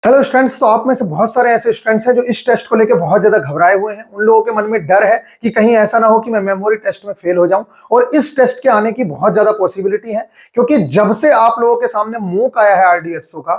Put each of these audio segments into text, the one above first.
Hello students. तो आप में से बहुत सारे ऐसे स्टूडेंट्स हैं जो इस टेस्ट को लेकर बहुत ज्यादा घबराए हुए हैं। उन लोगों के मन में डर है कि कहीं ऐसा ना हो कि मैं मेमोरी टेस्ट में फेल हो जाऊं। और इस टेस्ट के आने की बहुत ज्यादा पॉसिबिलिटी है, क्योंकि जब से आप लोगों के सामने मूक आया है आरडीएसओ का,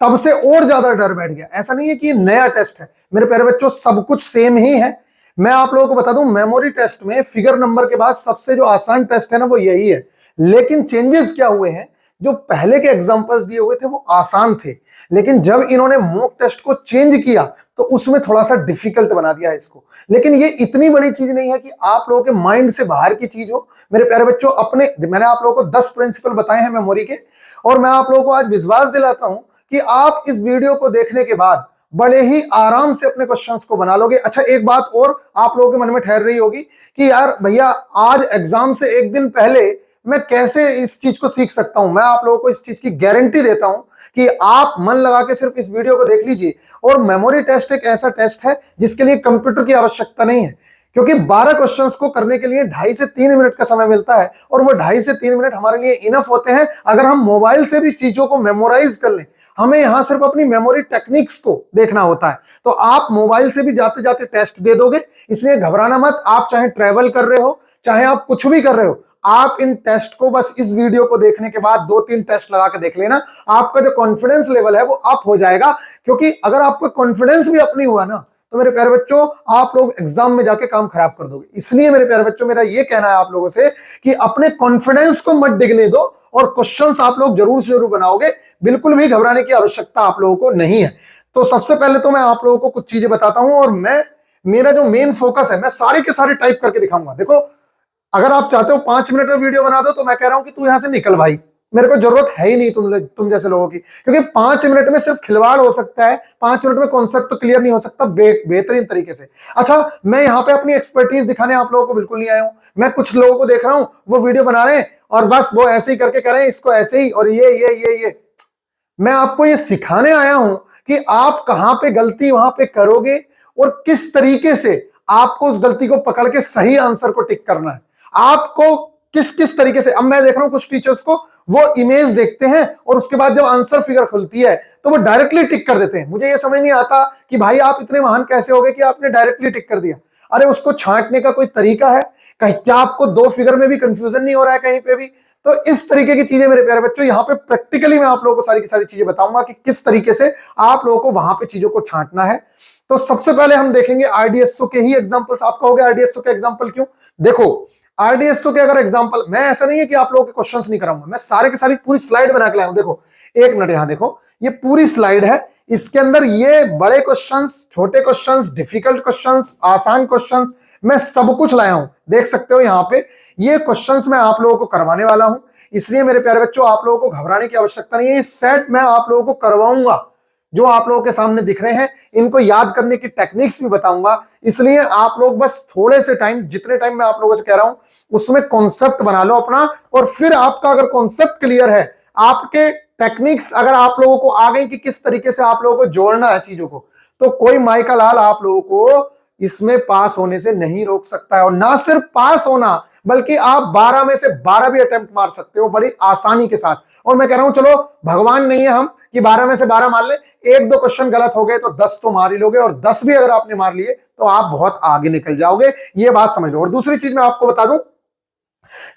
तब से और ज्यादा डर बैठ गया। ऐसा नहीं है कि ये नया टेस्ट है मेरे प्यारे बच्चों, सब कुछ सेम ही है। मैं आप लोगों को बता दूं, मेमोरी टेस्ट में फिगर नंबर के बाद सबसे जो आसान टेस्ट है ना, वो यही है। लेकिन चेंजेस क्या हुए हैं, जो पहले के एग्जांपल्स दिए हुए थे वो आसान थे, लेकिन जब इन्होंने मॉक टेस्ट को चेंज किया तो उसमें थोड़ा सा डिफिकल्ट बना दिया है इसको। लेकिन ये इतनी बड़ी चीज नहीं है कि आप लोगों के माइंड से बाहर की चीज हो। मेरे प्यारे बच्चों, मैंने आप लोगों को 10 प्रिंसिपल बताए हैं मेमोरी के, और मैं आप लोगों को आज विश्वास दिलाता हूं कि आप इस वीडियो को देखने के बाद बड़े ही आराम से अपने क्वेश्चंस को बना लोगे। अच्छा, एक बात और आप लोगों के मन में ठहर रही होगी कि यार भैया, आज एग्जाम से एक दिन पहले मैं कैसे इस चीज को सीख सकता हूं। मैं आप लोगों को इस चीज की गारंटी देता हूं कि आप मन लगा के सिर्फ इस वीडियो को देख लीजिए। और मेमोरी टेस्ट एक ऐसा टेस्ट है जिसके लिए कंप्यूटर की आवश्यकता नहीं है, क्योंकि 12 क्वेश्चंस को करने के लिए 2.5 से 3 मिनट का समय मिलता है, और वो 2.5 से 3 मिनट हमारे लिए इनफ होते हैं अगर हम मोबाइल से भी चीजों को मेमोराइज कर लें। हमें यहां सिर्फ अपनी मेमोरी टेक्निक्स को देखना होता है। तो आप मोबाइल से भी जाते जाते टेस्ट दे दोगे, इसलिए घबराना मत। आप चाहे ट्रेवल कर रहे हो, चाहे आप कुछ भी कर रहे हो, आप इन टेस्ट को बस इस वीडियो को देखने के बाद 2-3 टेस्ट लगा के देख लेना। आपका जो कॉन्फिडेंस लेवल है वो अप हो जाएगा, क्योंकि अगर आपको कॉन्फिडेंस भी अप नहीं हुआ ना, तो मेरे प्यारे बच्चों, आप लोग एग्जाम में जाके काम खराब कर दोगे। इसलिए मेरे प्यारे बच्चों, मेरा ये कहना है आप लोगों से कि अपने कॉन्फिडेंस को मत डिगने दो, और क्वेश्चंस आप लोग जरूर से जरूर बनाओगे। बिल्कुल भी घबराने की आवश्यकता आप लोगों को नहीं है। तो सबसे पहले तो मैं आप लोगों को कुछ चीजें बताता हूं, और मेरा जो मेन फोकस है, मैं सारे के सारे टाइप करके दिखाऊंगा। देखो, अगर आप चाहते हो 5 मिनट में वीडियो बना दो, तो मैं कह रहा हूं कि तू यहां से निकल भाई, मेरे को जरूरत है ही नहीं तुम जैसे लोगों की। क्योंकि 5 मिनट में सिर्फ खिलवाड़ हो सकता है, 5 मिनट में कॉन्सेप्ट तो क्लियर नहीं हो सकता बेहतरीन तरीके से। अच्छा, मैं यहां पे अपनी एक्सपर्टीज दिखाने आप लोगों को बिल्कुल नहीं आया हूं। मैं कुछ लोगों को देख रहा हूं, वो वीडियो बना रहे हैं और बस वो ऐसे ही करके करें, इसको ऐसे ही, और ये मैं आपको ये सिखाने आया हूं कि आप कहां पे गलती वहां पे करोगे, और किस तरीके से आपको उस गलती को पकड़ के सही आंसर को टिक करना है। आपको किस किस तरीके से, अब मैं देख रहा हूं कुछ टीचर्स को, वो इमेज देखते हैं और उसके बाद जब आंसर फिगर खुलती है तो वो डायरेक्टली टिक कर देते हैं। मुझे ये समझ नहीं आता कि भाई आप इतने महान कैसे हो गए कि आपने डायरेक्टली टिक कर दिया। अरे, उसको छांटने का कोई तरीका है? कहीं क्या आपको 2 फिगर में भी कंफ्यूजन नहीं हो रहा है कहीं पे भी? तो इस तरीके की चीजें मेरे प्यारे बच्चों, यहाँ पे प्रैक्टिकली मैं आप लोगों को सारी की सारी चीजें बताऊंगा कि किस तरीके से आप लोगों को वहां पे चीजों को छांटना है। तो सबसे पहले हम देखेंगे आरडीएसओ के ही एग्जांपल्स। आप कहोगे आरडीएसओ के एग्जांपल क्यों? देखो, आरडीएसओ के अगर एग्जांपल, मैं ऐसा नहीं है कि आप लोगों के क्वेश्चंस नहीं कराऊंगा, मैं सारे के सारी पूरी स्लाइड बना के लाया हूं। देखो, एक मिनट, यहां देखो, ये पूरी स्लाइड है। इसके अंदर ये बड़े क्वेश्चंस, छोटे क्वेश्चंस, डिफिकल्ट क्वेश्चंस, आसान क्वेश्चंस, मैं सब कुछ लाया हूं। देख सकते हो यहां पे ये क्वेश्चंस मैं आप लोगों को करवाने वाला हूं। इसलिए मेरे प्यारे बच्चों, आप लोगों को घबराने की आवश्यकता नहीं है। ये सेट मैं आप लोगों को करवाऊंगा, जो आप लोगों के सामने दिख रहे हैं, इनको याद करने की टेक्निक्स भी बताऊंगा। इसलिए आप लोग बस थोड़े से टाइम, जितने टाइम मैं आप लोगों से कह रहा हूं, उसमें कॉन्सेप्ट बना लो अपना। और फिर आपका अगर कॉन्सेप्ट क्लियर है, आपके टेक्निक्स अगर आप लोगों को आ गई कि किस तरीके से आप लोगों को जोड़ना है चीजों को, तो कोई माई का लाल आप लोगों को इसमें पास होने से नहीं रोक सकता है। और ना सिर्फ पास होना, बल्कि आप 12 में से 12 भी अटेम्प्ट मार सकते हो बड़ी आसानी के साथ। और मैं कह रहा हूं, चलो भगवान नहीं है हम कि 12 में से 12 मार ले, 1-2 क्वेश्चन गलत हो गए तो 10 तो मार ही लोगे, और 10 भी अगर आपने मार लिए तो आप बहुत आगे निकल जाओगे। ये बात समझ लो। और दूसरी चीज मैं आपको बता दूं,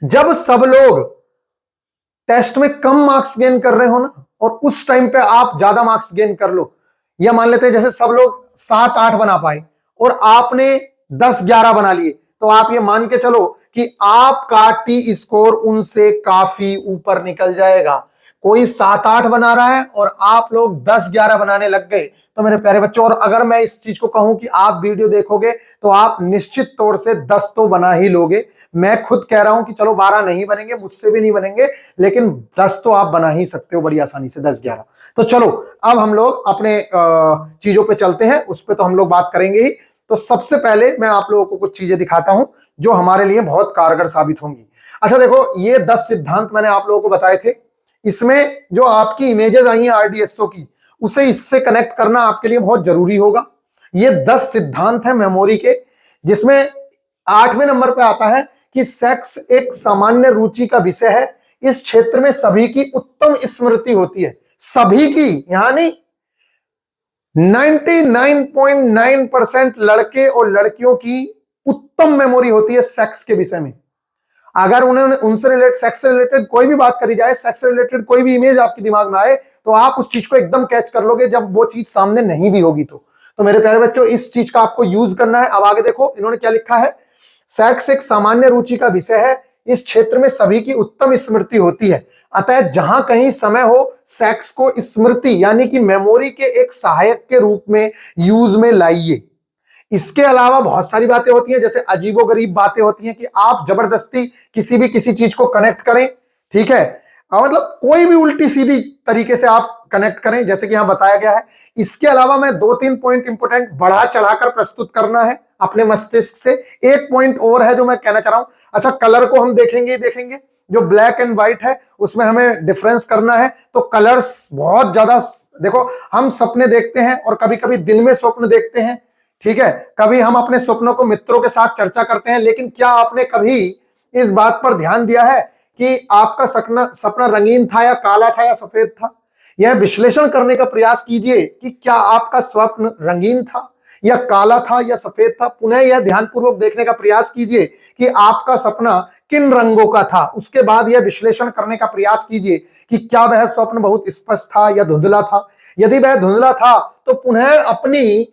जब सब लोग टेस्ट में कम मार्क्स गेन कर रहे हो ना, और उस टाइम पे आप ज्यादा मार्क्स गेन कर लो, या मान लेते हैं जैसे सब लोग 7-8 बना पाए और आपने 10-11 बना लिए, तो आप ये मान के चलो कि आपका टी स्कोर उनसे काफी ऊपर निकल जाएगा। कोई 7-8 बना रहा है और आप लोग 10-11 बनाने लग गए, तो मेरे प्यारे बच्चों, और अगर मैं इस चीज को कहूं कि आप वीडियो देखोगे तो आप निश्चित तौर से 10 तो बना ही लोगे। मैं खुद कह रहा हूं कि चलो 12 नहीं बनेंगे, मुझसे भी नहीं बनेंगे, लेकिन 10 तो आप बना ही सकते हो बड़ी आसानी से, 10-11। तो चलो, अब हम लोग अपने चीजों पे चलते हैं, उस पर तो हम लोग बात करेंगे ही। तो सबसे पहले मैं आप लोगों को कुछ चीजें दिखाता हूं जो हमारे लिए बहुत कारगर साबित होंगी। अच्छा देखो, ये 10 सिद्धांत मैंने आप लोगों को बताए थे। इसमें जो आपकी इमेजेस आई हैं आरडीएसओ की, उसे इससे कनेक्ट करना आपके लिए बहुत जरूरी होगा। ये 10 सिद्धांत हैं मेमोरी के, जिसमें 8वें नंबर पे आता है कि सेक्स एक सामान्य रुचि का विषय है। इस क्षेत्र में सभी की उत्तम स्मृति होती है। सभी की, यहां नहीं, 99.9% लड़के और लड़कियों की उत्तम मेमोरी होती है सेक्स के विषय में। अगर उन्होंने उनसे सेक्स से रिलेटेड कोई भी बात करी जाए, सेक्स से रिलेटेड कोई भी इमेज आपके दिमाग में आए, तो आप उस चीज को एकदम कैच कर लोगे जब वो चीज सामने नहीं भी होगी। तो मेरे प्यारे बच्चों, इस चीज का आपको यूज करना है। अब आगे देखो इन्होंने क्या लिखा है। सेक्स एक सामान्य रुचि का विषय है, इस क्षेत्र में सभी की उत्तम स्मृति होती है, अतः जहां कहीं समय हो सेक्स को स्मृति यानी कि मेमोरी के एक सहायक के रूप में यूज में लाइए। इसके अलावा बहुत सारी बातें होती हैं, जैसे अजीबोगरीब बातें होती हैं कि आप जबरदस्ती किसी चीज को कनेक्ट करें, ठीक है, मतलब कोई भी उल्टी सीधी तरीके से आप कनेक्ट करें, जैसे कि यहां बताया गया है। इसके अलावा मैं 2-3 पॉइंट इंपोर्टेंट बढ़ा चढ़ाकर प्रस्तुत करना है अपने मस्तिष्क से। एक पॉइंट और है जो मैं कहना चाह रहा हूं। अच्छा, कलर को हम देखेंगे, जो ब्लैक एंड व्हाइट है उसमें हमें डिफरेंस करना है। तो कलर्स बहुत ज्यादा, देखो हम सपने देखते हैं और कभी कभी दिन में स्वप्न देखते हैं, ठीक है, कभी हम अपने सपनों को मित्रों के साथ चर्चा करते हैं, लेकिन क्या आपने कभी इस बात पर ध्यान दिया है कि आपका सपना रंगीन था या काला था या सफेद था? यह विश्लेषण करने का प्रयास कीजिए कि क्या आपका स्वप्न रंगीन था या काला था या सफेद था। पुनः यह ध्यानपूर्वक देखने का प्रयास कीजिए कि आपका सपना किन रंगों का था। उसके बाद यह विश्लेषण करने का प्रयास कीजिए कि क्या वह स्वप्न बहुत स्पष्ट था या धुंधला था। यदि वह धुंधला था तो पुनः अपनी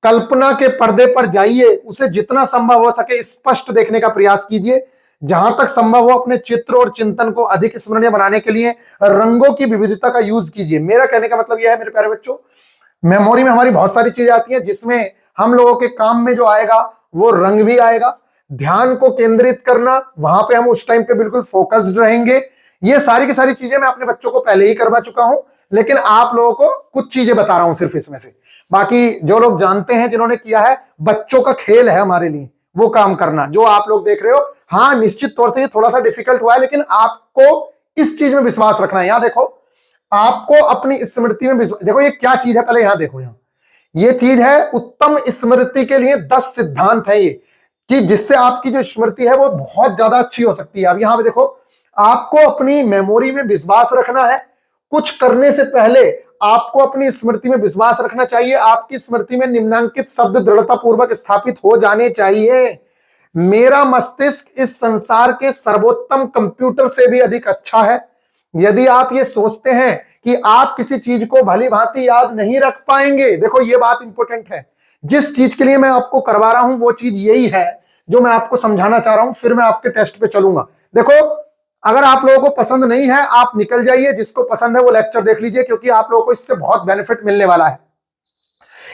कल्पना के पर्दे पर जाइए, उसे जितना संभव हो सके स्पष्ट देखने का प्रयास कीजिए। जहां तक संभव हो अपने चित्र और चिंतन को अधिक स्मरणीय बनाने के लिए रंगों की विविधता का यूज कीजिए। मेरा कहने का मतलब यह है मेरे प्यारे बच्चों, मेमोरी में हमारी बहुत सारी चीजें आती हैं, जिसमें हम लोगों के काम में जो आएगा वो रंग भी आएगा। ध्यान को केंद्रित करना, वहां पे हम उस टाइम पे बिल्कुल फोकस्ड रहेंगे। ये सारी की सारी चीजें मैं अपने बच्चों को पहले ही करवा चुका हूं, लेकिन आप लोगों को कुछ चीजें बता रहा हूं सिर्फ इसमें से। बाकी जो लोग जानते हैं, जिन्होंने किया है, बच्चों का खेल है हमारे लिए वो काम करना जो आप लोग देख रहे हो। हाँ, निश्चित तौर से ये थोड़ा सा डिफिकल्ट हुआ है, लेकिन आपको इस चीज में विश्वास रखना है। यहां देखो, आपको अपनी स्मृति में विश्वास, देखो ये क्या चीज है, पहले यहां देखो, यहां ये चीज है उत्तम स्मृति के लिए 10 सिद्धांत है ये, कि जिससे आपकी जो स्मृति है वो बहुत ज्यादा अच्छी हो सकती है। अब यहां पे देखो, आपको अपनी मेमोरी में विश्वास रखना है। कुछ करने से पहले आपको अपनी स्मृति में विश्वास रखना चाहिए। आपकी स्मृति में निम्नांकित शब्द दृढ़ता पूर्वक स्थापित हो जाने चाहिए। मेरा मस्तिष्क इस संसार के सर्वोत्तम कंप्यूटर से भी अधिक अच्छा है। यदि आप ये सोचते हैं कि आप किसी चीज को भली भांति याद नहीं रख पाएंगे, देखो ये बात इंपॉर्टेंट है। जिस चीज के लिए मैं आपको करवा रहा हूं वो चीज यही है जो मैं आपको समझाना चाह रहा हूं, फिर मैं आपके टेस्ट पे चलूंगा। देखो, अगर आप लोगों को पसंद नहीं है आप निकल जाइए, जिसको पसंद है वो लेक्चर देख लीजिए, क्योंकि आप लोगों को इससे बहुत बेनिफिट मिलने वाला है।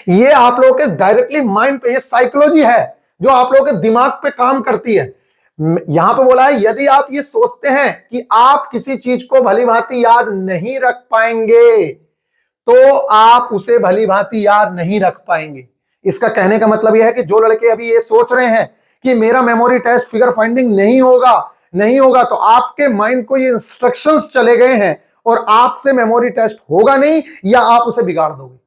ये आप लोगों के डायरेक्टली माइंड पे, ये साइकोलॉजी है जो आप लोगों के दिमाग पे काम करती है। यहां पे बोला है, यदि आप ये सोचते हैं कि आप किसी चीज को भली भांति याद नहीं रख पाएंगे तो आप उसे भली भांति याद नहीं रख पाएंगे। इसका कहने का मतलब यह है कि जो लड़के अभी ये सोच रहे हैं कि मेरा मेमोरी टेस्ट फिगर फाइंडिंग नहीं होगा, तो आपके माइंड को ये इंस्ट्रक्शंस चले गए हैं और आपसे मेमोरी टेस्ट होगा नहीं, या आप उसे बिगाड़ दोगे।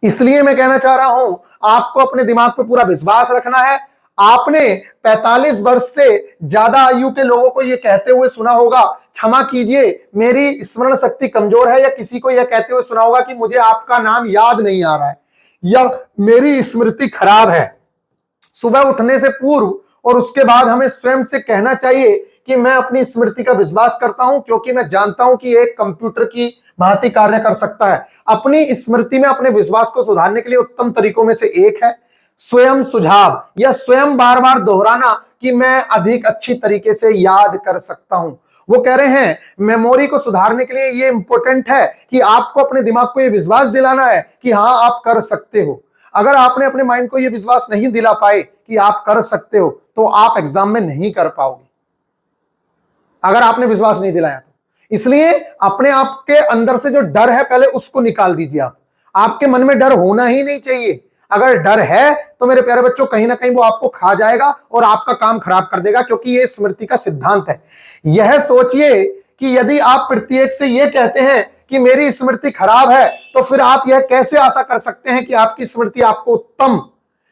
इसलिए मैं कहना चाह रहा हूं, आपको अपने दिमाग पे पूरा विश्वास रखना है। आपने 45 वर्ष से ज्यादा आयु के लोगों को यह कहते हुए सुना होगा, क्षमा कीजिए मेरी स्मरण शक्ति कमजोर है, या किसी को यह कहते हुए सुना होगा कि मुझे आपका नाम याद नहीं आ रहा है, या मेरी स्मृति खराब है। सुबह उठने से पूर्व और उसके बाद हमें स्वयं से कहना चाहिए कि मैं अपनी स्मृति का विश्वास करता हूं, क्योंकि मैं जानता हूं कि एक कंप्यूटर की भांति कार्य कर सकता है। अपनी स्मृति में अपने विश्वास को सुधारने के लिए उत्तम तरीकों में से एक है स्वयं सुझाव, या स्वयं बार बार दोहराना कि मैं अधिक अच्छी तरीके से याद कर सकता हूं। वो कह रहे हैं मेमोरी को सुधारने के लिए ये इंपॉर्टेंट है कि आपको अपने दिमाग को ये विश्वास दिलाना है कि हां आप कर सकते हो। अगर आपने अपने माइंड को ये विश्वास नहीं दिला पाए कि आप कर सकते हो तो आप एग्जाम में नहीं कर पाओगे, अगर आपने विश्वास नहीं दिलाया तो। इसलिए अपने आप के अंदर से जो डर है पहले उसको निकाल दीजिए। आपके मन में डर होना ही नहीं चाहिए। अगर डर है तो मेरे प्यारे बच्चों कहीं ना कहीं वो आपको खा जाएगा और आपका काम खराब कर देगा, क्योंकि ये स्मृति का सिद्धांत है। यह सोचिए कि यदि आप प्रत्येक से यह कहते हैं कि मेरी स्मृति खराब है, तो फिर आप यह कैसे आशा कर सकते हैं कि आपकी स्मृति आपको उत्तम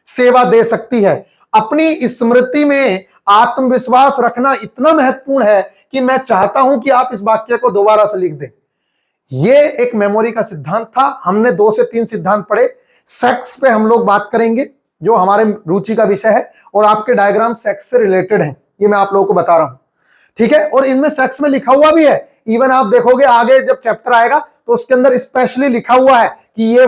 सेवा दे सकती है। अपनी स्मृति में आत्मविश्वास रखना इतना महत्वपूर्ण है कि मैं चाहता हूं कि आप इस वाक्य को दोबारा से लिख दें। ये एक मेमोरी का सिद्धांत था। हमने 2 से 3 सिद्धांत पढ़े। सेक्स पे हम लोग बात करेंगे जो हमारे रुचि का विषय है, और आपके डायग्राम सेक्स से रिलेटेड हैं, ये मैं आप लोगों को बता रहा हूं, ठीक है। और इनमें सेक्स में लिखा हुआ भी है, इवन आप देखोगे आगे जब चैप्टर आएगा तो उसके अंदर स्पेशली लिखा हुआ है कि ये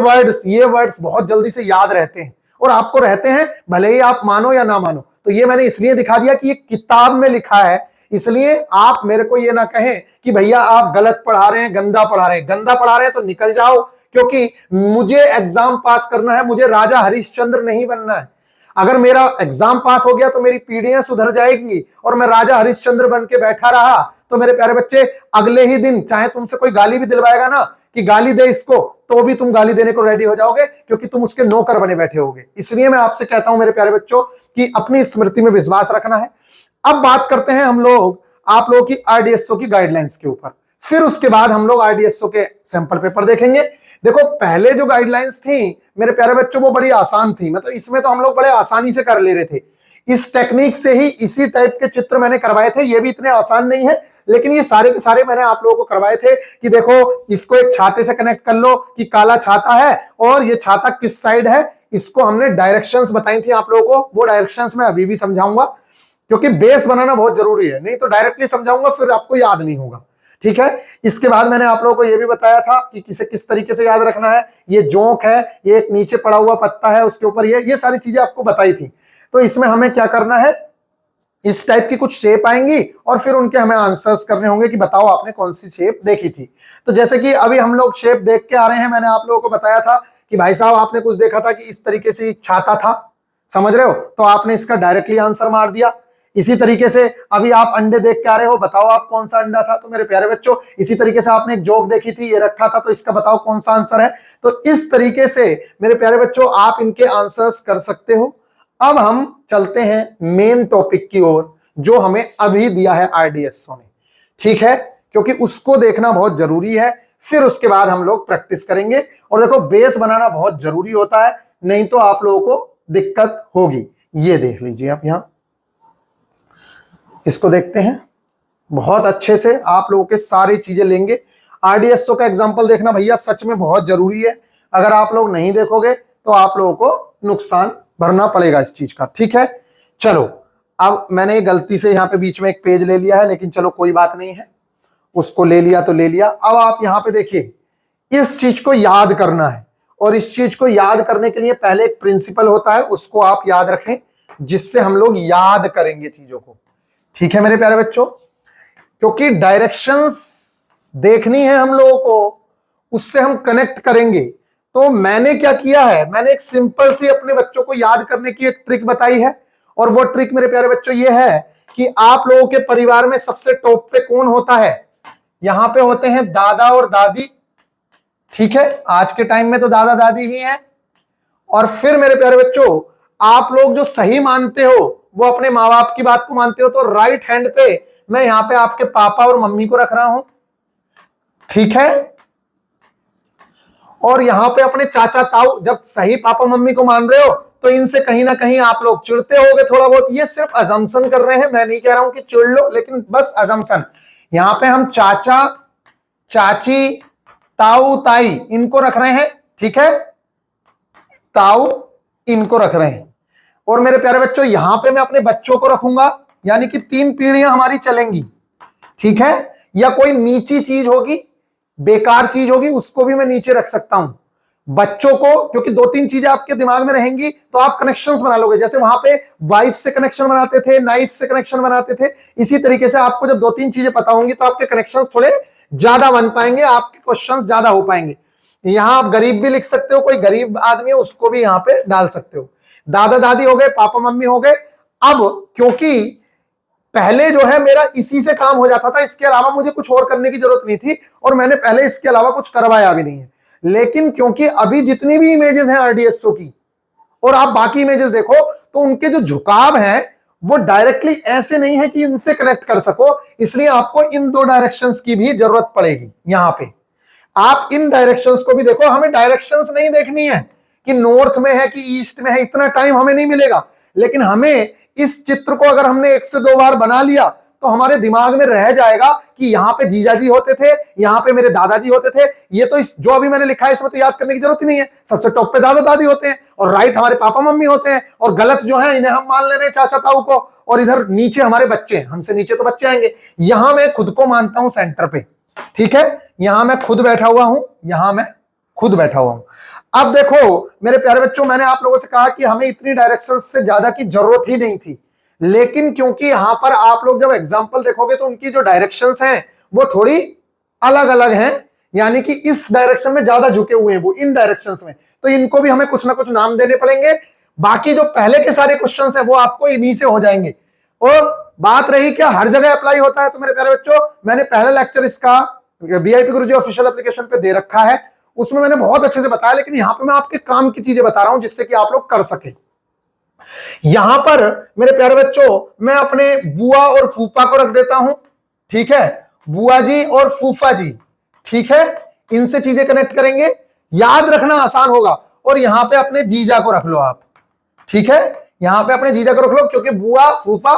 वर्ड्स बहुत जल्दी से याद रहते हैं, और आपको रहते हैं भले ही आप मानो या ना मानो। तो ये मैंने इसलिए दिखा दिया कि ये किताब में लिखा है, इसलिए आप मेरे को ये ना कहें कि भैया आप गलत पढ़ा रहे हैं, गंदा पढ़ा रहे हैं। गंदा पढ़ा रहे हैं तो निकल जाओ, क्योंकि मुझे एग्जाम पास करना है, मुझे राजा हरिश्चंद्र नहीं बनना है। अगर मेरा एग्जाम पास हो गया तो मेरी पीढ़ियां सुधर जाएगी, और मैं राजा हरिश्चंद्र बन के बैठा रहा तो मेरे प्यारे बच्चे अगले ही दिन चाहे तुमसे कोई गाली भी दिलवाएगा ना कि गाली दे इसको, तो भी तुम गाली देने को रेडी हो जाओगे, क्योंकि तुम उसके नौकर बने बैठे होगे। इसलिए मैं आपसे कहता हूं मेरे प्यारे बच्चों कि अपनी स्मृति में विश्वास रखना है। अब बात करते हैं हम लोग आप लोगों की आरडीएसओ की गाइडलाइंस के ऊपर, फिर उसके बाद हम लोग आरडीएसओ के सैंपल पेपर देखेंगे। देखो पहले जो गाइडलाइंस थी मेरे प्यारे बच्चों वो बड़ी आसान थी, मतलब इसमें तो हम लोग बड़े आसानी से कर ले रहे थे। इस टेक्निक से ही इसी टाइप के चित्र मैंने करवाए थे, ये भी इतने आसान नहीं है, लेकिन ये सारे के सारे मैंने आप लोगों को करवाए थे कि देखो इसको एक छाते से कनेक्ट कर लो कि काला छाता है और ये छाता किस साइड है। इसको हमने डायरेक्शंस बताई थी आप लोगों को, वो डायरेक्शंस मैं अभी भी समझाऊंगा, क्योंकि बेस बनाना बहुत जरूरी है, नहीं तो डायरेक्टली समझाऊंगा फिर आपको याद नहीं होगा, ठीक है। इसके बाद मैंने आप लोगों को यह भी बताया था कि किसे किस तरीके से याद रखना है। ये जोंक है, ये एक नीचे पड़ा हुआ पत्ता है, उसके ऊपर ये सारी चीजें आपको बताई थी। तो इसमें हमें क्या करना है, इस टाइप की कुछ शेप आएंगी और फिर उनके हमें आंसर्स करने होंगे कि बताओ आपने कौन सी शेप देखी थी। तो जैसे कि अभी हम लोग शेप देख के आ रहे हैं, मैंने आप लोगों को बताया था कि भाई साहब आपने कुछ देखा था कि इस तरीके से छाता था, समझ रहे हो, तो आपने इसका डायरेक्टली आंसर मार दिया। इसी तरीके से अभी आप अंडे देख के आ रहे हो, बताओ आप कौन सा अंडा था, तो मेरे प्यारे बच्चों इसी तरीके से आपने एक जोक देखी थी, ये रखा था, तो इसका बताओ कौन सा आंसर है। तो इस तरीके से मेरे प्यारे बच्चों आप इनके आंसर्स कर सकते हो। अब हम चलते हैं मेन टॉपिक की ओर जो हमें अभी दिया है आरडीएसओ ने, ठीक है, क्योंकि उसको देखना बहुत जरूरी है। फिर उसके बाद हम लोग प्रैक्टिस करेंगे। और देखो बेस बनाना बहुत जरूरी होता है, नहीं तो आप लोगों को दिक्कत होगी। ये देख लीजिए आप, यहां इसको देखते हैं, बहुत अच्छे से आप लोगों के सारी चीजें लेंगे। आरडीएसओ का एग्जांपल देखना भैया सच में बहुत जरूरी है, अगर आप लोग नहीं देखोगे तो आप लोगों को नुकसान भरना पड़ेगा इस चीज का, ठीक है। चलो अब मैंने गलती से यहाँ पे बीच में एक पेज ले लिया है, लेकिन चलो कोई बात नहीं है, उसको ले लिया तो ले लिया। अब आप यहाँ पे देखिए, इस चीज को याद करना है, और इस चीज को याद करने के लिए पहले एक प्रिंसिपल होता है, उसको आप याद रखें, जिससे हम लोग याद करेंगे चीजों को, ठीक है मेरे प्यारे बच्चों। क्योंकि डायरेक्शंस देखनी है हम लोगों को, उससे हम कनेक्ट करेंगे। तो मैंने क्या किया है, मैंने एक सिंपल सी अपने बच्चों को याद करने की एक ट्रिक बताई है, और वो ट्रिक मेरे प्यारे बच्चों ये है कि आप लोगों के परिवार में सबसे टॉप पे कौन होता है। यहां पे होते हैं दादा और दादी, ठीक है, आज के टाइम में तो दादा दादी ही हैं। और फिर मेरे प्यारे बच्चों आप लोग जो सही मानते हो वो अपने माँ बाप की बात को मानते हो, तो राइट हैंड पे मैं यहां पे आपके पापा और मम्मी को रख रहा हूं, ठीक है। और यहां पे अपने चाचा ताऊ, जब सही पापा मम्मी को मान रहे हो तो इनसे कहीं ना कहीं आप लोग चिढ़ते होगे थोड़ा बहुत, ये सिर्फ अजम्पशन कर रहे हैं, मैं नहीं कह रहा हूं कि चिढ़ लो, लेकिन बस अजम्पशन। यहां पे हम चाचा चाची ताऊ ताई इनको रख रहे हैं, ठीक है, ताऊ इनको रख रहे हैं। और मेरे प्यारे बच्चों यहां पे मैं अपने बच्चों को रखूंगा, यानी कि 3 पीढ़ियां हमारी चलेंगी, ठीक है। या कोई नीची चीज होगी, बेकार चीज होगी, उसको भी मैं नीचे रख सकता हूं। बच्चों को, क्योंकि 2-3 चीजें आपके दिमाग में रहेंगी तो आप कनेक्शंस बना लोगे। जैसे वहां पे वाइफ से कनेक्शन बनाते थे, नाइफ से कनेक्शन बनाते थे, इसी तरीके से आपको जब 2-3 चीजें पता होंगी तो आपके कनेक्शंस थोड़े ज्यादा बन पाएंगे, आपके क्वेश्चंस ज्यादा हो पाएंगे। यहां आप गरीब भी लिख सकते हो, कोई गरीब आदमी है उसको भी यहां पे डाल सकते हो। दादा दादी हो गए, पापा मम्मी हो गए। अब क्योंकि पहले जो है मेरा इसी से काम हो जाता था, इसके अलावा मुझे कुछ और करने की जरूरत नहीं थी, और मैंने पहले इसके अलावा कुछ करवाया भी नहीं है। लेकिन क्योंकि अभी जितनी भी इमेजेस हैं आरडीएसओ की, और आप बाकी इमेजेस देखो, तो उनके जो झुकाव है वो डायरेक्टली ऐसे नहीं है कि इनसे कनेक्ट कर सको, इसलिए आपको इन 2 डायरेक्शंस की भी जरूरत पड़ेगी। यहां पे आप इन डायरेक्शंस को भी देखो, हमें डायरेक्शंस नहीं देखनी है कि नॉर्थ में है कि ईस्ट में है, इतना टाइम हमें नहीं मिलेगा। लेकिन हमें इस चित्र को अगर हमने 1 से 2 बार बना लिया तो हमारे दिमाग में रह जाएगा कि यहां पे जीजा जी होते थे, यहां पे मेरे दादाजी होते थे। ये तो इस जो अभी मैंने लिखा है इसमें तो याद करने की जरूरत ही नहीं है। सबसे टॉप पे दादा दादी होते हैं और राइट हमारे पापा मम्मी होते हैं, और गलत जो है इन्हें हम मान ले रहे हैं चाचा ताऊ को, और इधर नीचे हमारे बच्चे, हमसे नीचे तो बच्चे आएंगे। यहां मैं खुद को मानता हूं सेंटर पे, ठीक है, यहां मैं खुद बैठा हुआ हूं, यहां मैं खुद बैठा हुआ हूं। अब देखो मेरे प्यारे बच्चों, मैंने आप लोगों से कहा कि हमें इतनी डायरेक्शन से ज्यादा की जरूरत ही नहीं थी, लेकिन क्योंकि यहां पर आप लोग जब एग्जाम्पल देखोगे तो उनकी जो डायरेक्शंस हैं वो थोड़ी अलग अलग हैं, यानी कि इस डायरेक्शन में ज्यादा झुके हुए हैं वो इन डायरेक्शंस में, तो इनको भी हमें कुछ ना कुछ नाम देने पड़ेंगे। बाकी जो पहले के सारे क्वेश्चंस हैं वो आपको इन्हीं से हो जाएंगे। और बात रही क्या हर जगह अप्लाई होता है, तो मेरे प्यारे बच्चों मैंने पहला लेक्चर इसका वीआईपी गुरुजी ऑफिशियल एप्लीकेशन पे दे रखा है, उसमें मैंने बहुत अच्छे से बताया, लेकिन यहां पे मैं आपके काम की चीजें बता रहा हूं जिससे कि आप लोग कर सके। यहां पर मेरे प्यारे बच्चों मैं अपने बुआ और फूफा को रख देता हूं, ठीक है, बुआ जी और फूफा जी, ठीक है, इनसे चीजें कनेक्ट करेंगे, याद रखना आसान होगा। और यहां पे अपने जीजा को रख लो आप, ठीक है, यहां पे अपने जीजा को रख लो, क्योंकि बुआ फूफा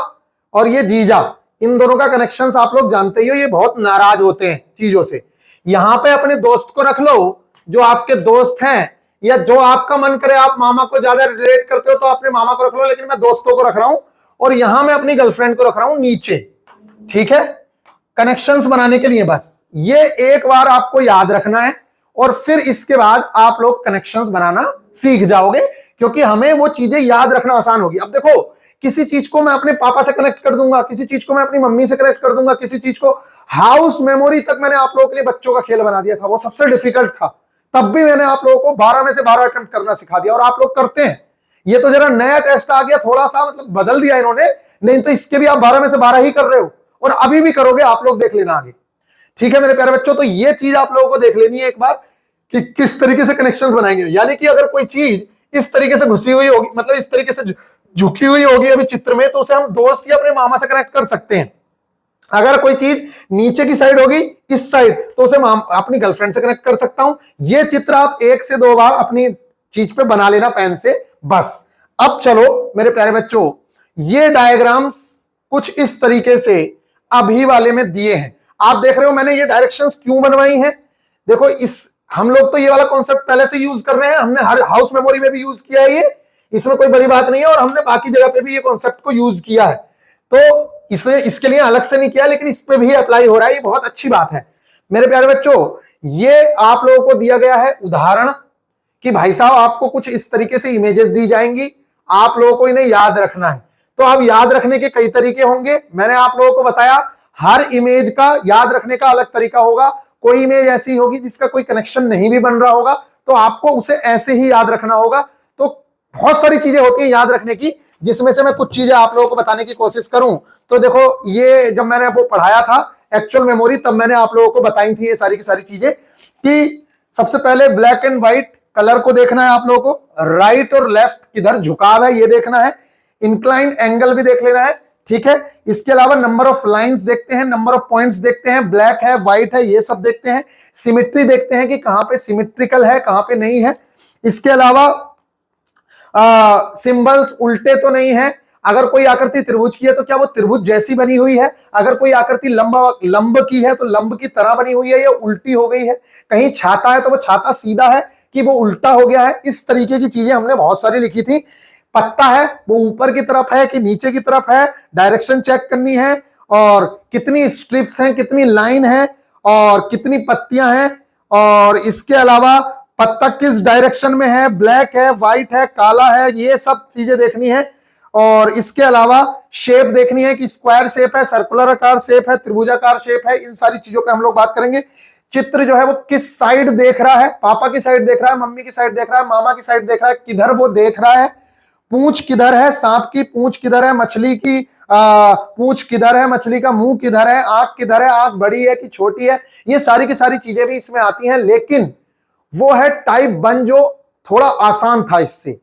और ये जीजा, इन दोनों का कनेक्शन आप लोग जानते ही हो, ये बहुत नाराज होते हैं चीजों से। यहां पे अपने दोस्त को रख लो, जो आपके दोस्त हैं, या जो आपका मन करे, आप मामा को ज्यादा रिलेट करते हो तो अपने मामा को रख लो, लेकिन मैं दोस्तों को रख रहा हूं। और यहां मैं अपनी गर्लफ्रेंड को रख रहा हूं नीचे, ठीक है, कनेक्शंस बनाने के लिए। बस ये एक बार आपको याद रखना है, और फिर इसके बाद आप लोग कनेक्शंस बनाना सीख जाओगे, क्योंकि हमें वो चीजें याद रखना आसान होगी। अब देखो, किसी चीज को मैं अपने पापा से कनेक्ट कर दूंगा, किसी चीज को मैं अपनी मम्मी से कनेक्ट कर दूंगा, किसी चीज को हाउस मेमोरी तक मैंने आप लोगों के लिए बच्चों का खेल बना दिया था, वो सबसे डिफिकल्ट था, तब भी मैंने आप लोगों को 12 में से 12 अटेम्प्ट करना सिखा दिया, और आप लोग करते हैं। ये तो जरा नया टेस्ट आ गया, थोड़ा सा मतलब बदल दिया इन्होंने, नहीं तो इसके भी आप 12 में से 12 ही कर रहे हो, और अभी भी करोगे, आप लोग देख लेना आगे, ठीक है मेरे प्यारे बच्चों। तो ये चीज आप लोगों को देख लेनी है एक बार कि किस तरीके से कनेक्शंस बनाएंगे, यानी कि अगर कोई चीज इस तरीके से घुसी हुई होगी, मतलब इस तरीके से झुकी हुई होगी अभी चित्र में, तो उसे हम दोस्त या अपने मामा से कनेक्ट कर सकते हैं। अगर कोई चीज नीचे की साइड होगी इस साइड, तो उसे अपनी गर्लफ्रेंड से कनेक्ट कर सकता हूं। ये चित्र आप 1 से 2 बार अपनी चीज पे बना लेना पेन से, बस। अब चलो मेरे प्यारे बच्चों, ये डायग्राम्स कुछ इस तरीके से अभी वाले में दिए हैं। आप देख रहे हो मैंने ये डायरेक्शंस क्यों बनवाई हैं। देखो, इस हम लोग तो ये वाला कॉन्सेप्ट पहले से यूज कर रहे हैं, हमने हर हाउस मेमोरी में भी यूज किया है, ये इसमें कोई बड़ी बात नहीं है, और हमने बाकी जगह पे भी ये कॉन्सेप्ट को यूज किया है, तो इसलिए इसके लिए अलग से नहीं किया, लेकिन इस पे भी अप्लाई हो रहा है, ये बहुत अच्छी बात है मेरे प्यारे बच्चों। ये आप लोगों को दिया गया है उदाहरण कि भाई साहब आपको कुछ इस तरीके से इमेजेस दी जाएंगी, आप लोगों को इन्हें याद रखना है। तो अब याद रखने के कई तरीके होंगे, मैंने आप लोगों को बताया हर इमेज का याद रखने का अलग तरीका होगा। कोई इमेज ऐसी होगी जिसका कोई कनेक्शन नहीं भी बन रहा होगा, तो आपको उसे ऐसे ही याद रखना होगा। तो बहुत सारी चीजें होती हैं याद रखने की, जिसमें से मैं कुछ चीजें आप लोगों को बताने की कोशिश करूं। तो देखो, ये जब मैंने वो पढ़ाया था एक्चुअल मेमोरी, तब मैंने आप लोगों को बताई थी ये सारी की सारी चीजें, कि सबसे पहले ब्लैक एंड व्हाइट कलर को देखना है आप लोगों को, राइट और लेफ्ट किधर झुकाव है ये देखना है, इंक्लाइंड एंगल भी देख लेना है, ठीक है। इसके अलावा नंबर ऑफ लाइंस देखते हैं, नंबर ऑफ पॉइंट्स देखते हैं, ब्लैक है व्हाइट है ये सब देखते हैं, सिमेट्री देखते हैं कि कहां पे सिमेट्रिकल है कहां पे नहीं है। इसके अलावा सिंबल्स उल्टे तो नहीं है, अगर कोई आकृति त्रिभुज की है तो क्या वो त्रिभुज जैसी बनी हुई है, अगर कोई आकृति लंब की है तो लंब की तरह बनी हुई है या उल्टी हो गई है, कहीं छाता है तो वो छाता सीधा है कि वो उल्टा हो गया है। इस तरीके की चीजें हमने बहुत सारी लिखी थी। पत्ता है वो ऊपर की तरफ है कि नीचे की तरफ है, डायरेक्शन चेक करनी है, और कितनी स्ट्रिप्स हैं, कितनी लाइन है, और कितनी पत्तियां हैं, और इसके अलावा पत्ता किस डायरेक्शन में है, ब्लैक है व्हाइट है काला है, ये सब चीजें देखनी है। और इसके अलावा शेप देखनी है कि स्क्वायर शेप है, सर्कुलर आकार शेप है, त्रिभुजाकार शेप है, इन सारी चीजों पे हम लोग बात करेंगे। चित्र जो है वो किस साइड देख रहा है, पापा की साइड देख रहा है, मम्मी की साइड देख रहा है, मामा की साइड देख रहा है, किधर वो देख रहा है, पूंछ किधर है, सांप की पूंछ किधर है, मछली की पूंछ किधर है, मछली का मुंह किधर है, आंख किधर है, आंख बड़ी है कि छोटी है, ये सारी की सारी चीजें भी इसमें आती हैं। लेकिन वो है टाइप 1 जो थोड़ा आसान था, इससे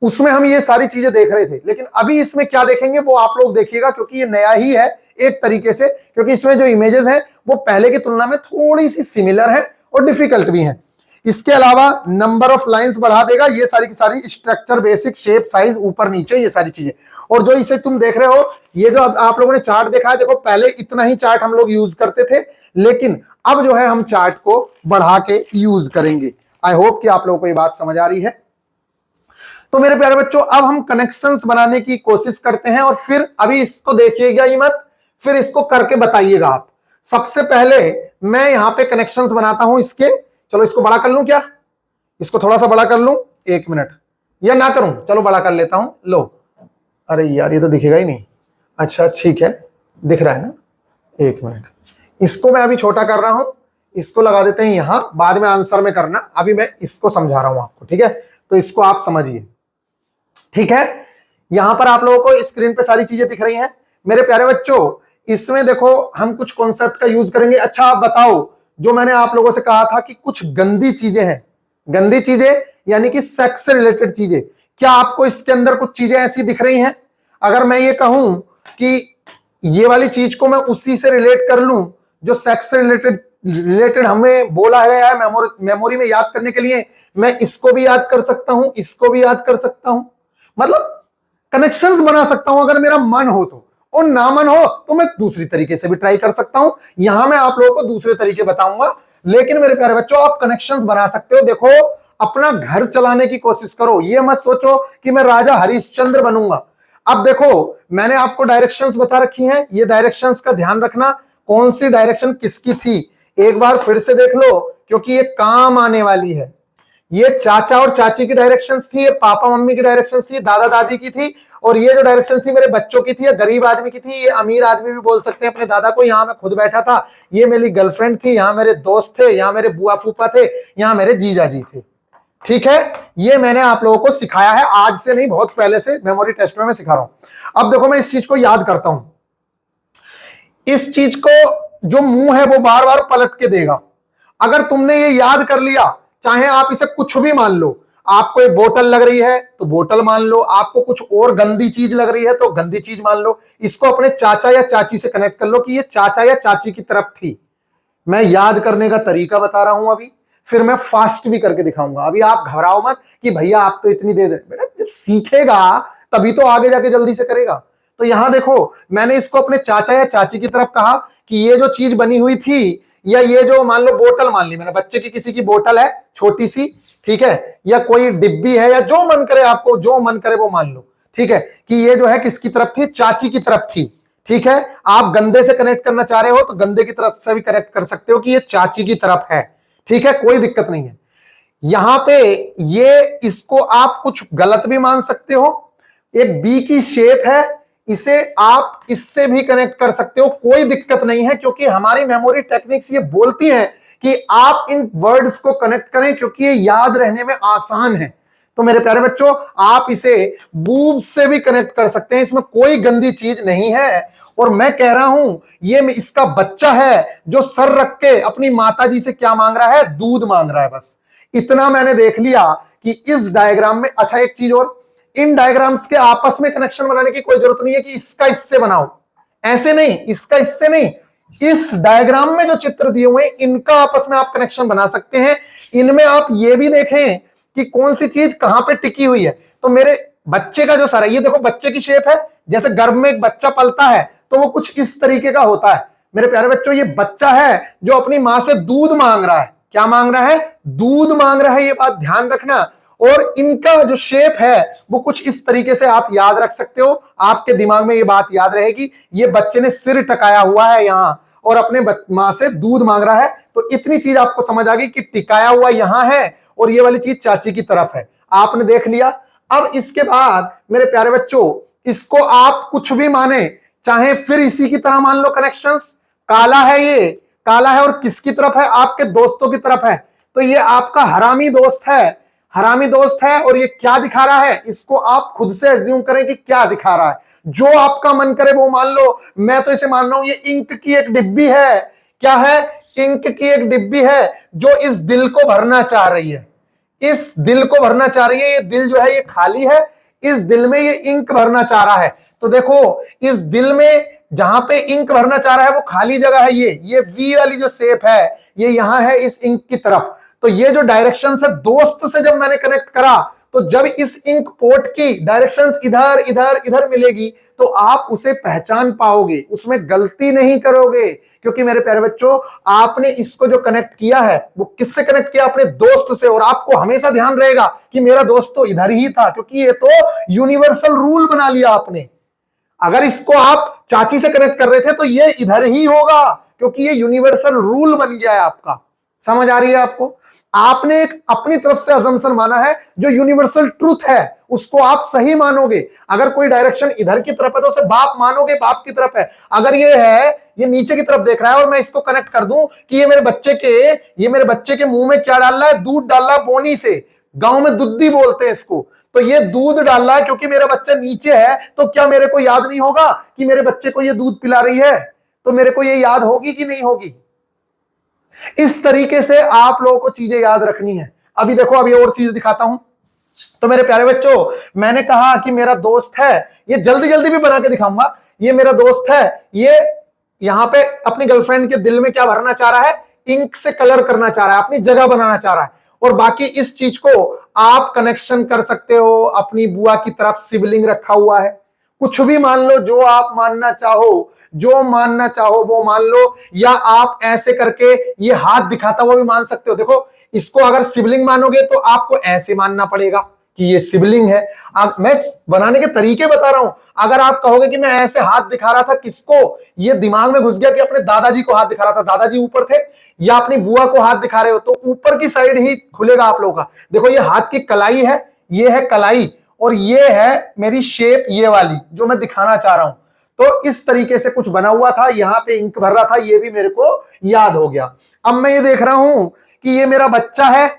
उसमें हम ये सारी चीजें देख रहे थे। लेकिन अभी इसमें क्या देखेंगे वो आप लोग देखिएगा, क्योंकि ये नया ही है एक तरीके से, क्योंकि इसमें जो इमेजेस हैं वो पहले की तुलना में थोड़ी सी सिमिलर है और डिफिकल्ट भी है। इसके अलावा नंबर ऑफ लाइंस बढ़ा देगा, ये सारी की सारी स्ट्रक्चर, बेसिक शेप, साइज, ऊपर नीचे, ये सारी चीजें। और जो इसे तुम देख रहे हो, ये जो आप लोगों ने चार्ट देखा है, देखो पहले इतना ही चार्ट हम लोग यूज करते थे, लेकिन अब जो है हम चार्ट को बढ़ा के यूज करेंगे। आई होप कि आप लोगों को ये बात समझ आ रही है। तो मेरे प्यारे बच्चों, अब हम कनेक्शंस बनाने की कोशिश करते हैं, और फिर अभी इसको देखिएगा ही मत, फिर इसको करके बताइएगा आप। सबसे पहले मैं यहां पे कनेक्शंस बनाता हूं इसके। चलो इसको बड़ा कर लूं क्या, इसको थोड़ा सा बड़ा कर लूं, 1 मिनट, या ना करूं, चलो बड़ा कर लेता हूं। लो, अरे यार ये तो दिखेगा ही नहीं। अच्छा ठीक है, दिख रहा है ना, 1 मिनट, इसको मैं अभी छोटा कर रहा हूं, इसको लगा देते हैं यहां, बाद में आंसर में करना, अभी मैं इसको समझा रहा हूं आपको, ठीक है। तो इसको आप समझिए, ठीक है। यहां पर आप लोगों को स्क्रीन पे सारी चीजें दिख रही हैं मेरे प्यारे बच्चों। इसमें देखो हम कुछ कॉन्सेप्ट का यूज करेंगे। अच्छा आप बताओ, जो मैंने आप लोगों से कहा था कि कुछ गंदी चीजें हैं, गंदी चीजें यानी कि सेक्स से रिलेटेड चीजें, क्या आपको इसके अंदर कुछ चीजें ऐसी दिख रही हैं? अगर मैं ये कहूं कि ये वाली चीज को मैं उसी से रिलेट कर लूं जो सेक्स से रिलेटेड हमें बोला गया है मेमोरी में याद करने के लिए, मैं इसको भी याद कर सकता हूं, इसको भी याद कर सकता हूं, मतलब कनेक्शंस बना सकता हूं अगर मेरा मन हो तो, और ना मन हो तो मैं दूसरी तरीके से भी ट्राई कर सकता हूं। यहां मैं आप लोगों को दूसरे तरीके बताऊंगा, लेकिन मेरे प्यारे बच्चों आप कनेक्शंस बना सकते हो। देखो अपना घर चलाने की कोशिश करो, ये मत सोचो कि मैं राजा हरिश्चंद्र बनूंगा। अब देखो मैंने आपको डायरेक्शंस बता रखी हैं, ये डायरेक्शंस का ध्यान रखना, कौन सी डायरेक्शन किसकी थी एक बार फिर से देख लो, क्योंकि ये काम आने वाली है। ये चाचा और चाची की डायरेक्शंस थी, ये पापा मम्मी की डायरेक्शंस थी, दादा दादी की थी, और ये जो डायरेक्शन थी मेरे बच्चों की थी, या गरीब आदमी की थी, ये अमीर आदमी भी बोल सकते हैं अपने दादा को। यहां मैं खुद बैठा था, ये मेरी गर्लफ्रेंड थी, यहां मेरे दोस्त थे, यहां मेरे बुआ फूफा थे, यहां मेरे जीजा जी थे, ठीक है। ये मैंने आप लोगों को सिखाया है, आज से नहीं बहुत पहले से मेमोरी टेस्ट में मैं सिखा रहा हूं। अब देखो मैं इस चीज को याद करता हूं, इस चीज को जो मुंह है वो बार बार पलट के देगा। अगर तुमने ये याद कर लिया, चाहे आप इसे कुछ भी मान लो, आपको एक बोतल लग रही है तो बोतल मान लो, आपको कुछ और गंदी चीज लग रही है तो गंदी चीज मान लो, इसको अपने चाचा या चाची से कनेक्ट कर लो कि ये चाचा या चाची की तरफ थी। मैं याद करने का तरीका बता रहा हूं अभी, फिर मैं फास्ट भी करके दिखाऊंगा। अभी आप घबराओ मत कि भैया आप तो इतनी दे दे, बेटा जब सीखेगा तभी तो आगे जाके जल्दी से करेगा। तो यहां देखो मैंने इसको अपने चाचा या चाची की तरफ कहा कि ये जो चीज बनी हुई थी, या ये जो मान लो बोतल मान ली मैंने, बच्चे की किसी की बोतल है छोटी सी, ठीक है, या कोई डिब्बी है, या जो मन करे आपको जो मन करे वो मान लो, ठीक है, कि ये जो है किसकी तरफ थी, चाची की तरफ थी, ठीक है। आप गंदे से कनेक्ट करना चाह रहे हो तो गंदे की तरफ से भी कनेक्ट कर सकते हो कि ये चाची की तरफ है, ठीक है, कोई दिक्कत नहीं है। यहां पे ये इसको आप कुछ गलत भी मान सकते हो, एक बी की शेप है, इसे आप इससे भी कनेक्ट कर सकते हो, कोई दिक्कत नहीं है, क्योंकि हमारी मेमोरी टेक्निक्स ये बोलती हैं कि आप इन वर्ड्स को कनेक्ट करें क्योंकि ये याद रहने में आसान है। तो मेरे प्यारे बच्चों आप इसे बूब से भी कनेक्ट कर सकते हैं, इसमें कोई गंदी चीज नहीं है। और मैं कह रहा हूं ये इसका बच्चा है जो सर रख के अपनी माताजी से क्या मांग रहा है, दूध मांग रहा है, बस इतना मैंने देख लिया कि इस डायग्राम में। अच्छा एक चीज और, इन डायग्राम्स के आपस में कनेक्शन बनाने की कोई जरूरत नहीं है कि इसका इससे बनाओ, ऐसे नहीं, इसका इससे नहीं, इस डायग्राम में जो चित्र दिए हुए हैं इनका आपस में आप कनेक्शन बना सकते हैं। इनमें आप ये भी देखें कि कौन सी चीज कहां पे टिकी हुई है। तो मेरे बच्चे का जो सर है, ये देखो बच्चे की शेप है, जैसे गर्भ में एक बच्चा पलता है तो वो कुछ इस तरीके का होता है। मेरे प्यारे बच्चों ये बच्चा है जो अपनी मां से दूध मांग रहा है, क्या मांग रहा है, दूध मांग रहा है, ये बात ध्यान रखना। और इनका जो शेप है वो कुछ इस तरीके से आप याद रख सकते हो, आपके दिमाग में ये बात याद रहेगी, ये बच्चे ने सिर टकाया हुआ है यहां और अपने मां से दूध मांग रहा है। तो इतनी चीज आपको समझ आ गई कि टिकाया हुआ यहां है और ये वाली चीज चाची की तरफ है, आपने देख लिया। अब इसके बाद मेरे प्यारे बच्चों इसको आप कुछ भी माने, चाहे फिर इसी की तरह मान लो कनेक्शंस, काला है, ये काला है और किसकी तरफ है, आपके दोस्तों की तरफ है। तो ये आपका हरामी दोस्त है, हरामी दोस्त है, और ये क्या दिखा रहा है, इसको आप खुद से एज्यूम करें कि क्या दिखा रहा है, जो आपका मन करे वो मान लो। मैं तो इसे मान रहा हूं ये इंक की एक डिब्बी है, क्या है, इंक की एक डिब्बी है जो इस दिल को भरना चाह रही है, इस दिल को भरना चाह रही है। ये दिल जो है ये खाली है, इस दिल में ये इंक भरना चाह रहा है। तो देखो इस दिल में जहां पे इंक भरना चाह रहा है वो खाली जगह है, ये वी वाली जो शेप है ये यहां है इस इंक की तरफ। तो ये जो डायरेक्शन है दोस्त से जब मैंने कनेक्ट करा, तो जब इस इंक पोर्ट की डायरेक्शंस इधर इधर इधर मिलेगी तो आप उसे पहचान पाओगे, उसमें गलती नहीं करोगे। क्योंकि मेरे प्यारे बच्चों, आपने इसको जो कनेक्ट किया है वो किससे कनेक्ट किया? अपने दोस्त से। और आपको हमेशा ध्यान रहेगा कि मेरा दोस्त तो इधर ही था, क्योंकि ये तो यूनिवर्सल रूल बना लिया आपने। अगर इसको आप चाची से कनेक्ट कर रहे थे तो ये इधर ही होगा, क्योंकि ये यूनिवर्सल रूल बन गया है आपका। समझ आ रही है आपको? आपने एक अपनी तरफ से अजम्पशन माना है, जो यूनिवर्सल ट्रूथ है उसको आप सही मानोगे। अगर कोई डायरेक्शन इधर की तरफ है तो उसे बाप मानोगे, बाप की तरफ है। अगर ये है, ये नीचे की तरफ देख रहा है और मैं इसको कनेक्ट कर दूं कि ये मेरे बच्चे के मुंह में क्या डाल रहा है? दूध डाल रहा है बोनी से। गांव में दुद्धी बोलते हैं इसको। तो ये दूध डाल रहा है क्योंकि मेरा बच्चा नीचे है, तो क्या मेरे को याद नहीं होगा कि मेरे बच्चे को ये दूध पिला रही है? तो मेरे को ये याद होगी कि नहीं होगी? इस तरीके से आप लोगों को चीजें याद रखनी है। अभी देखो, अभी और चीज दिखाता हूं। तो मेरे प्यारे बच्चों, मैंने कहा कि मेरा दोस्त है, ये जल्दी जल्दी भी बना के दिखाऊंगा। ये मेरा दोस्त है, ये यहां पे अपनी गर्लफ्रेंड के दिल में क्या भरना चाह रहा है? इंक से कलर करना चाह रहा है, अपनी जगह बनाना चाह रहा है। और बाकी इस चीज को आप कनेक्शन कर सकते हो, अपनी बुआ की तरफ सिबलिंग रखा हुआ है, कुछ भी मान लो, जो आप मानना चाहो, जो मानना चाहो वो मान लो। या आप ऐसे करके ये हाथ दिखाता हुआ भी मान सकते हो। देखो, इसको अगर सिबलिंग मानोगे तो आपको ऐसे मानना पड़ेगा कि ये सिबलिंग है। मैं बनाने के तरीके बता रहा हूं। अगर आप कहोगे कि मैं ऐसे हाथ दिखा रहा था, किसको? ये दिमाग में घुस गया कि अपने दादाजी को हाथ दिखा रहा था, दादाजी ऊपर थे, या अपनी बुआ को हाथ दिखा रहे हो, तो ऊपर की साइड ही खुलेगा आप लोगों का। देखो, ये हाथ की कलाई है, ये है कलाई, और ये है मेरी शेप, ये वाली जो मैं दिखाना चाह रहा हूं। तो इस तरीके से कुछ बना हुआ था, यहां पे इंक भर रहा था, ये भी मेरे को याद हो गया। अब मैं ये देख रहा हूं कि ये मेरा बच्चा है।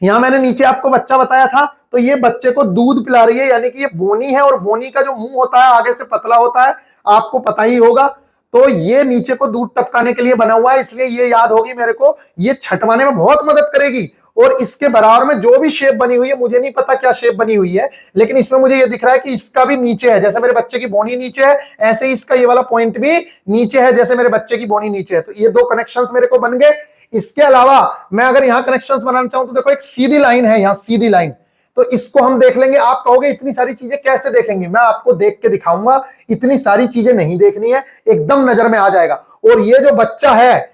यहां मैंने नीचे आपको बच्चा बताया था, तो ये बच्चे को दूध पिला रही है, यानी कि ये बोनी है। और बोनी का जो मुंह होता है आगे से पतला होता है, आपको पता ही होगा। तो ये नीचे को दूध टपकाने के लिए बना हुआ है, इसलिए ये याद होगी मेरे को। ये छटवाने में बहुत मदद करेगी। और इसके बराबर में जो भी शेप बनी हुई है, मुझे नहीं पता क्या शेप बनी हुई है, लेकिन इसमें मुझे ये दिख रहा है कि इसका भी नीचे है। जैसे मेरे बच्चे की बोनी नीचे है, ऐसे ही इसका ये वाला पॉइंट भी नीचे है, जैसे मेरे बच्चे की बोनी नीचे है। तो ये दो कनेक्शंस मेरे को बन गए। इसके अलावा मैं अगर यहां कनेक्शंस बनाना चाहूं तो देखो, एक सीधी लाइन है यहां, सीधी लाइन। तो इसको हम देख लेंगे। आप कहोगे इतनी सारी चीजें कैसे देखेंगे? मैं आपको देख के दिखाऊंगा। इतनी सारी चीजें नहीं देखनी है, एकदम नजर में आ जाएगा। और ये जो बच्चा है,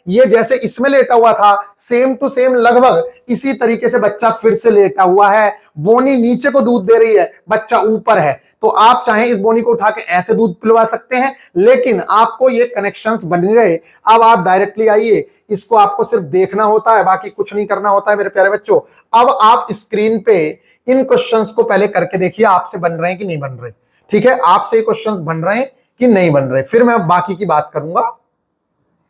ये जैसे इसमें लेटा हुआ था, सेम टू सेम लगभग इसी तरीके से बच्चा फिर से लेटा हुआ है। बोनी नीचे को दूध दे रही है, बच्चा ऊपर है। तो आप चाहें इस बोनी को उठा के ऐसे दूध पिलवा सकते हैं, लेकिन आपको ये कनेक्शंस बन गए। अब आप डायरेक्टली आइए, इसको आपको सिर्फ देखना होता है, बाकी कुछ नहीं करना होता है मेरे प्यारे बच्चों। अब आप स्क्रीन पे इन क्वेश्चंस को पहले करके देखिए, आपसे बन रहे हैं कि नहीं बन रहे। ठीक है, आपसे ये क्वेश्चंस बन रहे हैं कि नहीं बन रहे, फिर मैं बाकी की बात करूंगा।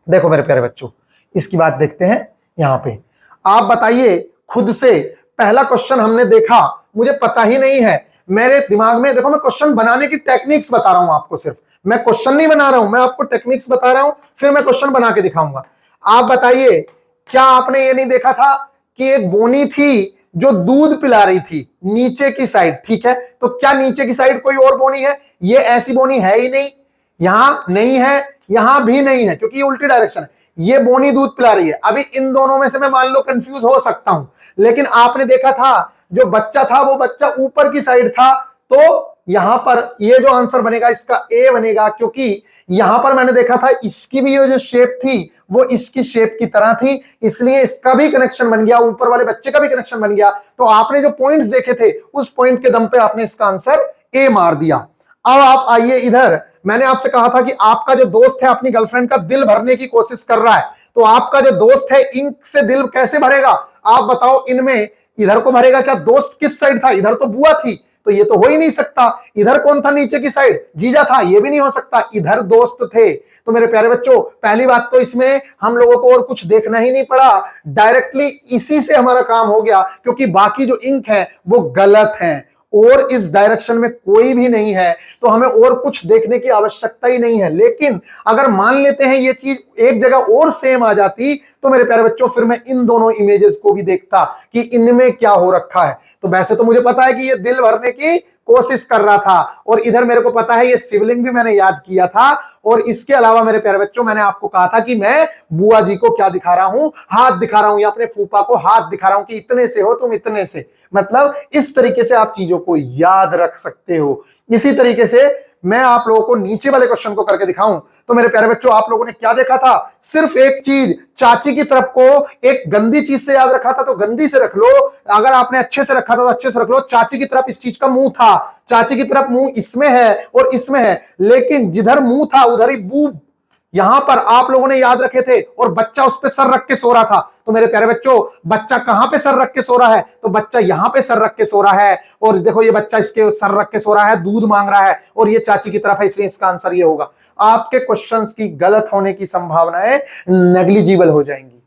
देखो मेरे प्यारे बच्चों, इसकी बात देखते हैं। यहां पे आप बताइए खुद से, पहला क्वेश्चन हमने देखा, मुझे पता ही नहीं है मेरे दिमाग में। देखो, मैं क्वेश्चन बनाने की टेक्निक्स बता रहा हूं आपको, सिर्फ मैं क्वेश्चन नहीं बना रहा हूं, मैं आपको टेक्निक्स बता रहा हूं, फिर मैं क्वेश्चन बना के दिखाऊंगा। आप बताइए, क्या आपने ये नहीं देखा था कि एक बोनी थी जो दूध पिला रही थी नीचे की साइड? ठीक है, तो क्या नीचे की साइड कोई और बोनी है? ये ऐसी बोनी है ही नहीं, यहां नहीं है, यहां भी नहीं है, क्योंकि ये उल्टी डायरेक्शन है। ये बोनी दूध पिला रही है। अभी इन दोनों में से मैं मान लो कंफ्यूज हो सकता हूं, लेकिन आपने देखा था जो बच्चा था वो बच्चा ऊपर की साइड था। तो यहां पर ये जो आंसर बनेगा इसका ए बनेगा, क्योंकि यहां पर मैंने देखा था इसकी भी ये जो शेप थी वो इसकी शेप की तरह थी, इसलिए इसका भी कनेक्शन बन गया, ऊपर वाले बच्चे का भी कनेक्शन बन गया। तो आपने जो पॉइंट्स देखे थे उस पॉइंट के दम पे आपने इसका आंसर ए मार दिया। अब आप आइए इधर। मैंने आपसे कहा था कि आपका जो दोस्त है अपनी गर्लफ्रेंड का दिल भरने की कोशिश कर रहा है, तो आपका जो दोस्त है इंक से दिल कैसे भरेगा? आप बताओ, इनमें इधर को भरेगा क्या? दोस्त किस साइड था? इधर तो बुआ थी, तो ये तो हो ही नहीं सकता। इधर कौन था नीचे की साइड? जीजा था, ये भी नहीं हो सकता। इधर दोस्त थे। तो मेरे प्यारे बच्चों, पहली बात तो इसमें हम लोगों को और कुछ देखना ही नहीं पड़ा, डायरेक्टली इसी से हमारा काम हो गया, क्योंकि बाकी जो इंक है वो गलत है और इस डायरेक्शन में कोई भी नहीं है, तो हमें और कुछ देखने की आवश्यकता ही नहीं है। लेकिन अगर मान लेते हैं ये चीज एक जगह और सेम आ जाती, तो मेरे प्यारे बच्चों फिर मैं इन दोनों इमेजेस को भी देखता कि इनमें क्या हो रखा है। तो वैसे तो मुझे पता है कि ये दिल भरने की कोशिश कर रहा था। और इधर मेरे को पता है ये शिवलिंग भी मैंने याद किया था। और इसके अलावा मेरे प्यारे बच्चों, मैंने आपको कहा था कि मैं बुआ जी को क्या दिखा रहा हूं, हाथ दिखा रहा हूं, या अपने फूफा को हाथ दिखा रहा हूं कि इतने से हो तुम, इतने से। मतलब इस तरीके से आप चीजों को याद रख सकते हो। इसी तरीके से मैं आप लोगों को नीचे वाले क्वेश्चन को करके दिखाऊं तो मेरे प्यारे बच्चों, आप लोगों ने क्या देखा था? सिर्फ एक चीज, चाची की तरफ को एक गंदी चीज से याद रखा था तो गंदी से रख लो, अगर आपने अच्छे से रखा था तो अच्छे से रख लो। चाची की तरफ इस चीज का मुंह था, चाची की तरफ मुंह इसमें है और इसमें है, लेकिन जिधर मुंह था उधर ही बूब यहां पर आप लोगों ने याद रखे थे, और बच्चा उस पे सर रख के सो रहा था। तो मेरे प्यारे बच्चों, बच्चा कहां पे सर रख के सो रहा है? तो बच्चा यहां पे सर रख के सो रहा है। और देखो ये बच्चा इसके सर रख के सो रहा है, दूध मांग रहा है, और ये चाची की तरफ है, इसलिए इसका आंसर ये होगा। आपके क्वेश्चंस की गलत होने की संभावनाएं नेग्लिजिबल हो जाएंगी।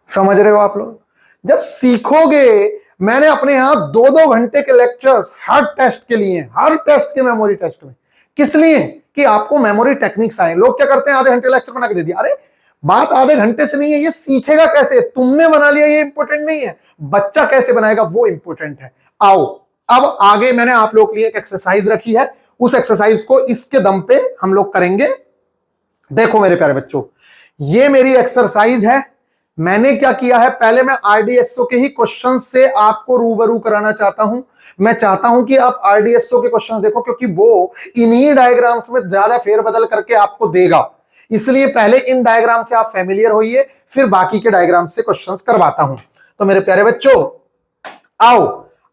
समझ रहे हो आप लोग? जब सीखोगे, मैंने अपने यहां 2-2 घंटे के लेक्चर्स हर टेस्ट के लिए, हर टेस्ट के मेमोरी टेस्ट में, किस लिए? कि आपको मेमोरी टेक्निक्स आए। लोग क्या करते हैं, आधे घंटे लेक्चर बना के दे दिया। अरे बात आधे घंटे से नहीं है, ये सीखेगा कैसे? तुमने बना लिया ये इंपॉर्टेंट नहीं है, बच्चा कैसे बनाएगा वो इंपॉर्टेंट है। आओ अब आगे मैंने आप लोग के लिए एक एक्सरसाइज रखी है, उस एक्सरसाइज को इसके दम पे हम लोग करेंगे। देखो मेरे प्यारे बच्चों, ये मेरी एक्सरसाइज है। मैंने क्या किया है, पहले मैं आरडीएसओ के ही क्वेश्चन से आपको रूबरू कराना चाहता हूं। मैं चाहता हूं कि आप आरडीएसओ के क्वेश्चंस देखो, क्योंकि वो इन्हीं डायग्राम्स में ज्यादा फेरबदल करके आपको देगा। इसलिए पहले इन डायग्राम से आप फेमिलियर होइए, फिर बाकी के डायग्राम से क्वेश्चंस करवाता हूं। तो मेरे प्यारे बच्चों आओ,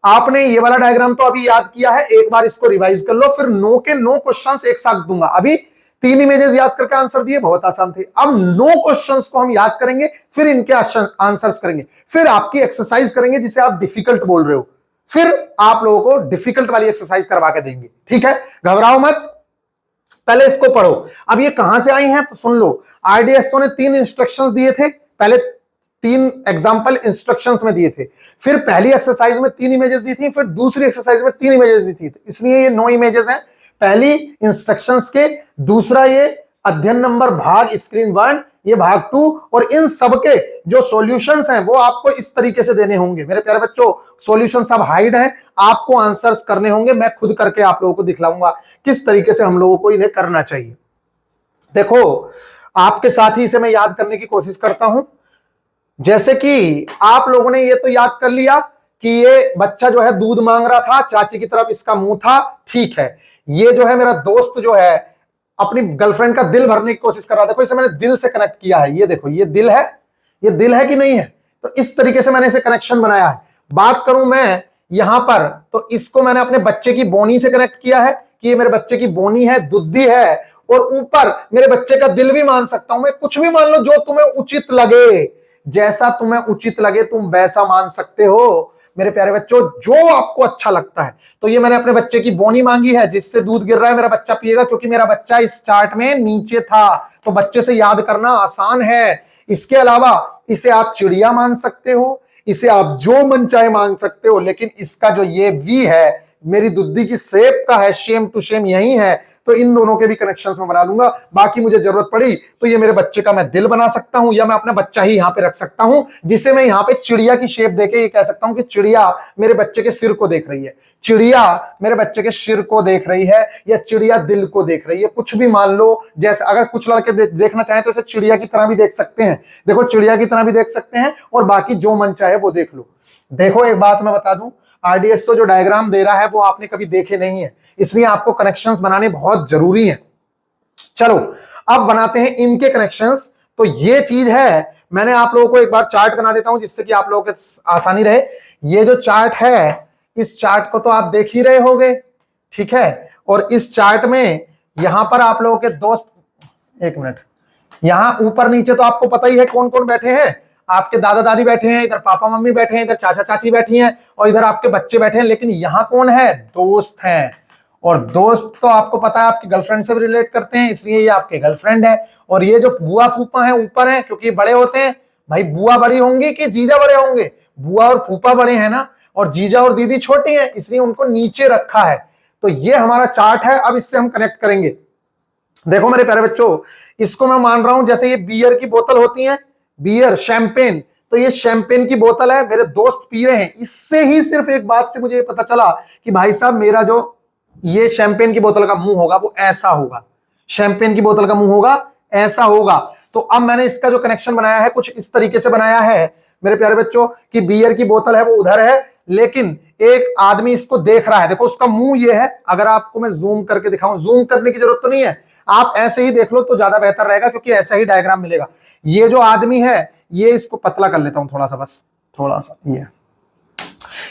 आपने ये वाला डायग्राम तो अभी याद किया है, एक बार इसको रिवाइज कर लो, फिर नो के नो क्वेश्चंस एक साथ दूंगा। अभी 3 इमेजेस याद करके आंसर दिए, बहुत आसान थे। अब 9 क्वेश्चंस को हम याद करेंगे, फिर इनके आंसर्स करेंगे, फिर आपकी एक्सरसाइज करेंगे जिसे आप डिफिकल्ट बोल रहे हो, फिर आप लोगों को डिफिकल्ट वाली एक्सरसाइज करवा के देंगे। ठीक है, घबराओ मत, पहले इसको पढ़ो। अब ये कहां से आई हैं तो सुन लो। आरडीएसओ ने 3 इंस्ट्रक्शंस दिए थे, पहले 3 एग्जाम्पल इंस्ट्रक्शंस में दिए थे, फिर पहली एक्सरसाइज में 3 इमेजेस दी थी, फिर दूसरी एक्सरसाइज में 3 इमेजेस दी थी, इसलिए ये 9 इमेजेस हैं। पहली इंस्ट्रक्शंस के, दूसरा ये अध्ययन नंबर भाग स्क्रीन 1, ये भाग 2, और इन सबके जो सॉल्यूशंस हैं वो आपको इस तरीके से देने होंगे। मेरे प्यारे बच्चों, सॉल्यूशन सब हाइड हैं, आपको आंसर्स करने होंगे, मैं खुद करके आप लोगों को दिखलाऊंगा किस तरीके से हम लोगों को इन्हें करना चाहिए। देखो, आपके साथ ही इसे मैं याद करने की कोशिश करता हूं। जैसे कि आप लोगों ने ये तो याद कर लिया कि ये बच्चा जो है दूध मांग रहा था, चाची की तरफ इसका मुंह था, ठीक है। ये जो है मेरा दोस्त जो है अपनी गर्लफ्रेंड का दिल भरने की कोशिश कर रहा था। देखो इसे मैंने दिल से कनेक्ट किया है, ये देखो ये दिल है, ये दिल है कि नहीं है? तो इस तरीके से मैंने इसे कनेक्शन बनाया है। बात करूं मैं यहां पर, तो इसको मैंने अपने बच्चे की बोनी से कनेक्ट किया है कि ये मेरे बच्चे की बोनी है, दुद्धी है, और ऊपर मेरे बच्चे का दिल भी मान सकता हूं मैं, कुछ भी मान लो जो तुम्हें उचित लगे, जैसा तुम्हें उचित लगे तुम वैसा मान सकते हो मेरे प्यारे बच्चों, जो आपको अच्छा लगता है। तो ये मैंने अपने बच्चे की बोनी मांगी है, जिससे दूध गिर रहा है, मेरा बच्चा पिएगा, क्योंकि मेरा बच्चा इस चार्ट में नीचे था, तो बच्चे से याद करना आसान है। इसके अलावा इसे आप चिड़िया मान सकते हो, इसे आप जो मन चाहे मान सकते हो, लेकिन इसका जो ये वी है मेरी दुद्धी की शेप का है, सेम टू सेम यही है, तो इन दोनों के भी कनेक्शंस में बना लूंगा। बाकी मुझे जरूरत पड़ी तो ये मेरे बच्चे का मैं दिल बना सकता हूं, या मैं अपना बच्चा ही यहां पे रख सकता हूं, जिसे मैं यहां पे चिड़िया की शेप देके ये कह सकता हूं कि चिड़िया मेरे बच्चे के सिर को देख रही है, चिड़िया मेरे बच्चे के सिर को देख रही है, या चिड़िया दिल को देख रही है, कुछ भी मान लो। जैसे अगर कुछ लड़के देखना चाहें तो इसे चिड़िया की तरह भी देख सकते हैं, देखो चिड़िया की तरह भी देख सकते हैं, और बाकी जो मन चाहे वो देख लो। देखो एक बात मैं बता दूं, आरडीएसओ जो डायग्राम दे रहा है वो आपने कभी देखे नहीं है, इसलिए आपको कनेक्शंस बनाने बहुत जरूरी हैं। चलो अब बनाते हैं इनके कनेक्शंस। तो ये चीज है, मैंने आप लोगों को एक बार चार्ट बना देता हूं जिससे कि आप लोगों को आसानी रहे। ये जो चार्ट है, इस चार्ट को तो आप देख ही रहे होंगे, ठीक है। और इस चार्ट में यहां पर आप लोगों के दोस्त, एक मिनट, यहां ऊपर नीचे तो आपको पता ही है कौन कौन बैठे हैं। आपके दादा दादी बैठे हैं, इधर पापा मम्मी बैठे हैं, इधर चाचा चाची बैठी हैं, और इधर आपके बच्चे बैठे हैं। लेकिन यहां कौन है? दोस्त हैं। और दोस्त तो आपको पता है आपकी गर्लफ्रेंड से भी रिलेट करते हैं, इसलिए ये आपके गर्लफ्रेंड है। और ये जो बुआ फूफा है ऊपर है, क्योंकि बड़े होते हैं भाई। बुआ बड़ी होंगी कि जीजा बड़े होंगे? बुआ और फूफा बड़े हैं ना, और जीजा और दीदी छोटी हैं, इसलिए उनको नीचे रखा है। तो ये हमारा चार्ट है। अब इससे हम कनेक्ट करेंगे। देखो मेरे प्यारे बच्चों, इसको मैं मान रहा हूं जैसे ये बियर की बोतल होती है, बियर शैंपेन, तो ये शैंपेन की बोतल है, मेरे दोस्त पी रहे हैं। इससे ही सिर्फ एक बात से मुझे पता चला कि भाई साहब मेरा जो ये शैंपेन की बोतल का मुंह होगा वो ऐसा होगा, शैंपेन की बोतल का मुंह होगा ऐसा होगा। तो अब मैंने इसका जो कनेक्शन बनाया है कुछ इस तरीके से बनाया है मेरे प्यारे बच्चों कि बियर की बोतल है वो उधर है, लेकिन एक आदमी इसको देख रहा है। देखो उसका मुंह ये है, अगर आपको मैं जूम करके दिखाऊं, जूम करने की जरूरत तो नहीं है, आप ऐसे ही देख लो तो ज्यादा बेहतर रहेगा क्योंकि ऐसा ही डायग्राम मिलेगा। ये जो आदमी है, ये इसको पतला कर लेता हूं थोड़ा सा, बस थोड़ा सा।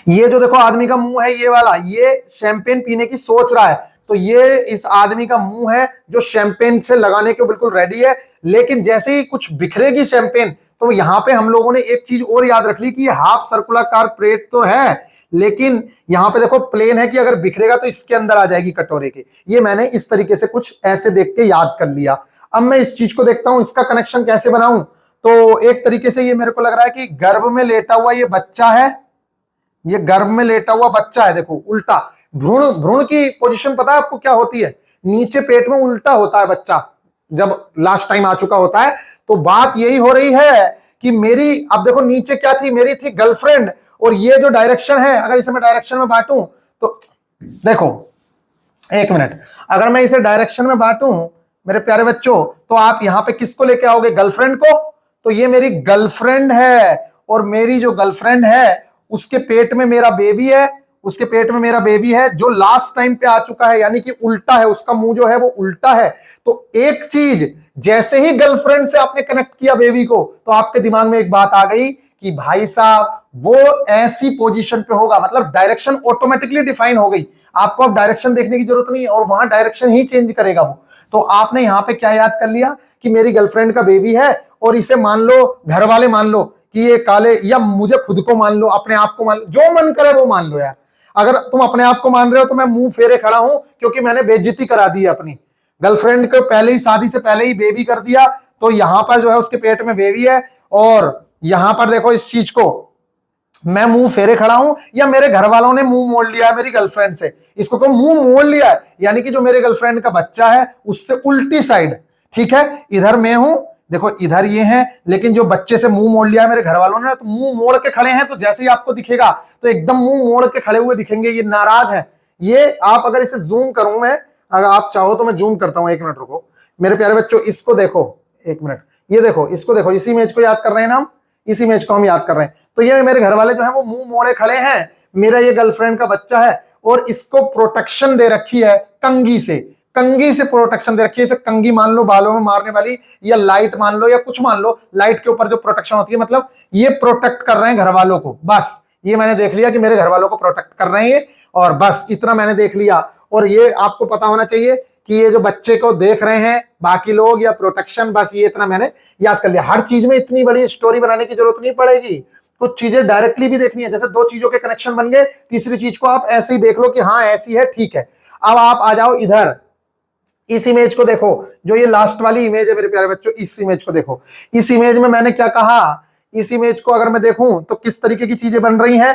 ये जो देखो आदमी का मुंह है ये वाला, ये शैंपेन पीने की सोच रहा है, तो ये इस आदमी का मुंह है जो शैंपेन से लगाने के बिल्कुल रेडी है। लेकिन जैसे ही कुछ बिखरेगी शैंपेन, तो यहां पे हम लोगों ने एक चीज और याद रख ली कि ये हाफ सर्कुलर प्लेट तो है, लेकिन यहां पे देखो प्लेन है कि अगर बिखरेगा तो इसके अंदर आ जाएगी कटोरे के। ये मैंने इस तरीके से कुछ ऐसे देख के याद कर लिया। अब मैं इस चीज को देखता हूं इसका कनेक्शन कैसे बनाऊं। तो एक तरीके से ये मेरे को लग रहा है कि गर्भ में लेटा हुआ ये बच्चा है, ये गर्भ में लेटा हुआ बच्चा है। देखो उल्टा, भ्रूण भ्रूण की पोजीशन पता है आपको क्या होती है, नीचे पेट में उल्टा होता है बच्चा जब लास्ट टाइम आ चुका होता है। तो बात यही हो रही है कि मेरी, अब देखो नीचे क्या थी, मेरी थी गर्लफ्रेंड, और ये जो डायरेक्शन है, अगर इसे मैं डायरेक्शन में बांटूं तो देखो, एक मिनट, अगर मैं इसे डायरेक्शन में बांटूं मेरे प्यारे बच्चों, तो आप यहां पे किसको लेके आओगे, गर्लफ्रेंड को। तो ये मेरी गर्लफ्रेंड है, और मेरी जो गर्लफ्रेंड है उसके पेट में मेरा बेबी है, उसके पेट में मेरा बेबी है जो लास्ट टाइम पे आ चुका है, यानी कि उल्टा है, उसका मुंह जो है वो उल्टा है। तो एक चीज, जैसे ही गर्लफ्रेंड से आपने कनेक्ट किया बेबी को, तो आपके दिमाग में एक बात आ गई कि भाई साहब वो ऐसी पोजीशन पे होगा, मतलब डायरेक्शन ऑटोमेटिकली डिफाइन हो गई। आपको अब डायरेक्शन देखने की जरूरत नहीं है, और वहां डायरेक्शन ही चेंज करेगा वो। तो आपने यहां पे क्या याद कर लिया कि मेरी गर्लफ्रेंड का बेबी है, और इसे मान लो, घर वाले मान लो कि ये काले, या मुझे खुद को मान लो, अपने आप को मान लो, जो मन करे वो मान लो यार। अगर तुम अपने आप को मान रहे हो तो मैं मुंह फेरे खड़ा हूं, क्योंकि मैंने बेइज्जती करा दी अपनी गर्लफ्रेंड को, पहले ही शादी से पहले ही बेबी कर दिया। तो यहां पर जो है उसके पेट में बेबी है, और यहां पर देखो इस चीज को मैं मुंह फेरे खड़ा हूं, या मेरे घर वालों ने मुंह मोड़ लिया है मेरी गर्लफ्रेंड से, इसको को मुंह मोड़ लिया है, यानी कि जो मेरे गर्लफ्रेंड का बच्चा है उससे उल्टी साइड, ठीक है, इधर मैं हूं, देखो इधर ये है, लेकिन जो बच्चे से मुंह मोड़ लिया है मेरे घर वालों ने, तो मुंह मोड़ के खड़े हैं, तो जैसे ही आपको दिखेगा तो एकदम मुंह मोड़ के खड़े हुए दिखेंगे, ये नाराज है। ये आप अगर इसे जूम करूं मैं, अगर आप चाहो तो मैं जूम करता हूं, एक मिनट रुको मेरे प्यारे बच्चों, इसको देखो, एक मिनट, ये देखो, इसको देखो, इसी इमेज को याद कर रहे हैं ना हम, इस इमेज को हम याद कर रहे हैं। तो ये मेरे घर वाले जो है वो मुंह मोड़े खड़े हैं, मेरा ये गर्लफ्रेंड का बच्चा है, और इसको प्रोटेक्शन दे रखी है कंघी से, कंघी से प्रोटेक्शन दे रखी है। इसे कंघी मान लो बालों में मारने वाली, या लाइट मान लो, या कुछ मान लो, लाइट के ऊपर जो प्रोटेक्शन होती है, मतलब ये प्रोटेक्ट कर रहे हैं घर वालों को। बस ये मैंने देख लिया कि मेरे घर वालों को प्रोटेक्ट कर रहे हैं, और बस इतना मैंने देख लिया। और ये आपको पता होना चाहिए कि ये जो बच्चे को देख रहे हैं बाकी लोग, या प्रोटेक्शन, बस ये इतना मैंने याद कर लिया। हर चीज में इतनी बड़ी स्टोरी बनाने की जरूरत नहीं पड़ेगी, कुछ चीजें डायरेक्टली भी देखनी है। जैसे दो चीजों के कनेक्शन बन गए, तीसरी चीज को आप ऐसे ही देख लो कि हाँ ऐसी है, ठीक है। अब आप आ जाओ इधर, इस इमेज को देखो, जो ये लास्ट वाली इमेज है मेरे प्यारे बच्चों, इस इमेज को देखो। इस इमेज में मैंने क्या कहा, इस इमेज को अगर मैं देखूं तो किस तरीके की चीजें बन रही हैं,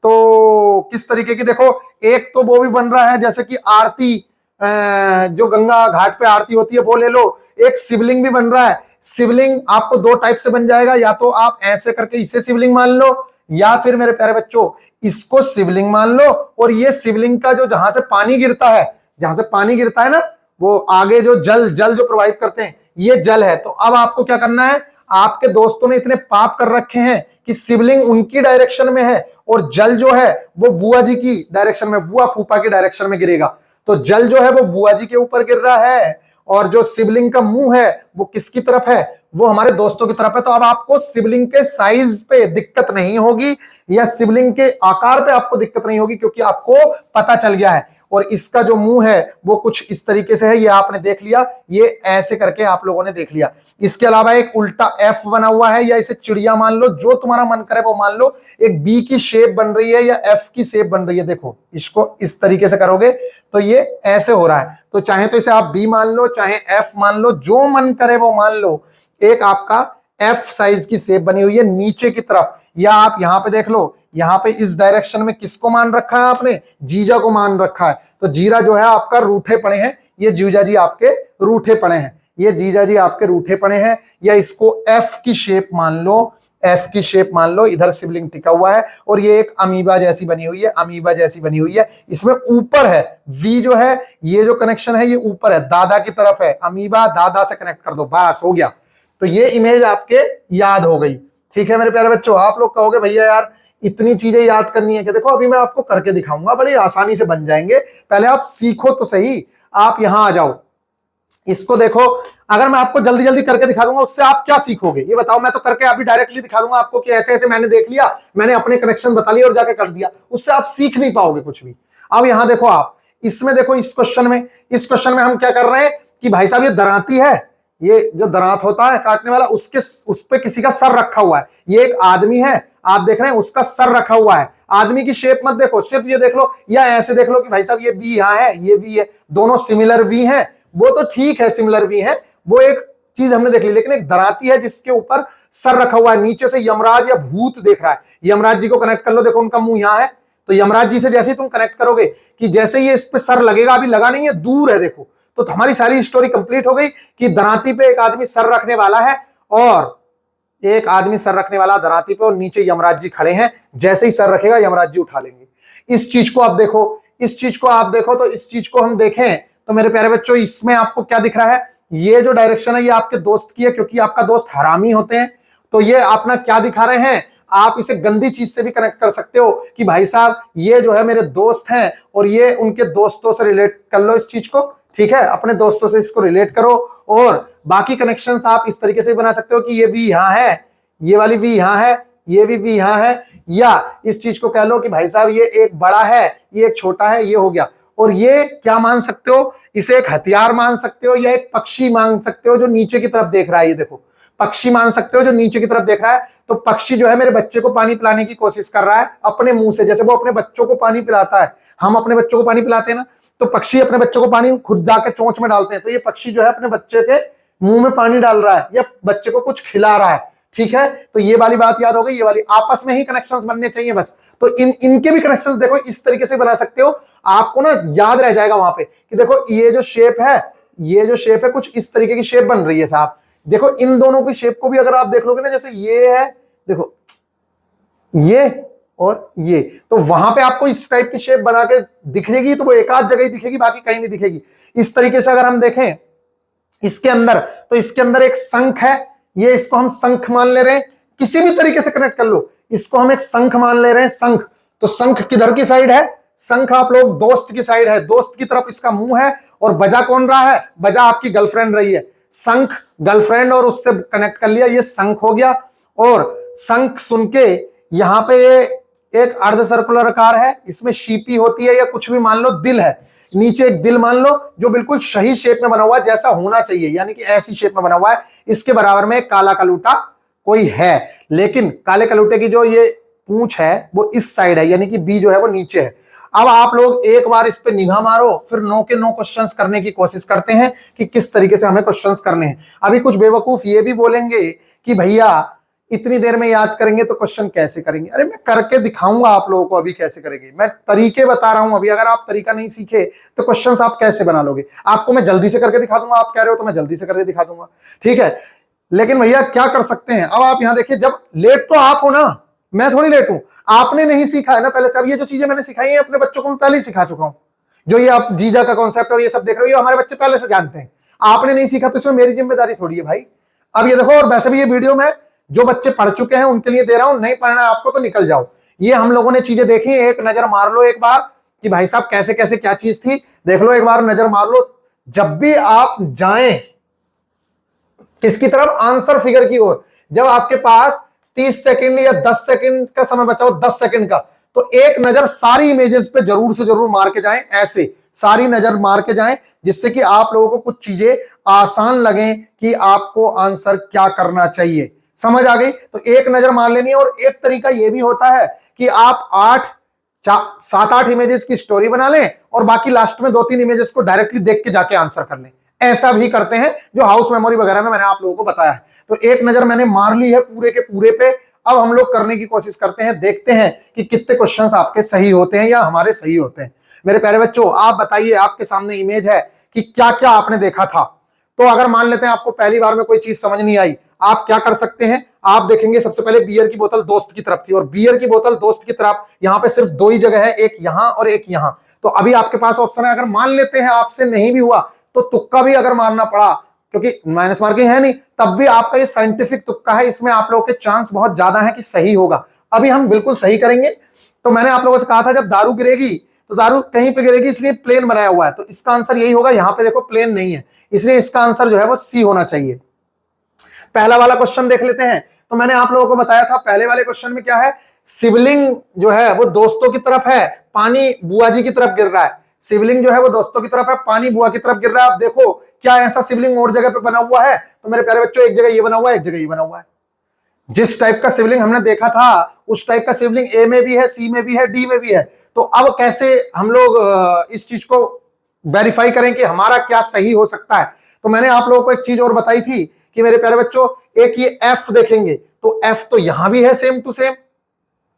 तो किस तरीके की, देखो एक तो वो भी बन रहा है जैसे कि आरती, जो गंगा घाट पे आरती होती है वो ले लो, एक शिवलिंग भी बन रहा है। शिवलिंग आपको दो टाइप से बन जाएगा, या तो आप ऐसे करके इसे शिवलिंग मान लो, या फिर मेरे प्यारे बच्चों इसको शिवलिंग मान लो, और ये शिवलिंग का जो जहां से पानी गिरता है, जहां से पानी गिरता है ना, वो आगे जो जल जो प्रवाहित करते हैं, ये जल है। तो अब आपको क्या करना है, आपके दोस्तों ने इतने पाप कर रखे हैं कि शिवलिंग उनकी डायरेक्शन में है, और जल जो है वो बुआ जी की डायरेक्शन में, बुआ फूफा की डायरेक्शन में गिरेगा। तो जल जो है वो बुआ जी के ऊपर गिर रहा है, और जो शिवलिंग का मुंह है वो किसकी तरफ है, वो हमारे दोस्तों की तरफ है। तो अब आपको शिवलिंग के साइज पे दिक्कत नहीं होगी, या शिवलिंग के आकार पे आपको दिक्कत नहीं होगी, क्योंकि आपको पता चल गया है। और इसका जो मुंह है वो कुछ इस तरीके से है, ये आपने देख लिया, ये ऐसे करके आप लोगों ने देख लिया। इसके अलावा एक उल्टा एफ बना हुआ है, या इसे चिड़िया मान लो, जो तुम्हारा मन करे वो मान लो। एक बी की शेप बन रही है, या एफ की शेप बन रही है, देखो इसको इस तरीके से करोगे तो ये ऐसे हो रहा है। तो चाहे तो इसे आप बी मान लो, चाहे एफ मान लो, जो मन करे वो मान लो। एक आपका एफ साइज की शेप बनी हुई है नीचे की तरफ, या आप यहां पे देख लो, यहां पे इस डायरेक्शन में किसको मान रखा है आपने, जीजा को मान रखा है। तो जीरा जो है आपका रूठे पड़े हैं, ये जीजा जी आपके रूठे पड़े हैं, ये जीजा जी आपके रूठे पड़े हैं। या इसको एफ की शेप मान लो, एफ की शेप मान लो, इधर सिबलिंग टिका हुआ है और ये एक अमीबा जैसी बनी हुई है, अमीबा जैसी बनी हुई है। इसमें ऊपर है वी जो है, ये जो कनेक्शन है ये ऊपर है, दादा की तरफ है, अमीबा दादा से कनेक्ट कर दो, बस हो गया। तो ये इमेज आपके याद हो गई। ठीक है मेरे प्यारे बच्चों, आप लोग कहोगे भैया यार इतनी चीजें याद करनी है कि देखो अभी मैं आपको करके दिखाऊंगा, बड़ी आसानी से बन जाएंगे, पहले आप सीखो तो सही। आप यहां आ जाओ, इसको देखो, अगर मैं आपको जल्दी जल्दी करके दिखा दूंगा उससे आप क्या सीखोगे ये बताओ। मैं तो करके अभी डायरेक्टली दिखा दूंगा आपको कि ऐसे ऐसे मैंने देख लिया, मैंने अपने कनेक्शन बता लिए और जाके कर दिया, उससे आप सीख नहीं पाओगे कुछ भी। अब यहां देखो, आप इसमें देखो, इस क्वेश्चन में हम क्या कर रहे हैं कि भाई साहब ये दरांती है, ये जो दरांत होता है काटने वाला, उस पे किसी का सर रखा हुआ है। ये एक आदमी है, आप देख रहे हैं उसका सर रखा हुआ है। आदमी की शेप मत देखो, सिर्फ ये देख लो या ऐसे देख लो कि भाई साहब ये वी यहां है, ये वी है, दोनों सिमिलर वी हैं, वो तो ठीक है सिमिलर वी है, वो एक चीज हमने देख ली। लेकिन एक दरांती है जिसके ऊपर सर रखा हुआ है, नीचे से यमराज या भूत देख रहा है। यमराज जी को कनेक्ट कर लो, देखो उनका मुंह यहां है, तो यमराज जी से जैसे ही तुम कनेक्ट करोगे कि जैसे ये इस पे सर लगेगा, अभी लगा नहीं है, दूर है देखो, तो हमारी सारी स्टोरी कंप्लीट हो गई कि दरांती पे एक आदमी सर रखने वाला है और एक आदमी सर रखने वाला दरांती पे और नीचे यमराज जी खड़े हैं, जैसे ही सर रखेगा यमराज जी उठा लेंगे। इस चीज को आप देखो, इस चीज को आप देखो, तो इस चीज को हम देखें तो मेरे प्यारे बच्चों इसमें आपको क्या दिख रहा है, ये जो डायरेक्शन है ये आपके दोस्त की है, क्योंकि आपका दोस्त हरामी होते हैं। तो ये अपना क्या दिखा रहे हैं, आप इसे गंदी चीज से भी कनेक्ट कर सकते हो कि भाई साहब ये जो है मेरे दोस्त हैं और ये उनके दोस्तों से रिलेट कर लो इस चीज को। ठीक है, अपने दोस्तों से इसको रिलेट करो और बाकी कनेक्शंस आप इस तरीके से बना सकते हो कि ये भी यहां है, ये वाली भी यहां है, ये भी यहां है, या इस चीज को कह लो कि भाई साहब ये एक बड़ा है, ये एक छोटा है, ये हो गया। और ये क्या मान सकते हो, इसे एक हथियार मान सकते हो या एक पक्षी मान सकते हो जो नीचे की तरफ देख रहा है। ये देखो पक्षी मान सकते हो जो नीचे की तरफ देख रहा है। तो पक्षी जो है मेरे बच्चे को पानी पिलाने की कोशिश कर रहा है अपने मुंह से, जैसे वो अपने बच्चों को पानी पिलाता है, हम अपने बच्चों को पानी पिलाते हैं ना, तो पक्षी अपने बच्चों को पानी खुद जाके चोंच में डालते हैं। तो ये पक्षी जो है अपने बच्चे के मुंह में पानी डाल रहा है या बच्चे को कुछ खिला रहा है। ठीक है, तो ये वाली बात याद हो गई, ये वाली आपस में ही कनेक्शंस बनने चाहिए बस। तो इनके भी कनेक्शंस देखो इस तरीके से बना सकते हो, आपको ना याद रह जाएगा वहां पे कि देखो ये जो शेप है, ये जो शेप है कुछ इस तरीके की शेप बन रही है साहब। देखो इन दोनों की शेप को भी अगर आप देख लोगे ना, जैसे ये है, देखो ये और ये, तो वहां पे आपको इस टाइप की शेप बना के दिखेगी, तो वो एक आध जगह ही दिखेगी, बाकी कहीं नहीं दिखेगी। इस तरीके से अगर हम देखें इसके अंदर, तो इसके अंदर एक शंख है, ये इसको हम शंख मान ले रहे हैं, किसी भी तरीके से कनेक्ट कर लो, इसको हम एक शंख मान ले रहे हैं, शंख। तो शंख किधर की साइड है, शंख आप लोग दोस्त की साइड है, दोस्त की तरफ इसका मुंह है, और बजा कौन रहा है, बजा आपकी गर्लफ्रेंड रही है, शंख गर्लफ्रेंड और उससे कनेक्ट कर लिया, ये शंख हो गया। और शंख सुन के यहां पे ये एक अर्ध सर्कुलर आकार है, इसमें शीपी होती है या कुछ भी मान लो, दिल है, नीचे एक दिल मान लो जो बिल्कुल सही शेप में बना हुआ है जैसा होना चाहिए, यानी कि ऐसी शेप में बना हुआ है। इसके बराबर में काला कलूटा कोई है, लेकिन काले कलूटे की जो ये पूंछ है वो इस साइड है, यानी कि बी जो है वो नीचे है। अब आप लोग एक बार इस पे निगाह मारो, फिर 9 के 9 क्वेश्चंस करने की कोशिश करते हैं कि किस तरीके से हमें क्वेश्चंस करने हैं। अभी कुछ बेवकूफ ये भी बोलेंगे कि भैया इतनी देर में याद करेंगे तो क्वेश्चन कैसे करेंगे। अरे मैं करके दिखाऊंगा आप लोगों को अभी कैसे करेंगे, मैं तरीके बता रहा हूं अभी। अगर आप तरीका नहीं सीखे तो क्वेश्चंस आप कैसे बना लोगे। आपको मैं जल्दी से करके दिखा दूंगा, आप कह रहे हो तो मैं जल्दी से करके दिखा दूंगा, ठीक है। लेकिन भैया क्या कर सकते हैं, अब आप यहां देखिए, जब लेट तो आप हो ना, मैं थोड़ी लेट हूं, आपने नहीं सीखा है ना पहले से। अब ये जो चीजें मैंने सिखाई है अपने बच्चों को मैं पहले ही सिखा चुका हूं, जो ये आप जीजा का कॉन्सेप्ट और ये सब देख रहे हो, ये हमारे बच्चे पहले से जानते हैं। आपने नहीं सीखा तो इसमें मेरी जिम्मेदारी थोड़ी है भाई। अब ये देखो, और वैसे भी ये वीडियो में जो बच्चे पढ़ चुके हैं उनके लिए दे रहा हूं, नहीं पढ़ना है आपको तो निकल जाओ। ये हम लोगों ने चीजें देखी, एक नजर मार लो एक बार कि भाई साहब कैसे कैसे क्या चीज थी, देख लो एक बार, नजर मार लो। जब भी आप जाएं किसकी तरफ, आंसर फिगर की ओर, जब आपके पास 30 सेकंड या 10 सेकंड का समय बचा हो, 10 सेकंड का, तो एक नजर सारी इमेजेस पे जरूर से जरूर मार के जाएं, ऐसे सारी नजर मार के जाएं, जिससे कि आप लोगों को कुछ चीजें आसान लगे कि आपको आंसर क्या करना चाहिए। समझ आ गई? तो एक नजर मार लेनी है। और एक तरीका यह भी होता है कि आप 7-8 इमेजेस की स्टोरी बना लें और बाकी लास्ट में 2-3 इमेजेस को डायरेक्टली देख के जाके आंसर कर लें। ऐसा भी करते हैं, जो हाउस मेमोरी वगैरह में मैंने आप लोगों को बताया है। तो एक नजर मैंने मार ली है पूरे के पूरे पे। अब हम लोग करने की कोशिश करते हैं, देखते हैं कि कितने क्वेश्चंस आपके सही होते हैं या हमारे सही होते हैं। मेरे प्यारे बच्चों, आप बताइए, आपके सामने इमेज है कि क्या क्या आपने देखा था। तो अगर मान लेते हैं आपको पहली बार में कोई चीज समझ नहीं आई, आप क्या कर सकते हैं, आप देखेंगे सबसे पहले बियर की बोतल दोस्त की तरफ थी और बियर की बोतल दोस्त की तरफ यहां पे सिर्फ दो ही जगह है, एक यहां और एक यहां। तो अभी आपके पास ऑप्शन है, अगर मान लेते हैं आपसे नहीं भी हुआ तो तुक्का भी अगर मारना पड़ा, क्योंकि माइनस मार्किंग है नहीं, तब भी आपका ये साइंटिफिक तुक्का है, इसमें आप लोगों के चांस बहुत ज्यादा है कि सही होगा। अभी हम बिल्कुल सही करेंगे। तो मैंने आप लोगों से कहा था जब दारू गिरेगी तो दारू कहीं पे गिरेगी, इसलिए प्लेन बनाया हुआ है, तो इसका आंसर यही होगा। यहां पे देखो प्लेन नहीं है, इसलिए इसका आंसर जो है वो सी होना चाहिए। पहला वाला क्वेश्चन देख लेते हैं। तो मैंने आप लोगों को बताया था पहले वाले क्वेश्चन में क्या है, सिबलिंग जो है वो दोस्तों की तरफ है, पानी बुआ जी की तरफ गिर रहा है। सिबलिंग जो है वो दोस्तों की तरफ है, पानी बुआ की तरफ गिर रहा है। आप देखो क्या ऐसा सिबलिंग और जगह पे बना हुआ है? तो मेरे प्यारे बच्चों, एक जगह ये बना हुआ है, एक जगह ये बना हुआ है। जिस टाइप का सिबलिंग हमने देखा था उस टाइप का सिबलिंग ए में भी है, सी में भी है, डी में भी है। तो अब कैसे हम लोग इस चीज को वेरीफाई करें कि हमारा क्या सही हो सकता है? तो मैंने आप लोगों को एक चीज और बताई थी कि मेरे प्यारे बच्चों, एक ये एफ देखेंगे तो एफ तो यहां भी है सेम टू सेम,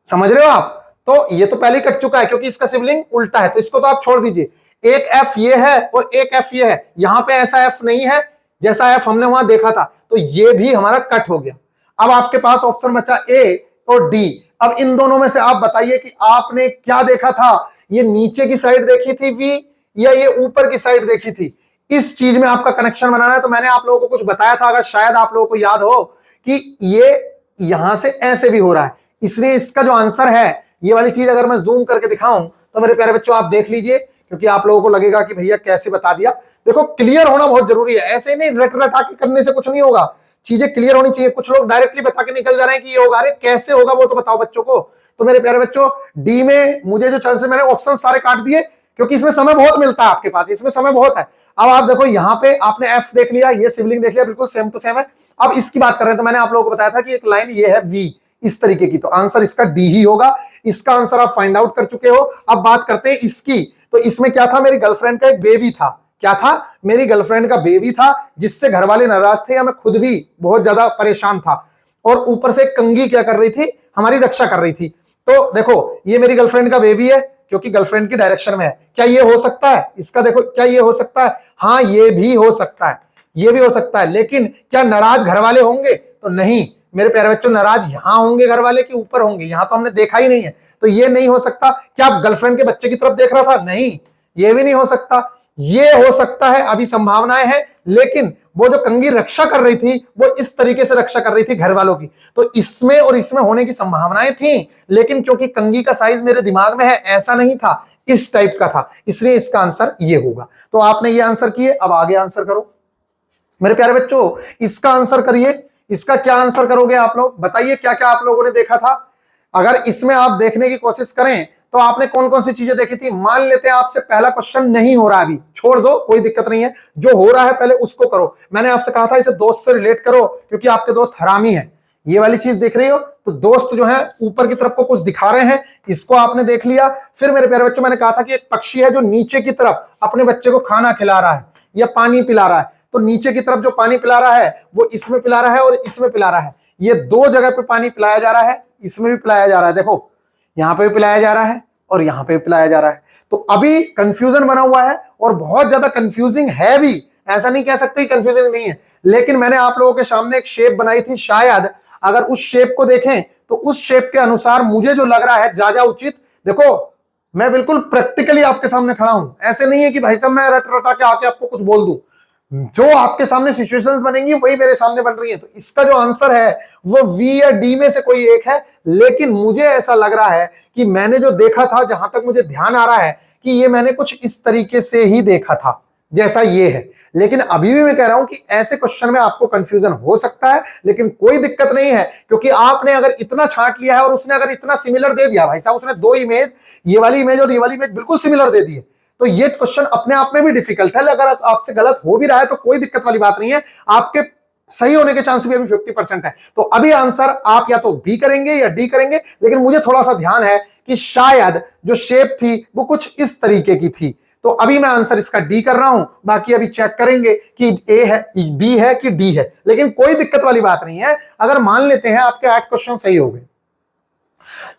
समझ रहे हो आप? तो ये तो पहले ही कट चुका है क्योंकि इसका सिबलिंग उल्टा है, तो इसको तो आप छोड़ दीजिए। एक एफ ये है और एक एफ ये है, यहां पे ऐसा एफ नहीं है जैसा एफ हमने वहां देखा था, तो ये भी हमारा कट हो गया। अब आपके पास ऑप्शन बचा ए और डी। अब इन दोनों में से आप बताइए कि आपने क्या देखा था, ये नीचे की साइड देखी थी वी या ये ऊपर की साइड देखी थी? इस चीज में आपका कनेक्शन बनाना है। तो मैंने आप लोगों को कुछ बताया था, अगर शायद आप लोगों को याद हो, कि ये यहां से ऐसे भी हो रहा है, इसलिए इसका जो आंसर है, ये वाली चीज अगर मैं जूम करके दिखाऊं तो मेरे प्यारे बच्चों आप देख लीजिए, क्योंकि आप लोगों को लगेगा कि भैया कैसे बता दिया। देखो क्लियर होना बहुत जरूरी है, ऐसे नहीं रट रटा के करने से कुछ नहीं होगा, चीजें क्लियर होनी चाहिए। कुछ लोग डायरेक्टली बता के निकल जा रहे हैं कि ये होगा, अरे कैसे होगा वो तो बताओ बच्चों को। तो मेरे प्यारे बच्चों, डी में मुझे जो चांसेस, मैंने ऑप्शन सारे काट दिए क्योंकि इसमें समय बहुत मिलता है आपके पास, इसमें समय बहुत है। अब आप देखो यहां पे आपने एफ देख लिया, ये सिबलिंग देख लिया, बिल्कुल सेम टू सेम है। अब इसकी बात कर रहे हैं तो मैंने आप लोगों को बताया था कि एक लाइन ये है वी इस तरीके की, तो आंसर इसका डी ही होगा। इसका आंसर आप फाइंड आउट कर चुके हो। अब बात करते हैं इसकी। तो इसमें क्या था, मेरी गर्लफ्रेंड का एक बेबी था। क्या था? मेरी गर्लफ्रेंड का बेबी था, जिससे घर वाले नाराज थे या मैं खुद भी बहुत ज्यादा परेशान था। और ऊपर से कंघी क्या कर रही थी, हमारी रक्षा कर रही थी। तो देखो ये मेरी गर्लफ्रेंड का बेबी है क्योंकि गर्लफ्रेंड की डायरेक्शन में है। क्या ये हो सकता है? इसका देखो, क्या ये हो सकता है? हाँ ये भी हो सकता है, ये भी हो सकता है। लेकिन क्या नाराज घर वाले होंगे? तो नहीं मेरे प्यारे बच्चों, नाराज यहां होंगे घर वाले के ऊपर होंगे, यहां तो हमने देखा ही नहीं है, तो ये नहीं हो सकता। क्या आप गर्लफ्रेंड के बच्चे की तरफ देख रहा था? नहीं, ये भी नहीं हो सकता। ये हो सकता है, अभी संभावनाएं हैं, लेकिन वो जो कंघी रक्षा कर रही थी वो इस तरीके से रक्षा कर रही थी घर वालों की, तो इसमें और इसमें होने की संभावनाएं थी। लेकिन क्योंकि कंघी का साइज मेरे दिमाग में है, ऐसा नहीं था, इस टाइप का था, इसलिए इसका आंसर ये होगा। तो आपने ये आंसर किए, अब आगे आंसर करो मेरे प्यारे बच्चों, इसका आंसर करिए। इसका क्या आंसर करोगे आप लोग? बताइए क्या क्या आप लोगों ने देखा था। अगर इसमें आप देखने की कोशिश करें तो आपने कौन कौन सी चीजें देखी थी। मान लेते हैं आपसे पहला क्वेश्चन नहीं हो रहा, अभी छोड़ दो, कोई दिक्कत नहीं है, जो हो रहा है पहले उसको करो। मैंने आपसे कहा था इसे दोस्त से रिलेट करो क्योंकि आपके दोस्त हरामी है। ये वाली चीज देख रही हो, तो दोस्त जो है ऊपर की तरफ को कुछ दिखा रहे हैं, इसको आपने देख लिया। फिर मेरे प्यारे बच्चों, मैंने कहा था कि एक पक्षी है जो नीचे की तरफ अपने बच्चे को खाना खिला रहा है या पानी पिला रहा है। तो नीचे की तरफ जो पानी पिला रहा है वो इसमें पिला रहा है और इसमें पिला रहा है। ये दो जगह पे पानी पिलाया जा रहा है, इसमें भी पिलाया जा रहा है, देखो यहां पे भी पिलाया जा रहा है और यहां पे भी पिलाया जा रहा है। तो अभी कंफ्यूजन बना हुआ है और बहुत ज्यादा कंफ्यूजिंग है भी, ऐसा नहीं कह सकते कंफ्यूजिंग नहीं है। लेकिन मैंने आप लोगों के सामने एक शेप बनाई थी, शायद अगर उस शेप को देखें तो उस शेप के अनुसार मुझे जो लग रहा है ज्यादा उचित। देखो मैं बिल्कुल प्रैक्टिकली आपके सामने खड़ा हूं, ऐसे नहीं है कि भाई साहब मैं रट रटा के आके आपको कुछ बोल दूं। जो आपके सामने सिचुएशंस बनेंगी वही मेरे सामने बन रही है। तो इसका जो आंसर है वो वी या डी में से कोई एक है। लेकिन मुझे ऐसा लग रहा है कि मैंने जो देखा था, जहां तक मुझे ध्यान आ रहा है, कि ये मैंने कुछ इस तरीके से ही देखा था जैसा ये है। लेकिन अभी भी मैं कह रहा हूं कि ऐसे क्वेश्चन में आपको कंफ्यूजन हो सकता है, लेकिन कोई दिक्कत नहीं है, क्योंकि आपने अगर इतना छांट लिया है और उसने अगर इतना सिमिलर दे दिया, भाई साहब उसने दो इमेज, ये वाली इमेज और ये वाली इमेज बिल्कुल सिमिलर दे दी है, तो ये क्वेश्चन अपने आप में भी डिफिकल्ट है। अगर आपसे गलत हो भी रहा है तो कोई दिक्कत वाली बात नहीं है, आपके सही होने के चांस भी अभी 50% है। तो अभी आंसर आप या तो बी करेंगे या डी करेंगे। लेकिन मुझे थोड़ा सा ध्यान है कि शायद जो शेप थी वो कुछ इस तरीके की थी, तो अभी मैं आंसर इसका डी कर रहा हूं। बाकी अभी चेक करेंगे कि ए है, बी है कि डी है। लेकिन कोई दिक्कत वाली बात नहीं है, अगर मान लेते हैं आपके 8 क्वेश्चन सही हो गए,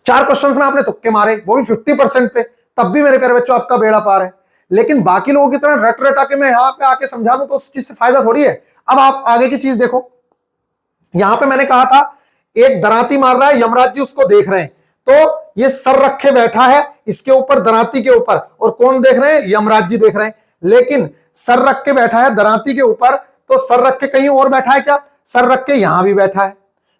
4 क्वेश्चन में आपने तुक्के मारे, वो भी 50% पे, तब भी मेरे प्यारे बच्चों आपका बेड़ा पार है। लेकिन बाकी लोगों की तरह रट रटा के मैं यहां पे आके समझा दूं तो उस चीज से फायदा थोड़ी है। अब आप आगे की चीज देखो, यहां पे मैंने कहा था एक दराती मार रहा है, यमराज जी उसको देख रहे हैं, तो ये सर रखे बैठा है इसके ऊपर, दराती के ऊपर, और कौन देख रहे हैं? यमराज जी देख रहे हैं। लेकिन सर रख के बैठा है दराती के ऊपर, तो सर रख के कहीं और बैठा है क्या? सर रख के यहां भी बैठा है।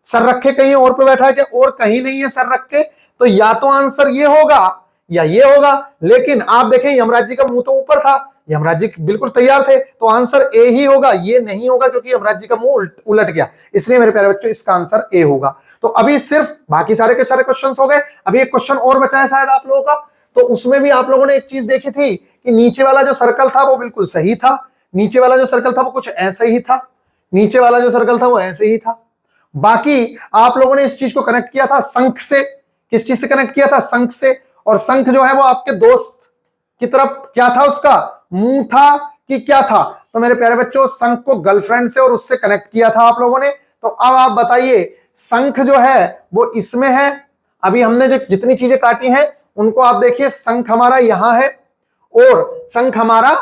सर रख के कहीं और पे बैठा है क्या? और कहीं नहीं है सर रख के। तो या तो आंसर ये होगा या ये होगा। लेकिन आप देखें यमराज जी का मुंह तो ऊपर था, यमराज जी बिल्कुल तैयार थे, तो आंसर ए ही होगा, ये नहीं होगा, क्योंकि यमराज जी का मुंह उलट गया। इसलिए मेरे प्यारे बच्चों इसका आंसर ए होगा। तो अभी सिर्फ बाकी सारे के सारे क्वेश्चंस हो गए, अभी एक क्वेश्चन और बचा है शायद आप लोगों का। तो उसमें भी आप लोगों ने एक चीज देखी थी कि नीचे वाला जो सर्कल था वो बिल्कुल सही था, नीचे वाला जो सर्कल था वो कुछ ऐसे ही था, नीचे वाला जो सर्कल था वो ऐसे ही था। बाकी आप लोगों ने इस चीज को कनेक्ट किया था शंख से। किस चीज से कनेक्ट किया था? शंख से। और शंख जो है वो आपके दोस्त की तरफ क्या था? उसका मुंह था कि क्या था? तो मेरे प्यारे बच्चों शंख को गर्लफ्रेंड से और उससे कनेक्ट किया था आप लोगों ने। तो अब आप बताइए शंख जो है वो इसमें है। अभी हमने जो जितनी चीजें काटी हैं उनको आप देखिए, शंख हमारा यहां है, और शंख हमारा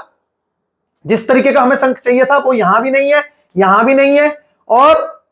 जिस तरीके का हमें शंख चाहिए था वो यहां भी नहीं है, यहां भी नहीं है, और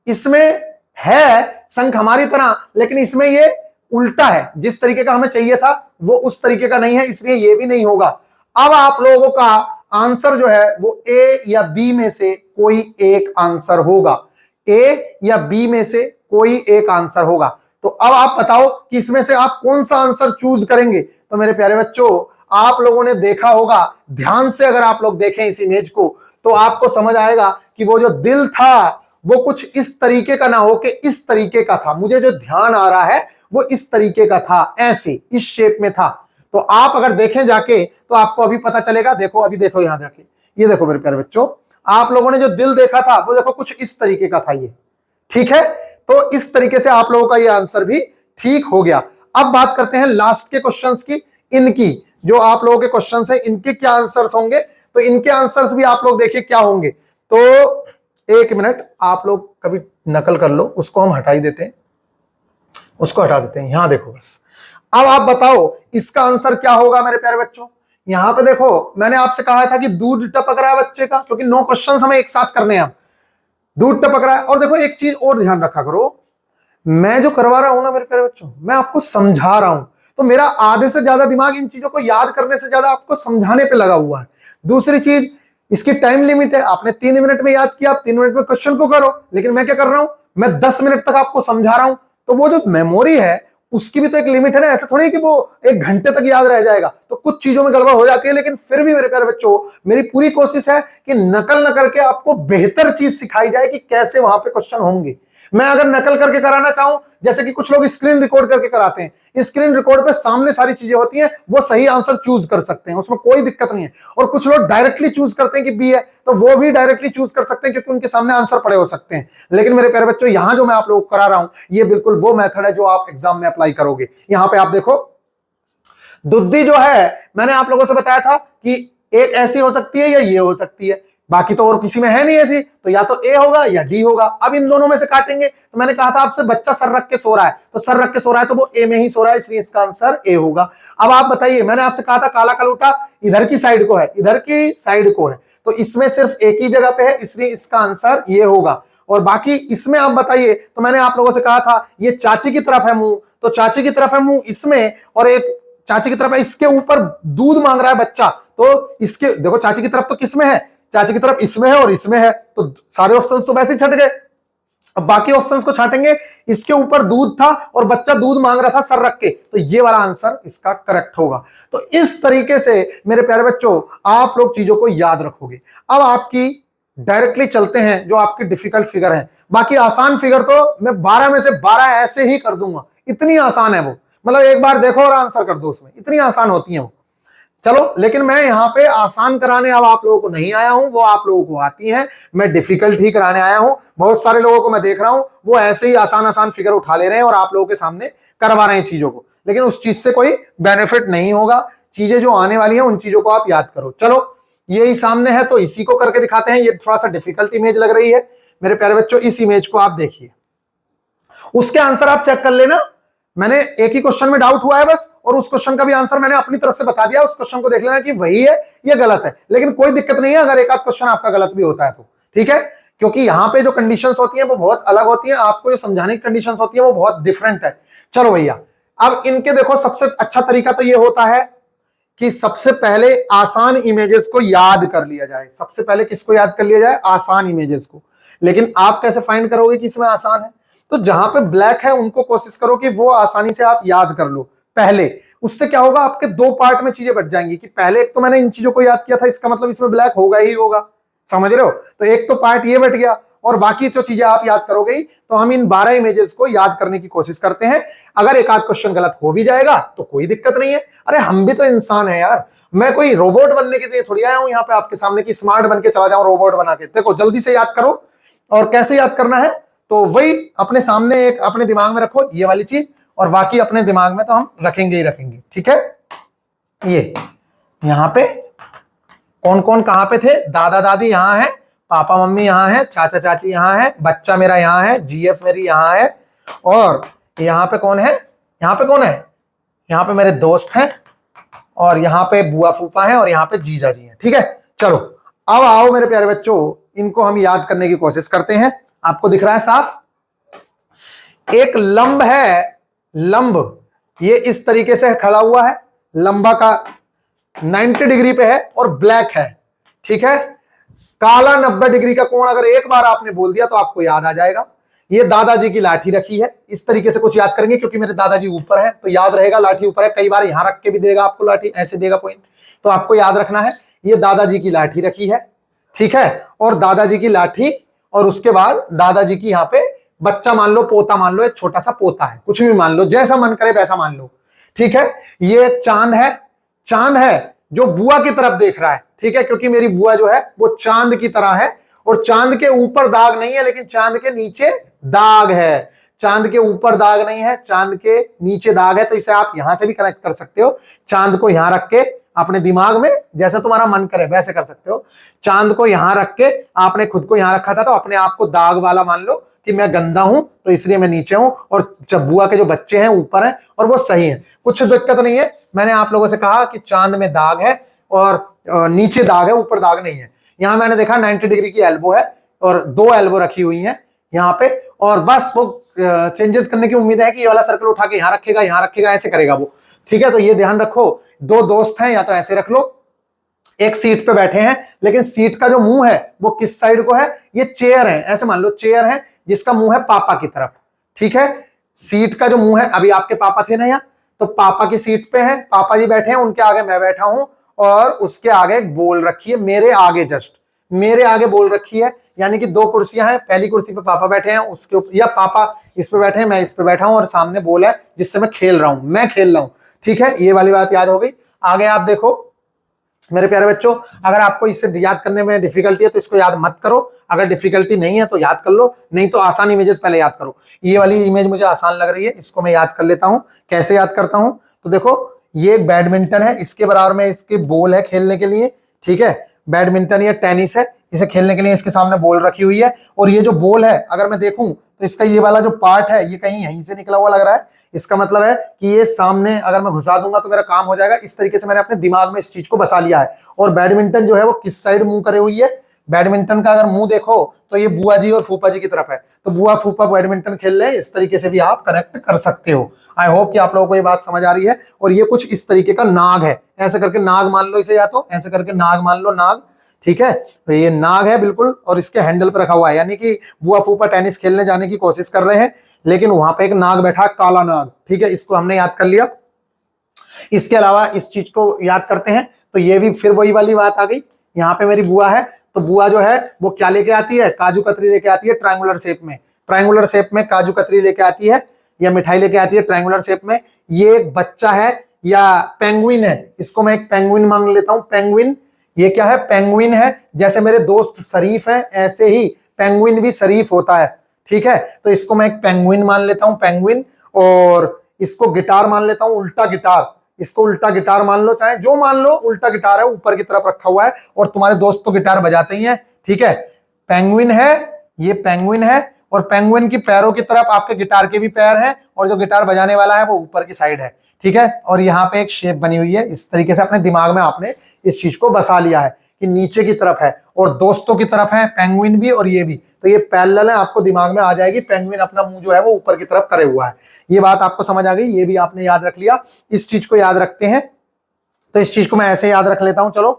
इसमें है शंख हमारी तरह, लेकिन इसमें ये उल्टा है, जिस तरीके का हमें चाहिए था वो उस तरीके का नहीं है, इसलिए ये भी नहीं होगा। अब आप लोगों का आंसर जो है वो ए या बी में से कोई एक आंसर होगा, ए या बी में से कोई एक आंसर होगा। तो अब आप बताओ कि इसमें से आप कौन सा आंसर चूज करेंगे। तो मेरे प्यारे बच्चों आप लोगों ने देखा होगा, ध्यान से अगर आप लोग देखें इस इमेज को तो आपको समझ आएगा कि वो जो दिल था वो कुछ इस तरीके का ना हो कि इस तरीके का था। मुझे जो ध्यान आ रहा है वो इस तरीके का था, ऐसे इस शेप में था। तो आप अगर देखें जाके तो आपको अभी पता चलेगा। देखो अभी देखो यहां जाके, ये देखो मेरे प्यारे बच्चों, आप लोगों ने जो दिल देखा था वो देखो कुछ इस तरीके का था ये, ठीक है। तो इस तरीके से आप लोगों का ये आंसर भी ठीक हो गया। अब बात करते हैं लास्ट के क्वेश्चंस की। इनकी जो आप लोगों के क्वेश्चंस हैं इनके क्या आंसर्स होंगे, तो इनके आंसर्स भी आप लोग देखिए क्या होंगे। तो एक मिनट आप लोग कभी नकल कर लो, उसको हम हटा ही देते हैं, उसको हटा देते हैं। यहां देखो बस, अब आप बताओ इसका आंसर क्या होगा मेरे प्यारे बच्चों। यहां पे देखो मैंने आपसे कहा था कि दूध टपक रहा है बच्चे का, क्योंकि 9 क्वेश्चन हमें एक साथ करने हैं। दूध टपक रहा है। और देखो एक चीज और ध्यान रखा करो, मैं जो करवा रहा हूं ना मेरे प्यारे बच्चों, मैं आपको समझा रहा हूं, तो मेरा आधे से ज्यादा दिमाग इन चीजों को याद करने से ज्यादा आपको समझाने पे लगा हुआ है। दूसरी चीज, इसकी टाइम लिमिट है, आपने 3 मिनट में याद किया, आप 3 मिनट में क्वेश्चन को करो। लेकिन मैं क्या कर रहा हूं, मैं 10 मिनट तक आपको समझा रहा हूं। तो वो जो मेमोरी है उसकी भी तो एक लिमिट है ना, ऐसा थोड़ी कि वो 1 घंटे तक याद रह जाएगा। तो कुछ चीजों में गड़बड़ हो जाती है, लेकिन फिर भी मेरे प्यारे बच्चों मेरी पूरी कोशिश है कि नकल न करके आपको बेहतर चीज सिखाई जाए कि कैसे वहां पे क्वेश्चन होंगे। मैं अगर नकल करके कराना चाहूं, जैसे कि कुछ लोग स्क्रीन रिकॉर्ड करके कराते हैं, स्क्रीन रिकॉर्ड पे सामने सारी चीजें होती हैं, वो सही आंसर चूज कर सकते हैं, उसमें कोई दिक्कत नहीं है। और कुछ लोग डायरेक्टली चूज करते हैं कि बी है, तो वो भी डायरेक्टली चूज कर सकते हैं क्योंकि उनके सामने आंसर पड़े हो सकते हैं। लेकिन मेरे प्यारे बच्चों यहां जो मैं आप लोगों को करा रहा हूं ये बिल्कुल वो मेथड है जो आप एग्जाम में अप्लाई करोगे। यहां पे आप देखो दुद्धी जो है मैंने आप लोगों से बताया था कि एक ऐसी हो सकती है या ये हो सकती है, बाकी तो और किसी में है नहीं ऐसी, तो या तो ए होगा या डी होगा। अब इन दोनों में से काटेंगे। तो मैंने कहा था आपसे बच्चा सर रख के सो रहा है, तो सर रख के सो रहा है तो वो ए में ही सो रहा है, इसलिए इसका आंसर ए होगा। अब आप बताइए, मैंने आपसे कहा था काला कलूटा इधर की साइड को है, इधर की साइड को है, तो इसमें सिर्फ एक ही जगह पे है, इसलिए इसका आंसर ये होगा। और बाकी इसमें आप बताइए, तो मैंने आप लोगों से कहा था ये चाची की तरफ है मुंह, तो चाची की तरफ है मुंह इसमें, और एक चाची की तरफ है, इसके ऊपर दूध मांग रहा है बच्चा, तो इसके देखो चाची की तरफ तो किसमें है, चाची की तरफ इसमें है और इसमें है, तो सारे ऑप्शंस तो वैसे ही छट गए। अब बाकी ऑप्शंस को छाटेंगे, इसके ऊपर दूध था और बच्चा दूध मांग रहा था सर रख के, तो ये वाला आंसर इसका करेक्ट होगा। तो इस तरीके से मेरे प्यारे बच्चों आप लोग चीजों को याद रखोगे। अब आपकी डायरेक्टली चलते हैं जो आपकी डिफिकल्ट फिगर है। बाकी आसान फिगर तो मैं 12 में से 12 ऐसे ही कर दूंगा, इतनी आसान है वो, मतलब एक बार देखो और आंसर कर दो, उसमें इतनी आसान होती है वो। चलो, लेकिन मैं यहां पे आसान कराने अब आप लोगों को नहीं आया हूं, वो आप लोगों को आती है, मैं डिफिकल्ट ही कराने आया हूं। बहुत सारे लोगों को मैं देख रहा हूं वो ऐसे ही आसान आसान फिगर उठा ले रहे हैं और आप लोगों के सामने करवा रहे हैं चीजों को, लेकिन उस चीज से कोई बेनिफिट नहीं होगा। चीजें जो आने वाली हैं उन चीजों को आप याद करो। चलो यही सामने है तो इसी को करके दिखाते हैं। ये थोड़ा सा डिफिकल्ट इमेज लग रही है मेरे प्यारे बच्चों, इस इमेज को आप देखिए, उसके आंसर आप चेक कर लेना। मैंने एक ही क्वेश्चन में डाउट हुआ है बस, और उस क्वेश्चन का भी आंसर मैंने अपनी तरफ से बता दिया, उस क्वेश्चन को देख लेना कि वही है या गलत है। लेकिन कोई दिक्कत नहीं है अगर एक आध क्वेश्चन आपका गलत भी होता है तो, ठीक है, क्योंकि यहाँ पे जो कंडीशंस होती हैं वो बहुत अलग होती हैं, आपको जो समझाने की कंडीशंस होती है वो बहुत डिफरेंट है। चलो भैया, अब इनके देखो सबसे अच्छा तरीका तो ये होता है कि सबसे पहले आसान इमेजेस को याद कर लिया जाए। सबसे पहले किसको याद कर लिया जाए? आसान इमेजेस को। लेकिन आप कैसे फाइंड करोगे कि इसमें आसान है? तो जहां पे ब्लैक है उनको कोशिश करो कि वो आसानी से आप याद कर लो पहले। उससे क्या होगा, आपके दो पार्ट में चीजें बट जाएंगी कि पहले एक तो मैंने इन चीजों को याद किया था, इसका मतलब इसमें ब्लैक होगा ही होगा, समझ रहे हो? तो एक तो पार्ट ये बट गया, और बाकी जो चीजें आप याद करोगे ही। तो हम इन 12 इमेजेस को याद करने की कोशिश करते हैं। अगर एक आध क्वेश्चन गलत हो भी जाएगा तो कोई दिक्कत नहीं है। अरे हम भी तो इंसान है यार, मैं कोई रोबोट बनने के लिए थोड़ी आया हूं यहाँ पे आपके सामने कि स्मार्ट बन के चला जाऊं रोबोट बना के। देखो जल्दी से याद करो, और कैसे याद करना है तो वही अपने सामने एक अपने दिमाग में रखो ये वाली चीज, और बाकी अपने दिमाग में तो हम रखेंगे ही रखेंगे, ठीक है? ये यहाँ पे कौन कौन कहां पे थे? दादा दादी यहाँ है, पापा मम्मी यहाँ है, चाचा चाची यहाँ है, बच्चा मेरा यहाँ है, जीएफ मेरी यहाँ है, और यहाँ पे कौन है? यहाँ पे कौन है? यहाँ पे मेरे दोस्त हैं, और यहाँ पे बुआ फूफा है, और यहाँ पे जीजा जी हैं, ठीक है? चलो अब आओ मेरे प्यारे बच्चों, इनको हम याद करने की कोशिश करते हैं। आपको दिख रहा है साफ? एक लंब है, लंब ये इस तरीके से खड़ा हुआ है, लंबा का 90 डिग्री पे है और ब्लैक है, ठीक है? काला 90 डिग्री का कोण अगर एक बार आपने बोल दिया तो आपको याद आ जाएगा। ये दादाजी की लाठी रखी है, इस तरीके से कुछ याद करेंगे क्योंकि मेरे दादाजी ऊपर है तो याद रहेगा लाठी ऊपर है। कई बार यहां रख के भी देगा आपको लाठी, ऐसे देगा पॉइंट, तो आपको याद रखना है ये दादाजी की लाठी रखी है, ठीक है? और दादाजी की लाठी, और उसके बाद दादाजी की यहाँ पे बच्चा मान लो, पोता मान लो, एक छोटा सा पोता है, कुछ भी मान लो, जैसा मन करे वैसा मान लो, ठीक है? ये चांद है, चांद है जो बुआ की तरफ देख रहा है, ठीक है? क्योंकि मेरी बुआ जो है वो चांद की तरह है, और चांद के ऊपर दाग नहीं है लेकिन चांद के नीचे दाग है। चांद के ऊपर दाग नहीं है, चांद के नीचे दाग है। तो इसे आप यहां से भी कनेक्ट कर सकते हो, चांद को यहां रख के अपने दिमाग में जैसा तुम्हारा मन करे वैसे कर सकते हो। चांद को यहां रख के आपने खुद को यहां रखा था तो अपने आप को दाग वाला मान लो कि मैं गंदा हूं तो इसलिए मैं नीचे हूं, और जब बुआ के जो बच्चे हैं ऊपर हैं और वो सही है, कुछ दिक्कत नहीं है। मैंने आप लोगों से कहा कि चांद में दाग है और नीचे दाग है, ऊपर दाग नहीं है। यहां मैंने देखा 90 डिग्री की एल्बो है और 2 एल्बो रखी हुई है यहाँ पे, और बस वो चेंजेस करने की उम्मीद है कि ये वाला सर्कल उठा के यहाँ रखेगा, ऐसे करेगा वो, ठीक है? तो ये ध्यान रखो, 2 दोस्त हैं, या तो ऐसे रख लो, एक सीट पे बैठे हैं, लेकिन सीट का जो मुंह है वो किस साइड को है? ये चेयर है, ऐसे मान लो चेयर है जिसका मुंह है पापा की तरफ, ठीक है? सीट का जो मुंह है, अभी आपके पापा थे ना यहाँ, तो पापा की सीट पे है, पापा जी बैठे हैं, उनके आगे मैं बैठा हूं, और उसके आगे एक बोल रखी है, मेरे आगे जस्ट मेरे आगे बोल रखी है, यानी कि 2 कुर्सियां हैं, पहली कुर्सी पे पापा बैठे हैं, उसके ऊपर या पापा इस पे बैठे हैं, मैं इस पे बैठा हूं, और सामने बोल है जिससे मैं खेल रहा हूं, मैं खेल रहा हूं, ठीक है? ये वाली बात याद हो गई। आगे आप देखो मेरे प्यारे बच्चों, अगर आपको इसे याद करने में डिफिकल्टी है तो इसको याद मत करो, अगर डिफिकल्टी नहीं है तो याद कर लो, नहीं तो आसान इमेजेस पहले याद करो। ये वाली इमेज मुझे आसान लग रही है, इसको मैं याद कर लेता हूं। कैसे याद करता हूं? तो देखो ये एक बैडमिंटन है, इसके बराबर में इसके बॉल है खेलने के लिए, ठीक है? बैडमिंटन या टेनिस है, इसे खेलने के लिए इसके सामने बॉल रखी हुई है, और ये जो बॉल है अगर मैं देखूं तो इसका ये वाला जो पार्ट है ये कहीं यहीं से निकला हुआ लग रहा है। इसका मतलब है कि ये सामने अगर मैं घुसा दूंगा तो मेरा काम हो जाएगा। इस तरीके से मैंने अपने दिमाग में इस चीज को बसा लिया है। और बैडमिंटन जो है वो किस साइड मुंह करे हुई है? बैडमिंटन का अगर मुंह देखो तो ये बुआ जी और फूफा जी की तरफ है, तो बुआ फूफा बैडमिंटन खेल रहे हैं, इस तरीके से भी आप कनेक्ट कर सकते हो। आई होप कि आप लोगों को ये बात समझ आ रही है। और ये कुछ इस तरीके का नाग है, ऐसे करके नाग मान लो इसे, या तो ऐसे करके नाग मान लो, नाग, ठीक है? तो ये नाग है बिल्कुल, और इसके हैंडल पर रखा हुआ है, यानी कि बुआ फूफा टेनिस खेलने जाने की कोशिश कर रहे हैं, लेकिन वहां पे एक नाग बैठा, काला नाग, ठीक है? इसको हमने याद कर लिया। इसके अलावा इस चीज को याद करते हैं तो ये भी फिर वही वाली बात आ गई। यहाँ पे मेरी बुआ है, तो बुआ जो है वो क्या लेके आती है? काजू कतरी लेके आती है, ट्रायंगुलर शेप में, ट्रायंगुलर शेप में काजू कतरी लेके आती है, या मिठाई लेके आती है ट्रायंगुलर शेप में। ये एक बच्चा है या पेंगुइन है, इसको मैं एक पेंगुइन मान लेता हूं, पेंगुइन। ये क्या है? पेंगुइन है। जैसे मेरे दोस्त शरीफ है ऐसे ही पेंगुइन भी शरीफ होता है, ठीक है? तो इसको मैं एक पेंगुइन मान लेता हूं, पेंगुइन। और इसको गिटार मान लेता हूं, उल्टा गिटार, इसको उल्टा गिटार मान लो, चाहे जो मान लो, उल्टा गिटार है, ऊपर की तरफ रखा हुआ है, और तुम्हारे दोस्त तो गिटार बजाते ही हैं, ठीक है? पेंगुइन है, ये पेंगुइन है, और पेंगुइन की पैरों की तरफ आपके गिटार के भी पैर हैं, और जो गिटार बजाने वाला है वो ऊपर की साइड है, ठीक है? और यहाँ पे एक शेप बनी हुई है, इस तरीके से अपने दिमाग में आपने इस चीज को बसा लिया है कि नीचे की तरफ है और दोस्तों की तरफ है पेंगुइन भी और ये भी, तो ये पैरेलल है, आपको दिमाग में आ जाएगी पेंगुइन अपना मुंह जो है वो ऊपर की तरफ करे हुआ है। ये बात आपको समझ आ गई, ये भी आपने याद रख लिया। इस चीज को याद रखते हैं, तो इस चीज को मैं ऐसे याद रख लेता हूं। चलो,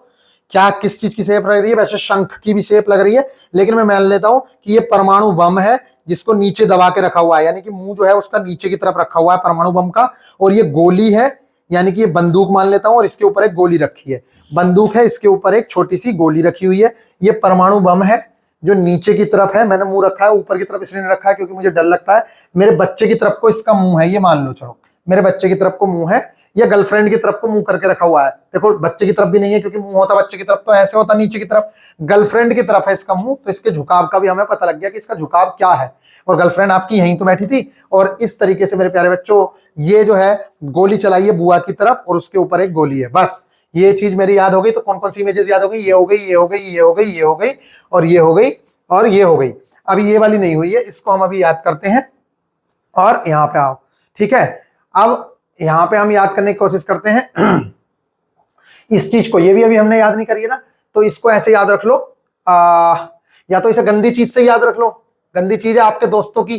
क्या किस चीज की शेप लग रही है? वैसे शंख की भी शेप लग रही है, लेकिन मैं मान लेता हूं कि ये परमाणु बम है जिसको नीचे दबा के रखा हुआ है, यानी कि मुंह जो है उसका नीचे की तरफ रखा हुआ है परमाणु बम का। और ये गोली है, यानी कि ये बंदूक मान लेता हूं, और इसके ऊपर एक गोली रखी है। बंदूक है, इसके ऊपर एक छोटी सी गोली रखी हुई है। ये परमाणु बम है जो नीचे की तरफ है, मैंने मुंह रखा है, ऊपर की तरफ इसलिए रखा है क्योंकि मुझे डर लगता है। मेरे बच्चे की तरफ को इसका मुंह है, ये मान लो। चलो, मेरे बच्चे की तरफ को मुंह है, या गर्लफ्रेंड की तरफ को मुंह करके रखा हुआ है। देखो, बच्चे की तरफ भी नहीं है क्योंकि मुंह होता बच्चे की तरफ तो ऐसे होता नीचे की तरफ। गर्लफ्रेंड की तरफ है इसका मुंह, तो इसके झुकाव का भी हमें पता लग गया कि इसका झुकाव क्या है। और गर्लफ्रेंड आपकी यहीं तो बैठी थी, और इस तरीके से मेरे प्यारे बच्चों ये जो है गोली चलाई है बुआ की तरफ, और उसके ऊपर एक गोली है। बस ये चीज मेरी याद हो गई। तो कौन कौन सी इमेजेस याद हो गई? ये हो गई, ये हो गई, ये हो गई, ये हो गई, और ये हो गई, और ये हो गई। अभी ये वाली नहीं हुई है, इसको हम अभी याद करते हैं। और यहां पे आओ, ठीक है। अब यहां पे हम याद करने की कोशिश करते हैं इस चीज को। ये भी अभी हमने याद नहीं करी है ना, तो इसको ऐसे याद रख लो। या तो इसे गंदी चीज से याद रख लो, गंदी चीज है आपके दोस्तों की,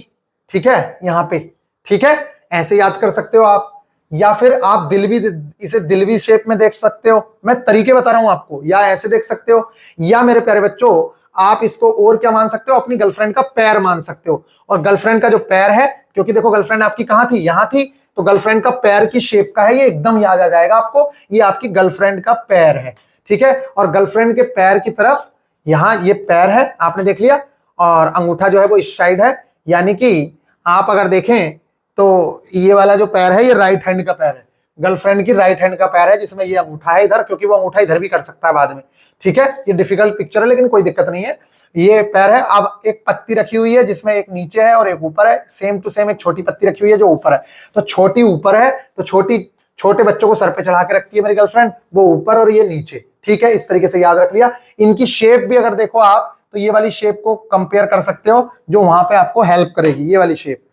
ठीक है, यहां पे, ठीक है, ऐसे याद कर सकते हो आप। या फिर आप दिल भी, इसे दिल भी शेप में देख सकते हो, मैं तरीके बता रहा हूं आपको। या ऐसे देख सकते हो, या मेरे प्यारे बच्चों आप इसको और क्या मान सकते हो? अपनी गर्लफ्रेंड का पैर मान सकते हो। और गर्लफ्रेंड का जो पैर है, क्योंकि देखो गर्लफ्रेंड आपकी कहां थी? यहां थी, तो गर्लफ्रेंड का पैर की शेप का है, ये एकदम याद आ जाएगा आपको। ये आपकी गर्लफ्रेंड का पैर है, ठीक है। और गर्लफ्रेंड के पैर की तरफ यहां ये पैर है, आपने देख लिया, और अंगूठा जो है वो इस साइड है। यानी कि आप अगर देखें तो ये वाला जो पैर है ये राइट हैंड का पैर है, गर्लफ्रेंड की राइट हैंड का पैर है, जिसमें ये अंगूठा है इधर, क्योंकि वो अंगूठा इधर भी कर सकता है बाद में, ठीक है। ये डिफिकल्ट पिक्चर है लेकिन कोई दिक्कत नहीं है। ये पैर है। अब एक पत्ती रखी हुई है जिसमें एक नीचे है और एक ऊपर है, सेम टू सेम एक छोटी पत्ती रखी हुई है जो ऊपर है। तो छोटी ऊपर है, तो छोटे बच्चों को सर पे चढ़ा के रखती है मेरी गर्लफ्रेंड, वो ऊपर और ये नीचे, ठीक है। इस तरीके से याद रख लिया। इनकी शेप भी अगर देखो आप, तो ये वाली शेप को कंपेयर कर सकते हो जो वहां पे आपको हेल्प करेगी। ये वाली शेप,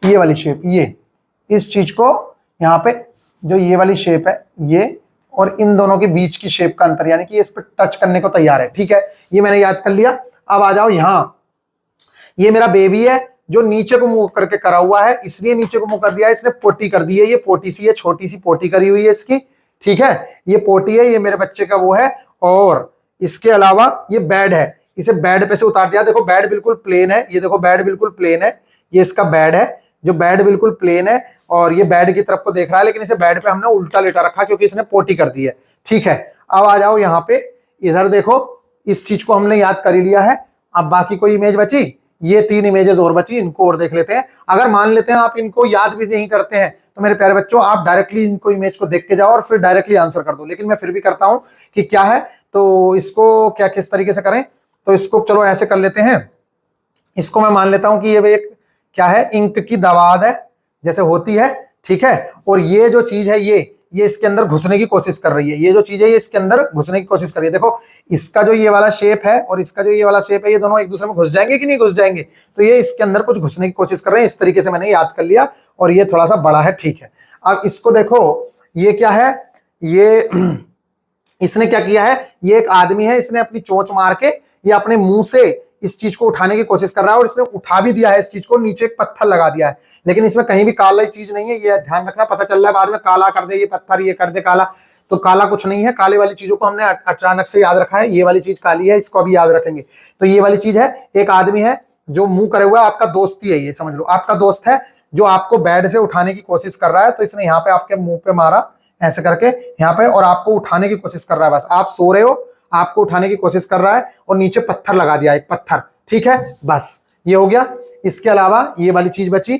ये वाली शेप, ये इस चीज को यहाँ पे जो ये वाली शेप है ये, और इन दोनों के बीच की शेप का अंतर, यानी कि इस पे टच करने को तैयार है, ठीक है। ये मैंने याद कर लिया। अब आ जाओ यहां, ये मेरा बेबी है जो नीचे को मुंह करके करा हुआ है, इसलिए नीचे को मुंह कर दिया है, इसने पोटी कर दी है। ये पोटी सी है, छोटी सी पोटी करी हुई है इसकी, ठीक है। ये पोटी है, ये मेरे बच्चे का वो है। और इसके अलावा ये बेड है, इसे बेड पे से उतार दिया। देखो बेड बिल्कुल प्लेन है, ये देखो बेड बिल्कुल प्लेन है, ये इसका बेड है जो बेड बिल्कुल प्लेन है, और ये बेड की तरफ को देख रहा है, लेकिन इसे बेड पे हमने उल्टा लेटा रखा क्योंकि इसने पोटी कर दी है, ठीक है। अब आ जाओ यहाँ पे, इधर देखो, इस चीज को हमने याद कर ही लिया है। अब बाकी कोई इमेज बची? ये 3 इमेजेस और बची, इनको और देख लेते हैं। अगर मान लेते हैं आप इनको याद भी नहीं करते हैं, तो मेरे प्यारे बच्चों आप डायरेक्टली इनको इमेज को देख के जाओ और फिर डायरेक्टली आंसर कर दो। लेकिन मैं फिर भी करता हूं कि क्या है, तो इसको क्या किस तरीके से करें, तो इसको चलो ऐसे कर लेते हैं। इसको मैं मान लेता हूं कि ये एक क्या है, इंक की दवात है जैसे होती है, ठीक है। और ये जो चीज है ये इसके अंदर घुसने की कोशिश कर रही है। ये जो चीज है ये इसके अंदर घुसने की कोशिश कर रही है। देखो इसका जो ये वाला शेप है और इसका जो ये वाला शेप है, ये दोनों एक दूसरे में घुस जाएंगे कि नहीं घुस जाएंगे? तो ये इसके अंदर कुछ घुसने की कोशिश कर रहे हैं। इस तरीके से मैंने याद कर लिया, और ये थोड़ा सा बड़ा है, ठीक है। अब इसको देखो, ये क्या है, ये इसने क्या किया है, ये एक आदमी है, इसने अपनी चोंच मार के ये अपने मुंह से इस चीज को उठाने की कोशिश कर रहा है, और इसने उठा भी दिया है इस चीज को, नीचे एक पत्थर लगा दिया है। लेकिन इसमें कहीं भी काला चीज नहीं है, ये ध्यान रखना। पता चल रहा है बाद में काला कर दे ये पत्थर, ये कर दे काला, तो काला कुछ नहीं है। काले वाली चीजों को हमने अचानक से याद रखा है। ये वाली चीज काली है, इसको अभी याद रखेंगे। तो ये वाली चीज है, एक आदमी है जो मुंह करे हुआ है, आपका दोस्त ही है, ये समझ लो आपका दोस्त है जो आपको बेड से उठाने की कोशिश कर रहा है। तो इसने यहाँ पे आपके मुंह पे मारा ऐसे करके यहाँ पे, और आपको उठाने की कोशिश कर रहा है। बस आप सो रहे हो, आपको उठाने की कोशिश कर रहा है, और नीचे पत्थर लगा दिया, एक पत्थर, ठीक है। बस ये हो गया। इसके अलावा ये वाली चीज बची,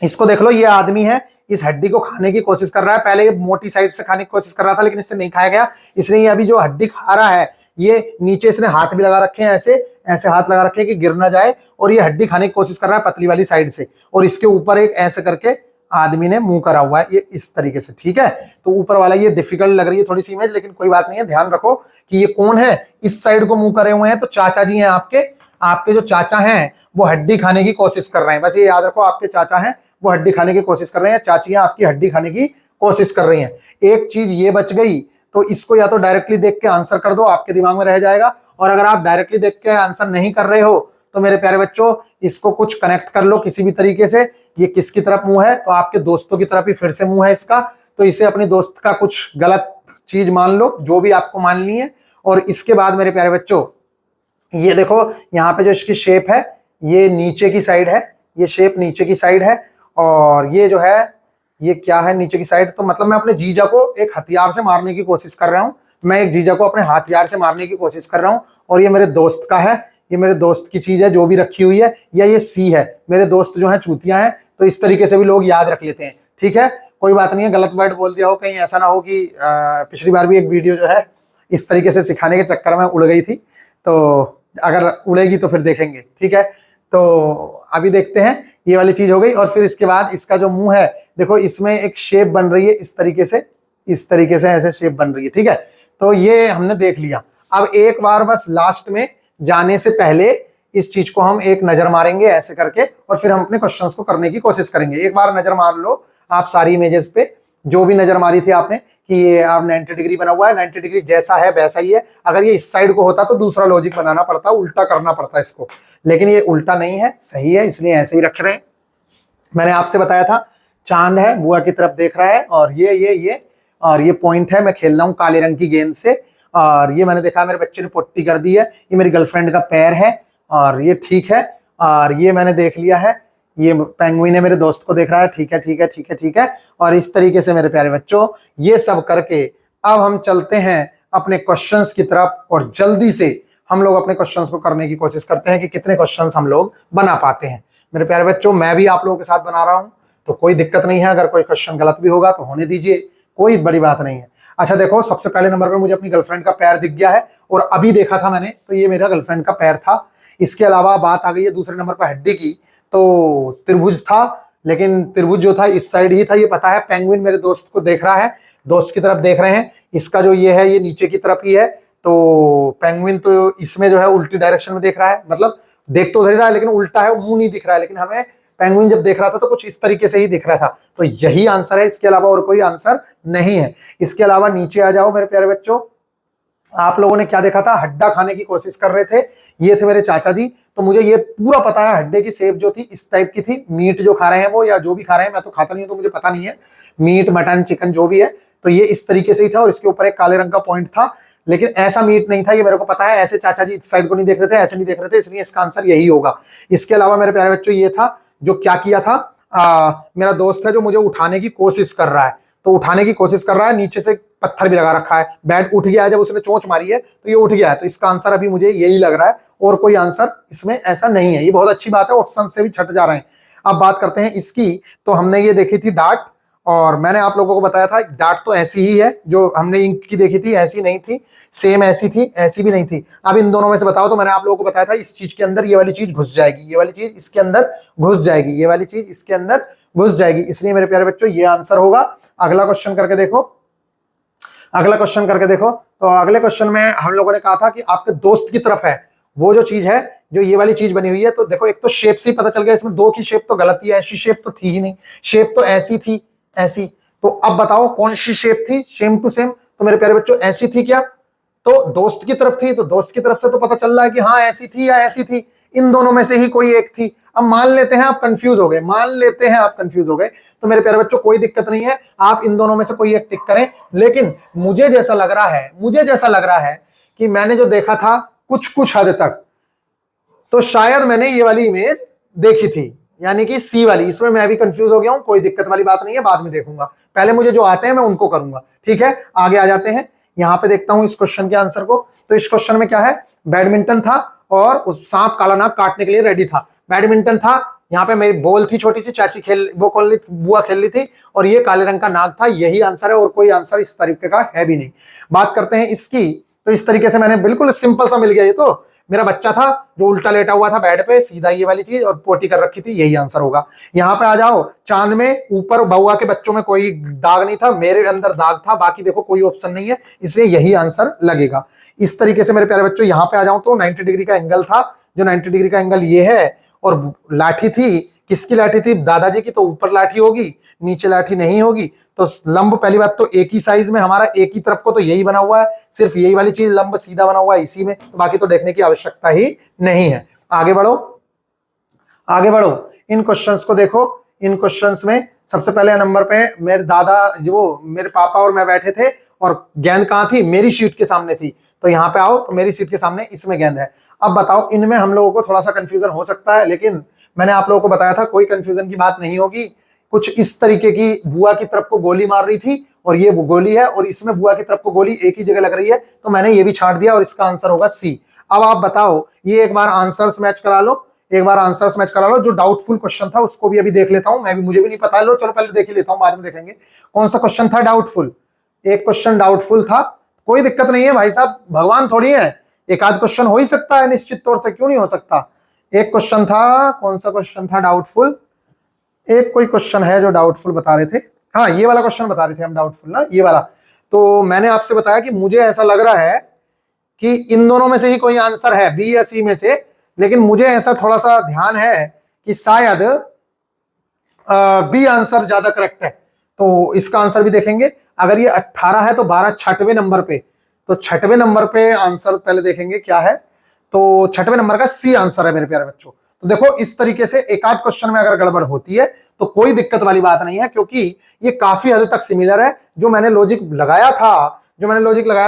इसको देख लो, ये आदमी है, इस हड्डी को खाने की कोशिश कर रहा है। पहले ये मोटी साइड से खाने की कोशिश कर रहा था, लेकिन इससे नहीं खाया गया, इसलिए ये अभी जो हड्डी खा रहा है, ये नीचे इसने हाथ भी लगा रखे हैं, ऐसे ऐसे हाथ लगा रखे हैं कि गिर ना जाए, और ये हड्डी खाने की कोशिश कर रहा है पतली वाली साइड से। और इसके ऊपर एक ऐसे करके आदमी ने मुंह करा हुआ है, ये इस तरीके से, ठीक है। तो ऊपर वाला ये डिफिकल्ट लग रही है थोड़ी सी इमेज, लेकिन कोई बात नहीं है। ध्यान रखो कि ये कौन है, इस साइड को मुंह करे हुए हैं, तो चाचा जी हैं आपके जो चाचा हैं वो हड्डी खाने की कोशिश कर रहे हैं। बस ये याद रखो, आपके चाचा हैं वो हड्डी खाने की कोशिश कर रहे हैं, चाचियां आपकी हड्डी खाने की कोशिश कर रही हैं। एक चीज ये बच गई, तो इसको या तो डायरेक्टली देख के आंसर कर दो, आपके दिमाग में रह जाएगा, और अगर आप डायरेक्टली देख के आंसर नहीं कर रहे हो तो मेरे प्यारे बच्चों इसको कुछ कनेक्ट कर लो किसी भी तरीके से। ये किसकी तरफ मुंह है, तो आपके दोस्तों की तरफ ही फिर से मुंह है इसका, तो इसे अपने दोस्त का कुछ गलत चीज मान लो, जो भी आपको माननी है। और इसके बाद मेरे प्यारे बच्चों ये देखो यहाँ पे जो इसकी शेप है ये नीचे की साइड है, ये शेप नीचे की साइड है, और ये जो है ये क्या है नीचे की साइड, तो मतलब मैं अपने जीजा को एक हथियार से मारने की कोशिश कर रहा हूं, मैं एक जीजा को अपने हथियार से मारने की कोशिश कर रहा हूं। और ये मेरे दोस्त का है, ये मेरे दोस्त की चीज है जो भी रखी हुई है, या ये सी है, मेरे दोस्त जो है चूतियां हैं, तो इस तरीके से भी लोग याद रख लेते हैं। ठीक है, कोई बात नहीं है, गलत वर्ड बोल दिया हो, कहीं ऐसा ना हो कि पिछली बार भी एक वीडियो जो है इस तरीके से सिखाने के चक्कर में उड़ गई थी, तो अगर उड़ेगी तो फिर देखेंगे। ठीक है, तो अभी देखते हैं, ये वाली चीज हो गई। और फिर इसके बाद इसका जो मुंह है देखो इसमें एक शेप बन रही है इस तरीके से, इस तरीके से ऐसे शेप बन रही है। ठीक है, तो ये हमने देख लिया। अब एक बार बस लास्ट में जाने से पहले इस चीज को हम एक नजर मारेंगे ऐसे करके, और फिर हम अपने क्वेश्चंस को करने की कोशिश करेंगे। एक बार नजर मार लो आप सारी इमेजेस पे, जो भी नजर मारी थी आपने कि ये आप 90 डिग्री बना हुआ है, 90 डिग्री जैसा है वैसा ही है। अगर ये इस साइड को होता तो दूसरा लॉजिक बनाना पड़ता, उल्टा करना पड़ता इसको, लेकिन ये उल्टा नहीं है, सही है, इसलिए ऐसे ही रख रहे हैं। मैंने आपसे बताया था चांद है, बुआ की तरफ देख रहा है, और ये और ये पॉइंट है, मैं खेल रहा हूँ काले रंग की गेंद से, और ये मैंने देखा मेरे बच्चे ने पुट्टी कर दी है, ये मेरी गर्लफ्रेंड का पैर है, और ये ठीक है। और ये मैंने देख लिया है, ये पेंगुइन है, मेरे दोस्त को देख रहा है, ठीक है ठीक है ठीक है ठीक है। और इस तरीके से मेरे प्यारे बच्चों ये सब करके अब हम चलते हैं अपने क्वेश्चंस की तरफ, और जल्दी से हम लोग अपने क्वेश्चंस को करने की कोशिश करते हैं कि कितने क्वेश्चंस हम लोग बना पाते हैं। मेरे प्यारे बच्चों मैं भी आप लोगों के साथ बना रहा हूं, तो कोई दिक्कत नहीं है, अगर कोई क्वेश्चन गलत भी होगा तो होने दीजिए, कोई बड़ी बात नहीं है। अच्छा देखो, सबसे पहले नंबर पे मुझे अपनी गर्लफ्रेंड का पैर दिख गया है, और अभी देखा था मैंने तो ये मेरा गर्लफ्रेंड का पैर था। इसके अलावा बात आ गई है दूसरे नंबर पर हड्डी की, तो त्रिभुज था, लेकिन त्रिभुज जो था इस साइड ही था, ये पता है। पेंगुइन मेरे दोस्त को देख रहा है, दोस्त की तरफ देख रहे हैं, इसका जो ये है ये नीचे की तरफ ही है, तो पेंगुइन तो इसमें जो है उल्टी डायरेक्शन में देख रहा है, मतलब देख तो उधर रहा है लेकिन उल्टा है, मुंह नहीं दिख रहा है, लेकिन हमें पेंगुइन जब देख रहा था तो कुछ इस तरीके से ही दिख रहा था, तो यही आंसर है, इसके अलावा और कोई आंसर नहीं है। इसके अलावा नीचे आ जाओ मेरे प्यारे बच्चों, आप लोगों ने क्या देखा था, हड्डा खाने की कोशिश कर रहे थे, ये थे मेरे चाचा जी, तो मुझे ये पूरा पता है हड्डे की शेप जो थी इस टाइप की थी। मीट जो खा रहे हैं वो, या जो भी खा रहे हैं, मैं तो खाता नहीं हूं तो मुझे पता नहीं है, मीट मटन चिकन जो भी है, तो ये इस तरीके से ही था, और इसके ऊपर एक काले रंग का पॉइंट था, लेकिन ऐसा मीट नहीं था, ये मेरे को पता है। ऐसे चाचा जी इस साइड को नहीं देख रहे थे, ऐसे नहीं देख रहे थे, इसलिए इसका आंसर यही होगा। इसके अलावा मेरे प्यारे बच्चों ये था जो क्या किया था, मेरा दोस्त है जो मुझे उठाने की कोशिश कर रहा है, तो उठाने की कोशिश कर रहा है, नीचे से पत्थर भी लगा रखा है, बैट उठ गया है, जब उसने चोंच मारी है तो ये उठ गया है, तो इसका आंसर अभी मुझे यही लग रहा है, और कोई आंसर इसमें ऐसा नहीं है। ये बहुत अच्छी बात है, ऑप्शन से भी छट जा रहे हैं। अब बात करते हैं इसकी, तो हमने ये देखी थी डार्ट, और मैंने आप लोगों को बताया था डार्ट तो ऐसी ही है, जो हमने इंक की देखी थी ऐसी नहीं थी, सेम ऐसी थी, ऐसी भी नहीं थी। अब इन दोनों में से बताओ, तो मैंने आप लोगों को बताया था इस चीज के अंदर ये वाली चीज घुस जाएगी, ये वाली चीज इसके अंदर घुस जाएगी, ये वाली चीज इसके अंदर घुस जाएगी, इसलिए मेरे प्यारे बच्चों ये आंसर होगा। अगला क्वेश्चन करके देखो, अगला क्वेश्चन करके देखो, तो अगले क्वेश्चन में हम लोगों ने कहा था कि आपके दोस्त की तरफ है वो जो चीज है, जो ये वाली चीज बनी हुई है, तो देखो एक तो शेप से ही पता चल गया, इसमें दो की शेप तो गलत ही है, ऐसी शेप तो थी ही नहीं, शेप तो ऐसी थी, ऐसी। तो अब बताओ कौन सी शेप थी सेम टू सेम, तो मेरे प्यारे बच्चों ऐसी थी क्या, तो दोस्त की तरफ थी, तो दोस्त की तरफ से तो पता चल रहा है कि हाँ ऐसी थी या ऐसी थी, इन दोनों में से ही कोई एक थी। अब मान लेते हैं आप कंफ्यूज हो गए, मान लेते हैं आप कंफ्यूज हो गए, तो मेरे प्यारे बच्चों कोई दिक्कत नहीं है, आप इन दोनों में से कोई एक टिक करें, लेकिन मुझे जैसा लग रहा है, मुझे जैसा लग रहा है कि मैंने जो देखा था कुछ कुछ हद तक, तो शायद मैंने ये वाली इमेज देखी थी, यानी कि सी वाली। इसमें मैं भी कंफ्यूज हो गया हूं, कोई दिक्कत वाली बात नहीं है, बाद में देखूंगा, पहले मुझे जो आते हैं मैं उनको करूंगा। ठीक है, आगे आ जाते हैं, यहां पे देखता हूं इस क्वेश्चन के आंसर को। तो इस क्वेश्चन में क्या है, बैडमिंटन था और उस सांप काला नाग काटने के लिए रेडी था। बैडमिंटन था, यहाँ पे मेरी बॉल थी छोटी सी, चाची बुआ खेल ली थी, और ये काले रंग का नाग था, यही आंसर है, और कोई आंसर इस तरीके का है भी नहीं। बात करते हैं इसकी, तो इस तरीके से मैंने बिल्कुल सिंपल सा मिल गया, ये तो मेरा बच्चा था जो उल्टा लेटा हुआ था बेड पे, सीधा ये वाली चीज, और पोटी कर रखी थी, यही आंसर होगा। यहाँ पे आ जाओ, चांद में ऊपर बउआ के बच्चों में कोई दाग नहीं था, मेरे अंदर दाग था, बाकी देखो कोई ऑप्शन नहीं है, इसलिए यही आंसर लगेगा। इस तरीके से मेरे प्यारे बच्चों यहाँ पे आ जाऊं तो 90 डिग्री का एंगल था, जो 90 डिग्री का एंगल ये है, और लाठी थी, किसकी लाठी थी, दादाजी की, तो ऊपर लाठी होगी नीचे लाठी नहीं होगी, तो लंब पहली बात तो एक ही साइज में हमारा, एक ही तरफ को तो यही बना हुआ है, सिर्फ यही वाली चीज लंब सीधा बना हुआ है इसी में, तो बाकी तो देखने की आवश्यकता ही नहीं है। आगे बढ़ो, आगे बढ़ो, इन क्वेश्चंस को देखो। इन क्वेश्चंस में सबसे पहले नंबर पे मेरे दादा, जो मेरे पापा और मैं बैठे थे, और गेंद कहां थी, मेरी सीट के सामने थी। तो यहाँ पे आओ, तो मेरी सीट के सामने इसमें गेंद है। अब बताओ, इनमें हम लोगों को थोड़ा सा कंफ्यूजन हो सकता है, लेकिन मैंने आप लोगों को बताया था कोई कंफ्यूजन की बात नहीं होगी। कुछ इस तरीके की बुआ की तरफ को गोली मार रही थी, और ये वो गोली है, और इसमें बुआ की तरफ को गोली एक ही जगह लग रही है, तो मैंने ये भी छांट दिया, और इसका आंसर होगा सी। अब आप बताओ, ये एक बार आंसर्स मैच करा लो, एक बार आंसर्स मैच करा लो। जो डाउटफुल क्वेश्चन था उसको भी अभी देख लेता हूं, मुझे भी नहीं पता, लो चलो पहले देख ही लेता हूं, बाद में देखेंगे कौन सा क्वेश्चन था डाउटफुल। एक क्वेश्चन डाउटफुल था, कोई दिक्कत नहीं है भाई साहब, भगवान थोड़ी है, एक आध क्वेश्चन हो ही सकता है निश्चित तौर से, क्यों नहीं हो सकता। एक क्वेश्चन था, कौन सा क्वेश्चन था डाउटफुल, एक कोई क्वेश्चन है जो डाउटफुल बता रहे थे, हाँ ये वाला क्वेश्चन बता रहे थे हम डाउटफुल ना, ये वाला। तो मैंने आपसे बताया कि मुझे ऐसा लग रहा है कि इन दोनों में से ही कोई आंसर है, बी या सी में से, लेकिन मुझे ऐसा थोड़ा सा ध्यान है कि शायद बी आंसर ज्यादा करेक्ट है। तो इसका आंसर भी देखेंगे। अगर ये 18 है तो 12 छठवें नंबर पे, तो छठवें नंबर पे आंसर पहले देखेंगे क्या है। तो छठवें नंबर का सी आंसर है मेरे प्यारे बच्चों। तो देखो, इस तरीके से एक आध क्वेश्चन में अगर गड़बड़ होती है तो कोई दिक्कत वाली बात नहीं है, क्योंकि ये काफी हद तक सिमिलर है। जो मैंने लॉजिक लगाया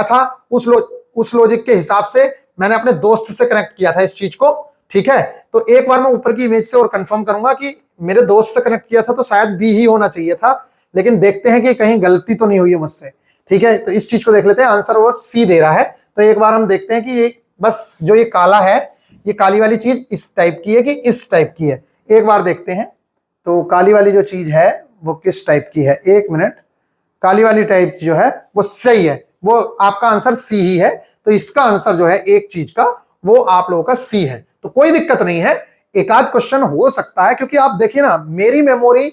था उस लॉजिक के हिसाब से मैंने अपने दोस्त से कनेक्ट किया था इस चीज को, ठीक है। तो एक बार मैं ऊपर की इमेज से और कंफर्म करूंगा कि मेरे दोस्त से कनेक्ट किया था, तो शायद बी ही होना चाहिए था, लेकिन देखते हैं कि कहीं गलती तो नहीं हुई है मुझसे, ठीक है। तो इस चीज को देख लेते हैं, आंसर वो सी दे रहा है। तो एक बार हम देखते हैं कि ये बस जो ये काला है, ये काली वाली चीज इस टाइप की है कि इस टाइप की है, एक बार देखते हैं। तो काली वाली जो चीज है वो किस टाइप की है, एक मिनट, काली वाली टाइप जो है वो सही है, वो आपका आंसर सी ही है। तो इसका आंसर जो है एक चीज का, वो आप लोगों का सी है। तो कोई दिक्कत नहीं है, एक आध क्वेश्चन हो सकता है, क्योंकि आप देखिए ना, मेरी मेमोरी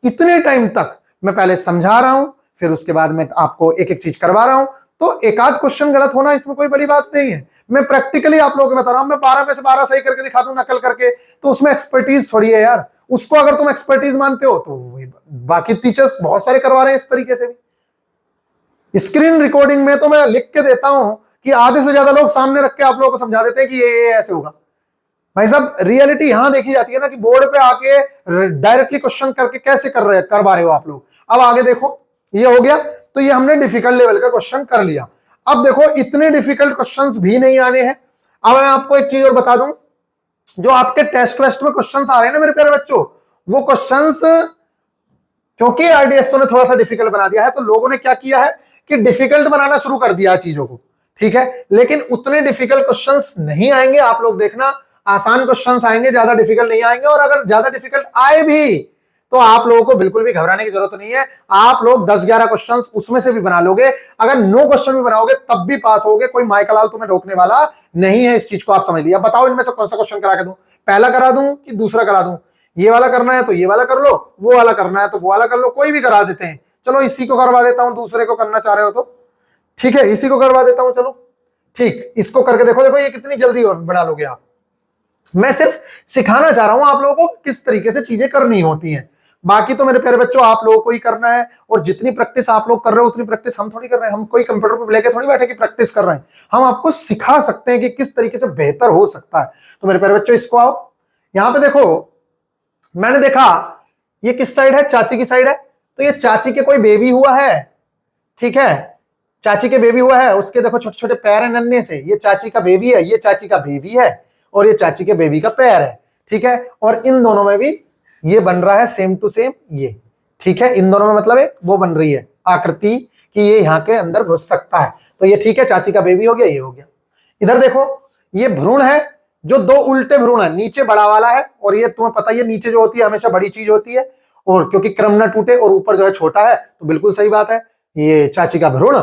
इतने टाइम तक मैं पहले समझा रहा हूं, फिर उसके बाद मैं आपको एक एक चीज करवा रहा हूं, तो एक आध क्वेश्चन गलत होना इसमें कोई बड़ी बात नहीं है। मैं प्रैक्टिकली आप लोगों को बता रहा हूं, मैं 12 में से 12 सही करके दिखा दूं नकल करके, तो उसमें एक्सपर्टीज थोड़ी है यार। उसको अगर तुम एक्सपर्टीज मानते हो तो बाकी टीचर्स बहुत सारे करवा रहे हैं इस तरीके से भी। स्क्रीन रिकॉर्डिंग में तो मैं लिख के देता हूं कि आधे से ज्यादा लोग सामने रख के आप लोगों को समझा देते हैं कि ये ऐसे होगा। भाई साहब, रियलिटी यहां देखी जाती है ना, कि बोर्ड पे आके डायरेक्टली क्वेश्चन करके कैसे करवा रहे हो आप लोग। अब आगे देखो, ये हो गया, तो ये हमने डिफिकल्ट लेवल का क्वेश्चन कर लिया। अब देखो, इतने डिफिकल्ट क्वेश्चंस भी नहीं आने हैं। अब मैं आपको एक चीज और बता दूं, जो आपके टेस्ट वेस्ट में क्वेश्चंस आ रहे हैं ना मेरे प्यारे बच्चों, वो क्वेश्चंस क्योंकि आरडीएसओ ने थोड़ा सा डिफिकल्ट बना दिया है, तो लोगों ने क्या किया है कि डिफिकल्ट बनाना शुरू कर दिया चीजों को, ठीक है। लेकिन उतने डिफिकल्ट क्वेश्चंस नहीं आएंगे, आप लोग देखना, आसान क्वेश्चंस आएंगे, ज्यादा डिफिकल्ट नहीं आएंगे। और अगर ज्यादा डिफिकल्ट आए भी तो आप लोगों को बिल्कुल भी घबराने की जरूरत नहीं है। आप लोग 10-11 क्वेश्चंस उसमें से भी बना लोगे, अगर 9 क्वेश्चन भी बनाओगे तब भी पास होगे, कोई माइकलाल तुम्हें रोकने वाला नहीं है। इस चीज को आप समझ लिया। बताओ, इनमें से कौन सा क्वेश्चन करा के दूं, पहला करा दूं कि दूसरा करा दूं? ये वाला करना है तो ये वाला कर लो, वो वाला करना है तो वो वाला कर लो, कोई भी करा देते हैं। चलो इसी को करवा देता हूं, दूसरे को करना चाह रहे हो तो ठीक है, इसी को करवा देता हूं। चलो ठीक, इसको करके देखो, देखो ये कितनी जल्दी बना लोगे आप। मैं सिर्फ सिखाना चाह रहा हूं आप लोगों को किस तरीके से चीजें करनी होती हैं। बाकी तो मेरे प्यारे बच्चों आप लोगों को ही करना है, और जितनी प्रैक्टिस आप लोग कर रहे हो उतनी प्रैक्टिस हम थोड़ी कर रहे हैं। हम कोई कंप्यूटर पर लेके थोड़ी बैठे कि प्रैक्टिस कर रहे हैं, हम आपको सिखा सकते हैं कि किस तरीके से बेहतर हो सकता है। तो मेरे प्यारे बच्चों, इसको आओ, यहां पे देखो, मैंने देखा ये किस साइड है, चाची की साइड है, तो ये चाची के कोई बेबी हुआ है, ठीक है, चाची के बेबी हुआ है, उसके देखो छोटे छोटे पैर हैं नन्हे से, ये चाची का बेबी है, ये चाची का बेबी है, और ये चाची के बेबी का पैर है, ठीक है। और इन दोनों में भी ये बन रहा है सेम टू सेम ये, ठीक है। इन दोनों में मतलब एक वो बन रही है आकृति कि ये यहाँ के अंदर घुस सकता है, तो ये ठीक है, चाची का बेबी हो गया, ये हो गया। इधर देखो, ये भ्रूण है, जो 2 उल्टे भ्रूण है, नीचे बड़ा वाला है, और ये तुम्हें पता ही है नीचे जो होती है हमेशा बड़ी चीज होती है, और क्योंकि क्रम न टूटे, और ऊपर जो है छोटा है, तो बिल्कुल सही बात है। ये चाची का भ्रूण,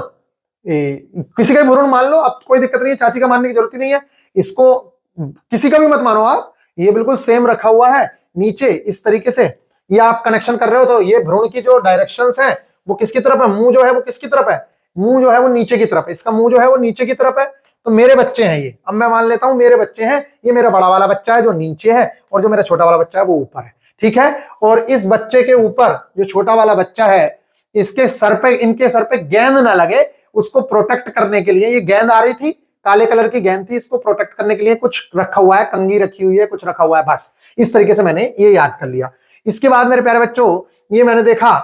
किसी का भी भ्रूण मान लो, अब कोई दिक्कत नहीं है, चाची का मानने की जरूरत ही नहीं है, इसको किसी का भी मत मानो आप, ये बिल्कुल सेम रखा हुआ है नीचे इस तरीके से। ये आप कनेक्शन कर रहे हो, तो ये भ्रूण की जो डायरेक्शंस है वो किसकी तरफ है, मुंह जो है वो किसकी तरफ है, मुंह जो है वो नीचे की तरफ है, इसका मुंह जो है वो नीचे की तरफ है। तो मेरे बच्चे हैं ये, अब मैं मान लेता हूं मेरे बच्चे हैं, ये मेरा बड़ा वाला बच्चा है जो नीचे है, और जो मेरा छोटा वाला बच्चा है वो ऊपर है, ठीक है। और इस बच्चे के ऊपर जो छोटा वाला बच्चा है, इसके सर पे, इनके सर पे गेंद ना लगे उसको प्रोटेक्ट करने के लिए, ये गेंद आ रही थी, काले कलर की गेंद थी, इसको प्रोटेक्ट करने के लिए कुछ रखा हुआ है, कंघी रखी हुई है, कुछ रखा हुआ है, बस इस तरीके से मैंने ये याद कर लिया। इसके बाद मेरे प्यारे बच्चों, ये मैंने देखा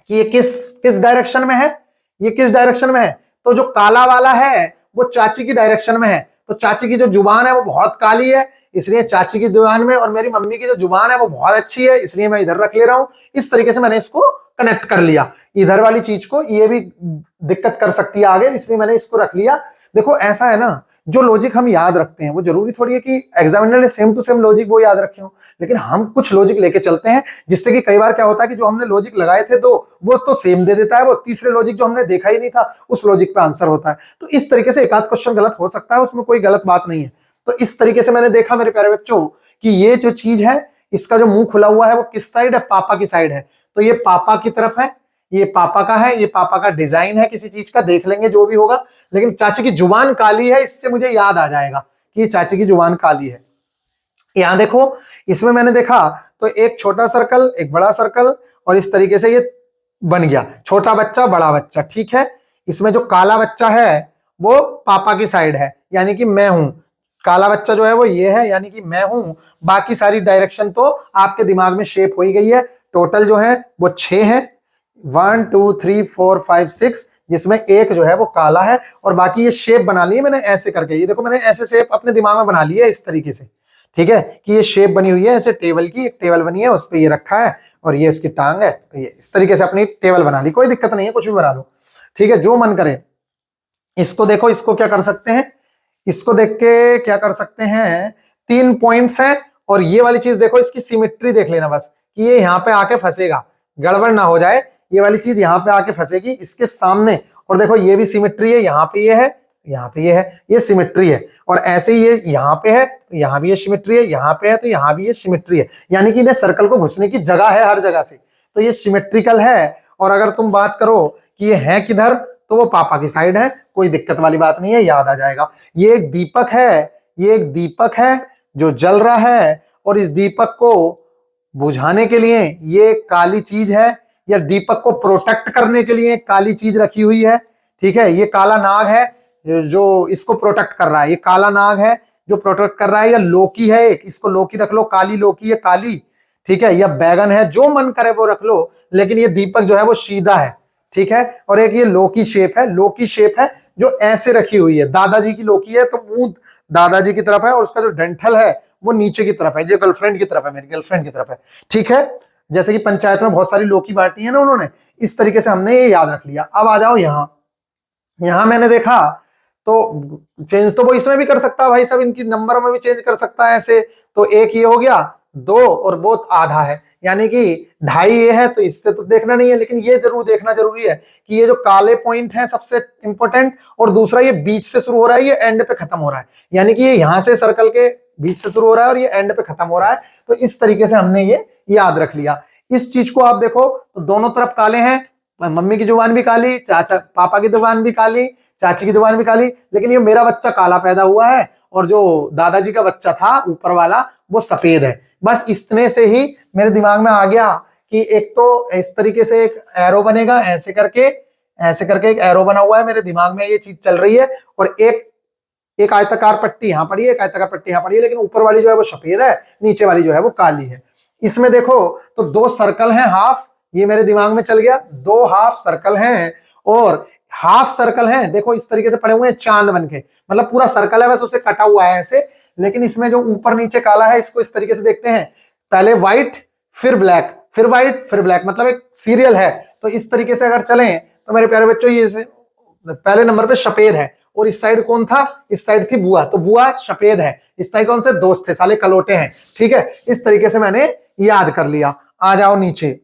कि ये किस किस डायरेक्शन में है, ये किस डायरेक्शन में है, तो जो काला वाला है वो चाची की डायरेक्शन में है, तो चाची की जो जुबान है वो बहुत काली है, इसलिए चाची की जुबान में, और मेरी मम्मी की जो जुबान है वो बहुत अच्छी है, इसलिए मैं इधर रख ले रहा हूं। इस तरीके से मैंने इसको कनेक्ट कर लिया, इधर वाली चीज को, ये भी दिक्कत कर सकती है आगे, इसलिए मैंने इसको रख लिया। देखो ऐसा है ना, जो लॉजिक हम याद रखते हैं वो जरूरी थोड़ी है कि एग्जामिनर ने सेम टू सेम लॉजिक वो याद रखे हो, लेकिन हम कुछ लॉजिक लेके चलते हैं, जिससे कि कई बार क्या होता है कि जो हमने लॉजिक लगाए थे दो, वो तो सेम दे देता है, वो तीसरे लॉजिक जो हमने देखा ही नहीं था उस लॉजिक पे आंसर होता है। तो इस तरीके से एक आध क्वेश्चन गलत हो सकता है, उसमें कोई गलत बात नहीं है। तो इस तरीके से मैंने देखा मेरे प्यारे बच्चों कि ये जो चीज है, इसका जो मुंह खुला हुआ है वो किस साइड है, पापा की साइड है, तो ये पापा की तरफ है, ये पापा का है, ये पापा का डिजाइन है किसी चीज का, देख लेंगे जो भी होगा। लेकिन चाची की जुबान काली है, इससे मुझे याद आ जाएगा कि ये चाची की जुबान काली है। यहां देखो, इसमें मैंने देखा तो एक छोटा सर्कल, एक बड़ा सर्कल, और इस तरीके से ये बन गया, छोटा बच्चा बड़ा बच्चा, ठीक है। इसमें जो काला बच्चा है वो पापा की साइड है, यानी कि मैं हूं, काला बच्चा जो है वो ये है, यानी कि मैं हूं। बाकी सारी डायरेक्शन तो आपके दिमाग में शेप हो ही गई है। टोटल जो है वो 6 है, 1 2 3 4 5 6, जिसमें एक जो है वो काला है, और बाकी ये शेप बना ली है मैंने ऐसे करके, ये देखो मैंने ऐसे शेप अपने दिमाग में बना ली है इस तरीके से, ठीक है, कि ये शेप बनी हुई है ऐसे टेबल की, एक टेबल बनी है उस पर ये रखा है, और ये इसकी टांग है, तो ये इस तरीके से अपनी टेबल बना ली, कोई दिक्कत नहीं है, कुछ भी बना लो, ठीक है, जो मन करे। इसको देखो, इसको क्या कर सकते हैं, इसको देख के क्या कर सकते हैं, 3 पॉइंट्स हैं, और ये वाली चीज देखो, इसकी सिमेट्री देख लेना बस, कि ये यहाँ पे आके फंसेगा, गड़बड़ ना हो जाए, ये वाली चीज यहाँ पे आके फंसेगी इसके सामने, और देखो ये भी सिमेट्री है, यहाँ पे ये है, यहाँ पे ये है, ये सिमेट्री है, और ऐसे ही ये यहाँ पे है तो यहाँ भी ये सिमेट्री है, यहाँ पे है तो यहाँ भी ये सिमेट्री है, यानी कि इन्हें सर्कल को घुसने की जगह है हर जगह से, तो ये सिमेट्रिकल है। और अगर तुम बात करो कि ये है किधर, तो वो पापा की साइड है, कोई दिक्कत वाली बात नहीं है, याद आ जाएगा। ये एक दीपक है, ये एक दीपक है जो जल रहा है, और इस दीपक को बुझाने के लिए ये काली चीज है, या दीपक को प्रोटेक्ट करने के लिए काली चीज रखी हुई है, ठीक है। ये काला नाग है जो इसको प्रोटेक्ट कर रहा है, ये काला नाग है जो प्रोटेक्ट कर रहा है, या लोकी है एक, इसको लोकी रख लो, काली लोकी है काली, ठीक है, या बैगन है, जो मन करे वो रख लो, लेकिन ये दीपक जो है वो सीधा है, ठीक है। और एक ये लोकी शेप है, लोकी शेप है जो ऐसे रखी हुई है, दादाजी की लोकी है तो मुंह दादाजी की तरफ है, और उसका जो डेंटल है वो नीचे की तरफ है, जो गर्लफ्रेंड की तरफ है, मेरी गर्लफ्रेंड की तरफ है, ठीक है। जैसे कि पंचायत में बहुत सारी लोकी बांटी है ना उन्होंने, इस तरीके से हमने ये याद रख लिया। अब आ जाओ यहाँ, यहाँ मैंने देखा तो चेंज तो वो इसमें भी कर सकता है भाई साहब, इनकी नंबर में भी चेंज कर सकता है ऐसे, तो एक ये हो गया 2, और वो आधा है, यानी कि 2.5 ये है, तो इससे तो देखना नहीं है, लेकिन ये जरूर देखना जरूरी है कि ये जो काले पॉइंट है सबसे इंपॉर्टेंट, और दूसरा ये बीच से शुरू हो रहा है, ये एंड पे खत्म हो रहा है, यानी कि ये यहां से सर्कल के बीच से शुरू हो रहा है और ये एंड पे खत्म हो रहा है, तो इस तरीके से हमने ये याद रख लिया। इस चीज को आप देखो तो दोनों तरफ काले हैं, मम्मी की जुबान भी काली, चाचा पापा की जुबान भी काली, चाची की जुबान भी काली, लेकिन ये मेरा बच्चा काला पैदा हुआ है, और जो दादाजी का बच्चा था ऊपर वाला वो सफेद है। बस इतने से ही मेरे दिमाग में आ गया कि एक तो इस तरीके से एक एरो बनेगा, ऐसे करके एक एरो बना हुआ है, मेरे दिमाग में ये चीज चल रही है, और एक आयताकार पट्टी यहाँ पड़ी है, एक आयताकार पट्टी यहाँ पड़ी है, लेकिन ऊपर वाली जो है वो सफेद है, नीचे वाली जो है वो काली है। इसमें देखो तो 2 सर्कल हैं हाफ, ये मेरे दिमाग में चल गया, 2 हाफ सर्कल हैं, और हाफ सर्कल हैं देखो इस तरीके से पड़े हुए हैं चांद बन के, मतलब पूरा सर्कल है बस उसे कटा हुआ है ऐसे, लेकिन इसमें जो ऊपर नीचे काला है इसको इस तरीके से देखते हैं, पहले व्हाइट फिर ब्लैक, फिर व्हाइट फिर ब्लैक, मतलब एक सीरियल है। तो इस तरीके से अगर चलें तो मेरे प्यारे बच्चों ये पहले नंबर पे सफेद है, और इस साइड कौन था, इस साइड थी बुआ, तो बुआ सफेद है, इस साइड कौन से दोस्त थे, साले कलोटे हैं, ठीक है। इस तरीके से मैंने याद कर लिया। आ जाओ नीचे,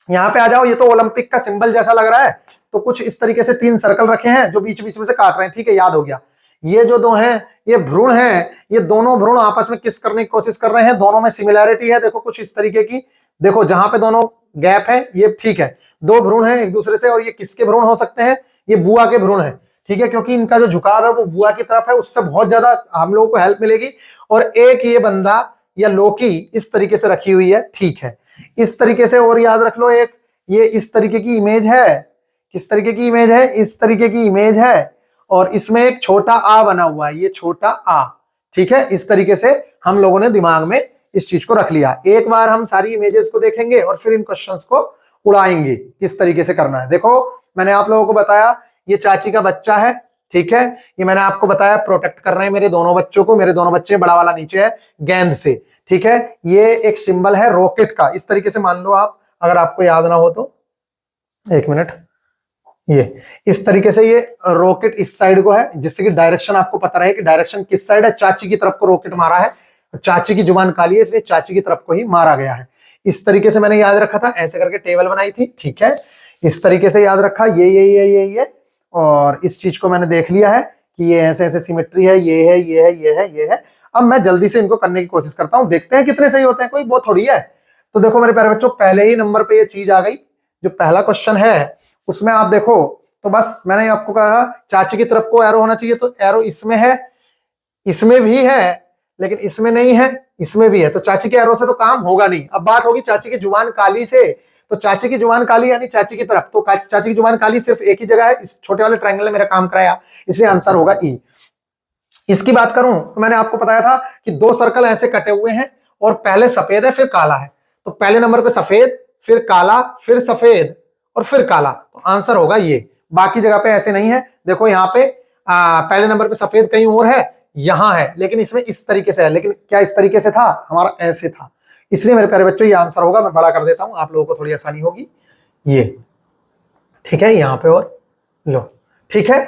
यहाँ पे आ जाओ, ये तो ओलंपिक का सिंबल जैसा लग रहा है, तो कुछ इस तरीके से 3 सर्कल रखे हैं जो बीच बीच में से काट रहे हैं, ठीक है, याद हो गया। ये जो 2 हैं ये भ्रूण हैं, ये दोनों भ्रूण आपस में किस करने की कोशिश कर रहे हैं, दोनों में सिमिलैरिटी है, देखो कुछ इस तरीके की, देखो जहां पे दोनों गैप है ये ठीक है, 2 भ्रूण हैं एक दूसरे से, और ये किसके भ्रूण हो सकते हैं, ये बुआ के भ्रूण है, ठीक है, क्योंकि इनका जो झुकाव है वो बुआ की तरफ है, उससे बहुत ज्यादा हम लोगों को हेल्प मिलेगी। और एक ये बंदा या लोकी इस तरीके से रखी हुई है, ठीक है, इस तरीके से। और याद रख लो एक ये इस तरीके की इमेज है। किस तरीके की इमेज है? इस तरीके की इमेज है। और इसमें एक छोटा आ बना हुआ है, ये छोटा आ। ठीक है, इस तरीके से हम लोगों ने दिमाग में इस चीज को रख लिया। एक बार हम सारी इमेजेस को देखेंगे और फिर इन क्वेश्चंस को उड़ाएंगे किस तरीके से करना है। देखो, मैंने आप लोगों को बताया ये चाची का बच्चा है। ठीक है, ये मैंने आपको बताया प्रोटेक्ट कर रहे हैं मेरे दोनों बच्चों को। मेरे दोनों बच्चे, बड़ा वाला नीचे है गेंद से। ठीक है, ये एक सिंबल है रॉकेट का, इस तरीके से मान लो आप, अगर आपको याद ना हो तो। एक मिनट, ये इस तरीके से ये रॉकेट इस साइड को है, जिससे कि डायरेक्शन आपको पता रहे कि डायरेक्शन किस साइड है। चाची की तरफ को रॉकेट मारा है, चाची की जुबान काली है इसलिए चाची की तरफ को ही मारा गया है। इस तरीके से मैंने याद रखा था, ऐसे करके टेबल बनाई थी। ठीक है, इस तरीके से याद रखा, ये और इस चीज को मैंने देख लिया है कि ये ऐसे ऐसे सिमेट्री है, ये है, ये है, ये है, ये है। अब मैं जल्दी से इनको करने की कोशिश करता हूं, देखते हैं कितने सही होते हैं, कोई बहुत थोड़ी है। तो देखो मेरे प्यारे बच्चों, पहले ही नंबर पे ये चीज आ गई। जो पहला क्वेश्चन है उसमें आप देखो, तो बस मैंने आपको कहा चाची की तरफ को एरो होना चाहिए, तो एरो इसमें है, इसमें भी है, लेकिन इसमें नहीं है, इसमें भी है। तो चाची के एरो से तो काम होगा नहीं। अब बात होगी चाची की जुबान काली से, तो चाची की जुबान काली यानी चाची की तरफ, तो चाची की जुबान काली सिर्फ एक ही जगह है, इस छोटे वाले ट्रायंगल ने मेरा काम कराया, इसलिए आंसर होगा ई। इसकी बात करूं तो मैंने आपको बताया था कि दो सर्कल ऐसे कटे हुए हैं और पहले सफेद है फिर काला है। तो पहले नंबर पे सफेद, फिर काला, फिर सफेद और फिर काला, तो आंसर होगा ये। बाकी जगह पे ऐसे नहीं है। देखो यहाँ पे पहले नंबर पे सफेद कहीं और है, यहां है, लेकिन इसमें इस तरीके से है। लेकिन क्या इस तरीके से था? हमारा ऐसे था, इसलिए मेरे प्यारे बच्चों ये आंसर होगा। मैं बड़ा कर देता हूं, आप लोगों को थोड़ी आसानी होगी। ये ठीक है, यहां पे और लो। ठीक है,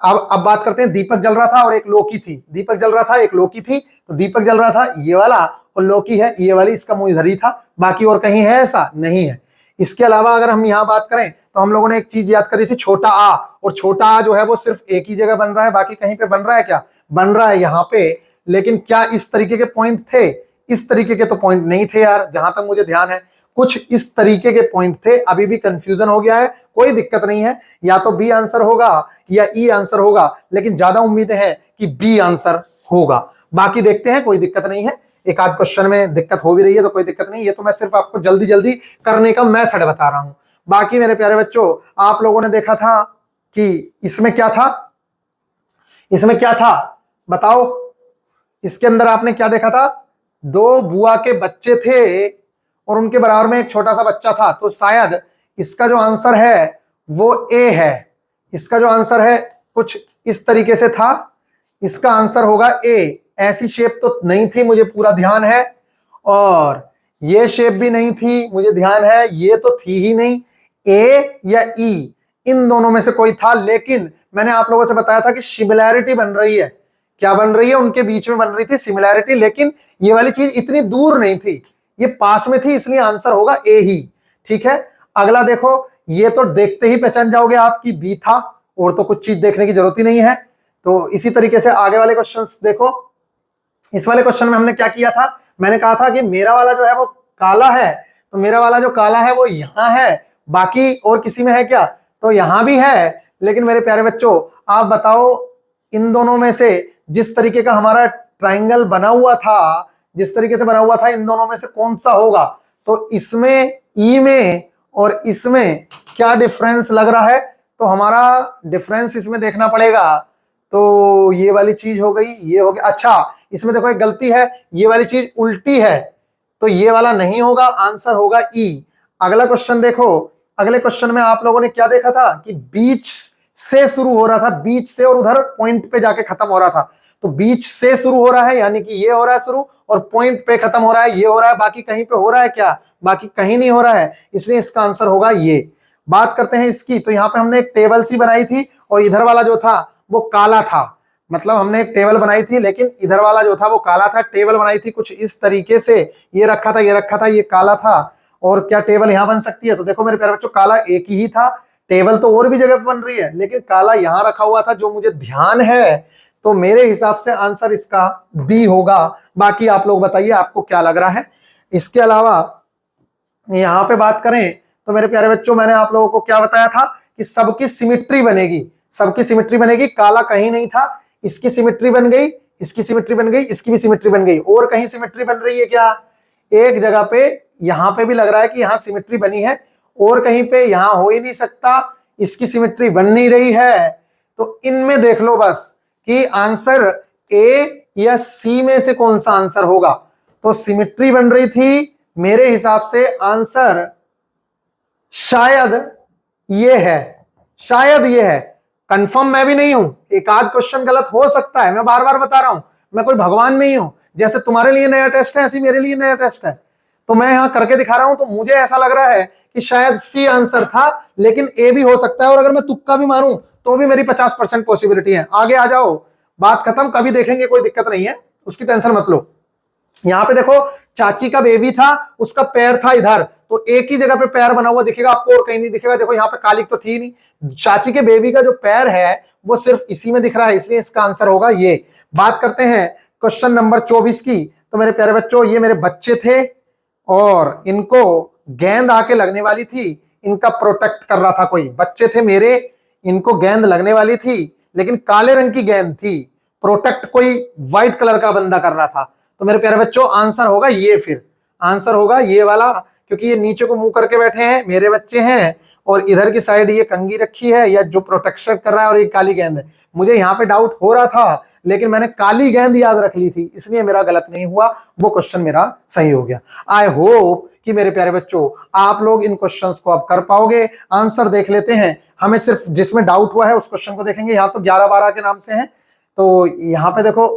अब बात करते हैं, दीपक जल रहा था और एक लौकी थी। दीपक जल रहा था, एक लौकी थी। तो दीपक जल रहा था ये वाला, और लौकी है ये वाली, इसका मुंह इधर ही था, बाकी और कहीं है ऐसा नहीं है। इसके अलावा अगर हम यहां बात करें तो हम लोगों ने एक चीज याद करी थी, छोटा आ। और छोटा आ जो है वो सिर्फ एक ही जगह बन रहा है, बाकी कहीं पे बन रहा है क्या? बन रहा है यहाँ पे। लेकिन क्या इस तरीके के पॉइंट थे? इस तरीके के तो पॉइंट नहीं थे यार, जहां तक मुझे ध्यान है। कुछ इस तरीके के पॉइंट थे, अभी भी कंफ्यूजन हो गया है, कोई दिक्कत नहीं है। या तो बी आंसर होगा या ई आंसर होगा, लेकिन ज्यादा उम्मीदें हैं कि बी आंसर होगा। बाकी देखते हैं, कोई दिक्कत नहीं है। एक आध क्वेश्चन में दिक्कत हो भी रही है तो कोई दिक्कत नहीं, ये तो मैं सिर्फ आपको जल्दी जल्दी करने का मेथड बता रहा हूं। बाकी मेरे प्यारे बच्चों, आप लोगों ने देखा था कि इसमें क्या था? इसमें क्या था बताओ? इसके अंदर आपने क्या देखा था? दो बुआ के बच्चे थे और उनके बराबर में एक छोटा सा बच्चा था। तो शायद इसका जो आंसर है वो ए है। इसका जो आंसर है कुछ इस तरीके से था, इसका आंसर होगा ए। ऐसी शेप तो नहीं थी, मुझे पूरा ध्यान है, और ये शेप भी नहीं थी, मुझे ध्यान है, ये तो थी ही नहीं। ए या ई, इन दोनों में से कोई था। लेकिन मैंने आप लोगों से बताया था कि सिमिलैरिटी बन रही है। क्या बन रही है? उनके बीच में बन रही थी सिमिलैरिटी, लेकिन ये वाली चीज इतनी दूर नहीं थी, ये पास में थी, इसलिए आंसर होगा ए ही। ठीक है, अगला देखो, ये तो देखते ही पहचान जाओगे आप कि बी था, और तो कुछ चीज देखने की जरूरत ही नहीं है। तो इसी तरीके से आगे वाले क्वेश्चंस देखो। इस वाले क्वेश्चन में हमने क्या किया था? मैंने कहा था कि मेरा वाला जो है वो काला है, तो मेरा वाला जो काला है वो यहां है, बाकी और किसी में है क्या? तो यहां भी है। लेकिन मेरे प्यारे बच्चों, आप बताओ इन दोनों में से जिस तरीके का हमारा ट्राइंगल बना हुआ था, जिस तरीके से बना हुआ था, इन दोनों में से कौन सा होगा? तो इसमें ई में और इसमें क्या डिफरेंस लग रहा है? तो हमारा डिफरेंस इसमें देखना पड़ेगा। तो ये वाली चीज हो गई, ये हो गया। अच्छा, इसमें देखो एक गलती है, ये वाली चीज उल्टी है, तो ये वाला नहीं होगा, आंसर होगा ई। अगला क्वेश्चन देखो। अगले क्वेश्चन में आप लोगों ने क्या देखा था कि बीच से शुरू हो रहा था, बीच से, और उधर पॉइंट पे जाके खत्म हो रहा था। तो बीच से शुरू हो रहा है यानी कि ये हो रहा है शुरू, और पॉइंट पे खत्म हो रहा है, ये हो रहा है। बाकी कहीं पे हो रहा है क्या? बाकी कहीं नहीं हो रहा है, इसलिए इसका आंसर होगा ये। बात करते हैं इसकी। तो यहाँ पे हमने एक टेबल सी बनाई थी और इधर वाला जो था वो काला था। मतलब हमने एक टेबल बनाई थी, लेकिन इधर वाला जो था वो काला था। टेबल बनाई थी कुछ इस तरीके से, ये रखा था, ये रखा था, ये काला था। और क्या टेबल यहां बन सकती है? तो देखो मेरे प्यारे बच्चों, काला एक ही था। टेबल तो और भी जगह पर बन रही है, लेकिन काला यहां रखा हुआ था, जो मुझे ध्यान है। तो मेरे हिसाब से आंसर इसका बी होगा। बाकी आप लोग बताइए आपको क्या लग रहा है। इसके अलावा यहां पे बात करें तो मेरे प्यारे बच्चों, मैंने आप लोगों को क्या बताया था कि सबकी सिमिट्री बनेगी, सबकी सिमिट्री बनेगी। काला कहीं नहीं था, इसकी सिमिट्री बन गई, इसकी सिमिट्री बन गई, इसकी भी सिमिट्री बन गई। और कहीं सिमिट्री बन रही है क्या? एक जगह पे, यहां पे भी लग रहा है कि यहां सिमिट्री बनी है, और कहीं पे यहां हो ही नहीं सकता, इसकी सिमेट्री बन नहीं रही है। तो इनमें देख लो बस कि आंसर ए या सी में से कौन सा आंसर होगा। तो सिमेट्री बन रही थी, मेरे हिसाब से आंसर शायद ये है, शायद ये है। कंफर्म मैं भी नहीं हूं, एक आध क्वेश्चन गलत हो सकता है, मैं बार बार बता रहा हूं, मैं कोई भगवान नहीं हूं। जैसे तुम्हारे लिए नया टेस्ट है, ऐसे मेरे लिए नया टेस्ट है, तो मैं यहां करके दिखा रहा हूं। तो मुझे ऐसा लग रहा है कि शायद सी आंसर था, लेकिन ए भी हो सकता है। और अगर मैं तुक्का भी मारूं तो भी मेरी 50% पॉसिबिलिटी है। आगे आ जाओ, बात खत्म, कभी देखेंगे, कोई दिक्कत नहीं है, उसकी टेंशन मत लो। यहां पे देखो, चाची का बेबी था, उसका पैर था इधर, तो एक ही जगह पे पैर बना हुआ दिखेगा आपको और कहीं नहीं दिखेगा। देखो यहाँ पे कालिक तो थी नहीं, चाची के बेबी का जो पैर है वो सिर्फ इसी में दिख रहा है, इसलिए इसका आंसर होगा ये। बात करते हैं क्वेश्चन नंबर 24 की। तो मेरे प्यारे बच्चों, ये मेरे बच्चे थे और इनको गेंद आके लगने वाली थी, इनका प्रोटेक्ट कर रहा था कोई। बच्चे थे मेरे, इनको गेंद लगने वाली थी, लेकिन काले रंग की गेंद थी, प्रोटेक्ट कोई व्हाइट कलर का बंदा कर रहा था। तो मेरे प्यारे बच्चों, आंसर होगा ये, फिर आंसर होगा ये वाला, क्योंकि ये नीचे को मुंह करके बैठे हैं, मेरे बच्चे हैं, और इधर की साइड ये कंघी रखी है या जो प्रोटेक्शन कर रहा है, और ये काली गेंद है। मुझे यहाँ पे डाउट हो रहा था, लेकिन मैंने काली गेंद याद रख ली थी, इसलिए मेरा गलत नहीं हुआ, वो क्वेश्चन मेरा सही हो गया। आई होप कि मेरे प्यारे बच्चों आप लोग इन क्वेश्चंस को अब कर पाओगे। आंसर देख लेते हैं, हमें सिर्फ जिसमें डाउट हुआ है उस क्वेश्चन को देखेंगे। यहाँ तो 11-12 के नाम से है, तो यहाँ पे देखो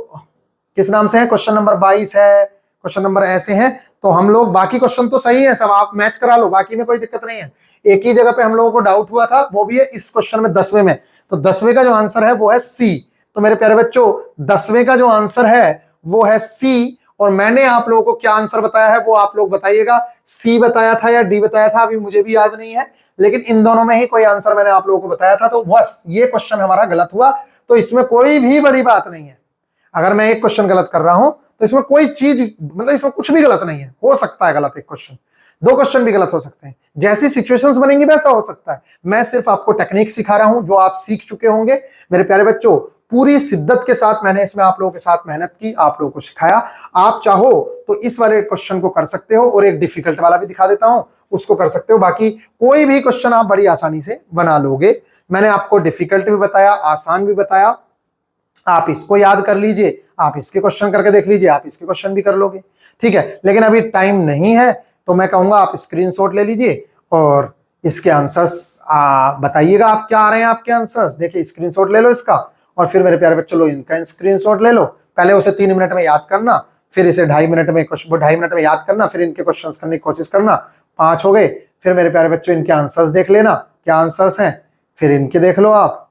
किस नाम से है, क्वेश्चन नंबर 22 है, क्वेश्चन नंबर ऐसे हैं। तो हम लोग, बाकी क्वेश्चन तो सही है सब, आप मैच करा लो, बाकी में कोई दिक्कत नहीं है। एक ही जगह पे हम लोगों को डाउट हुआ था, वो भी है इस क्वेश्चन में 10वें में। तो 10वें का जो आंसर है वो है सी। तो मेरे प्यारे बच्चों, 10वें का जो आंसर है वो है सी। और मैंने आप लोगों को क्या आंसर बताया है वो आप लोग बताइएगा, सी बताया था या डी बताया था, अभी मुझे भी याद नहीं है, लेकिन इन दोनों में ही कोई आंसर मैंने आप लोगों को बताया था। तो बस ये क्वेश्चन हमारा गलत हुआ, तो इसमें कोई भी बड़ी बात नहीं है। अगर मैं एक क्वेश्चन गलत कर रहा हूं तो इसमें कोई चीज, मतलब इसमें कुछ भी गलत नहीं है। हो सकता है गलत एक क्वेश्चन, 2 क्वेश्चन भी गलत हो सकते हैं, जैसी सिचुएशंस बनेंगी वैसा हो सकता है। मैं सिर्फ आपको टेक्निक सिखा रहा हूं जो आप सीख चुके होंगे। मेरे प्यारे बच्चों, पूरी शिद्दत के साथ मैंने इसमें आप लोगों के साथ मेहनत की, आप लोगों को सिखाया। आप चाहो तो इस वाले क्वेश्चन को कर सकते हो, और एक डिफिकल्ट वाला भी दिखा देता हूं, उसको कर सकते हो। बाकी कोई भी क्वेश्चन आप बड़ी आसानी से बना लोगे। मैंने आपको डिफिकल्ट भी बताया, आसान भी बताया, आप इसको याद कर लीजिए, आप इसके क्वेश्चन करके देख लीजिए, आप इसके क्वेश्चन भी कर लोगे, ठीक है। लेकिन अभी टाइम नहीं है, तो मैं कहूंगा आप स्क्रीनशॉट ले लीजिए और इसके आंसर्स बताइएगा, आप क्या आ रहे हैं आपके आंसर्स। देखिए, स्क्रीनशॉट ले लो इसका, और फिर मेरे प्यारे बच्चों लो इनका स्क्रीनशॉट ले लो। पहले उसे 3 मिनट में याद करना, फिर इसे 2.5 मिनट में, 2.5 मिनट में याद करना, फिर इनके क्वेश्चन करने की कोशिश करना। 5 हो गए। फिर मेरे प्यारे बच्चों इनके आंसर्स देख लेना, क्या आंसर्स हैं, फिर इनके देख लो आप,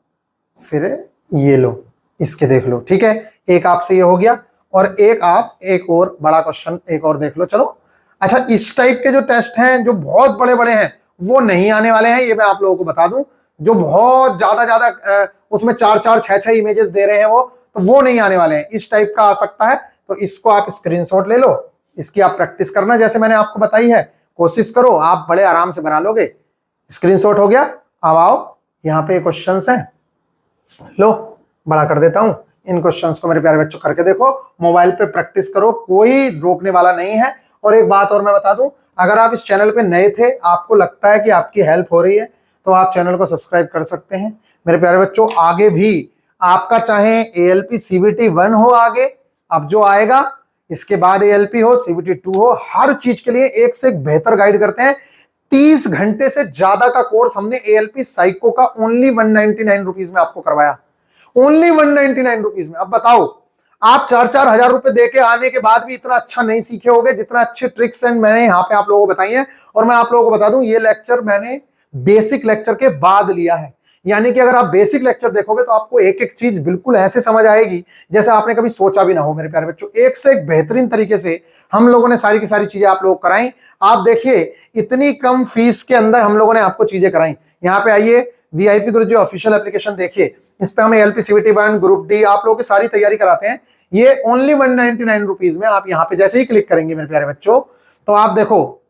फिर ये लो, इसके देख लो, ठीक है। एक आपसे ये हो गया, और एक आप एक और बड़ा क्वेश्चन एक और देख लो। चलो, अच्छा, इस टाइप के जो टेस्ट हैं जो बहुत बड़े बड़े हैं वो नहीं आने वाले हैं, ये मैं आप लोगों को बता दूं। जो बहुत ज्यादा उसमें 4-4, 6-6 इमेजेस दे रहे हैं वो नहीं आने वाले हैं। इस टाइप का आ सकता है, तो इसको आप स्क्रीनशॉट ले लो, इसकी आप प्रैक्टिस करना जैसे मैंने आपको बताई है, कोशिश करो, आप बड़े आराम से बना लोगे। स्क्रीनशॉट हो गया। अब आओ, यहाँ पे क्वेश्चंस हैं, लो बड़ा कर देता हूं। इन क्वेश्चंस को मेरे प्यारे बच्चों करके देखो, मोबाइल पे प्रैक्टिस करो, कोई रोकने वाला नहीं है। और एक बात और मैं बता दूं, अगर आप इस चैनल पे नए थे, आपको लगता है कि आपकी हेल्प हो रही है, तो आप चैनल को सब्सक्राइब कर सकते हैं। मेरे प्यारे बच्चों, आगे भी आपका चाहे ALP CBT 1 हो, आगे अब जो आएगा, इसके बाद ALP हो, CBT 2 हो, हर चीज के लिए एक से एक बेहतर गाइड करते हैं। 30 घंटे से ज्यादा का कोर्स हमने ALP साइको का ओनली 199 रुपीज में आपको करवाया, ओनली 199 रुपीज में। अब बताओ, आप 4-4 हजार रुपए देके आने के बाद भी इतना अच्छा नहीं सीखे होगे जितना अच्छे ट्रिक्स एंड मैंने यहाँ पे आप लोगों को बताई हैं। और मैं आप लोगों को बता दूं, ये लेक्चर मैंने बेसिक लेक्चर के बाद लिया है, यानी कि अगर आप बेसिक लेक्चर देखोगे तो आपको एक एक चीज बिल्कुल ऐसे समझ आएगी जैसे आपने कभी सोचा भी ना हो। मेरे प्यारे बच्चों, एक से एक बेहतरीन तरीके से हम लोगों ने सारी की सारी चीजें आप लोग कराई। आप देखिए, इतनी कम फीस के अंदर हम लोगों ने आपको चीजें कराई। यहाँ पे आइए, VIP गुरुजी ऑफिशियल एप्लीकेशन देखिए, इस पे हम ALP CBT 1 ग्रुप डी आप लोगों की सारी तैयारी कराते हैं। ये ओनली 199 रुपीज में। आप यहाँ पे जैसे ही क्लिक करेंगे मेरे प्यारे बच्चों, तो आप देखो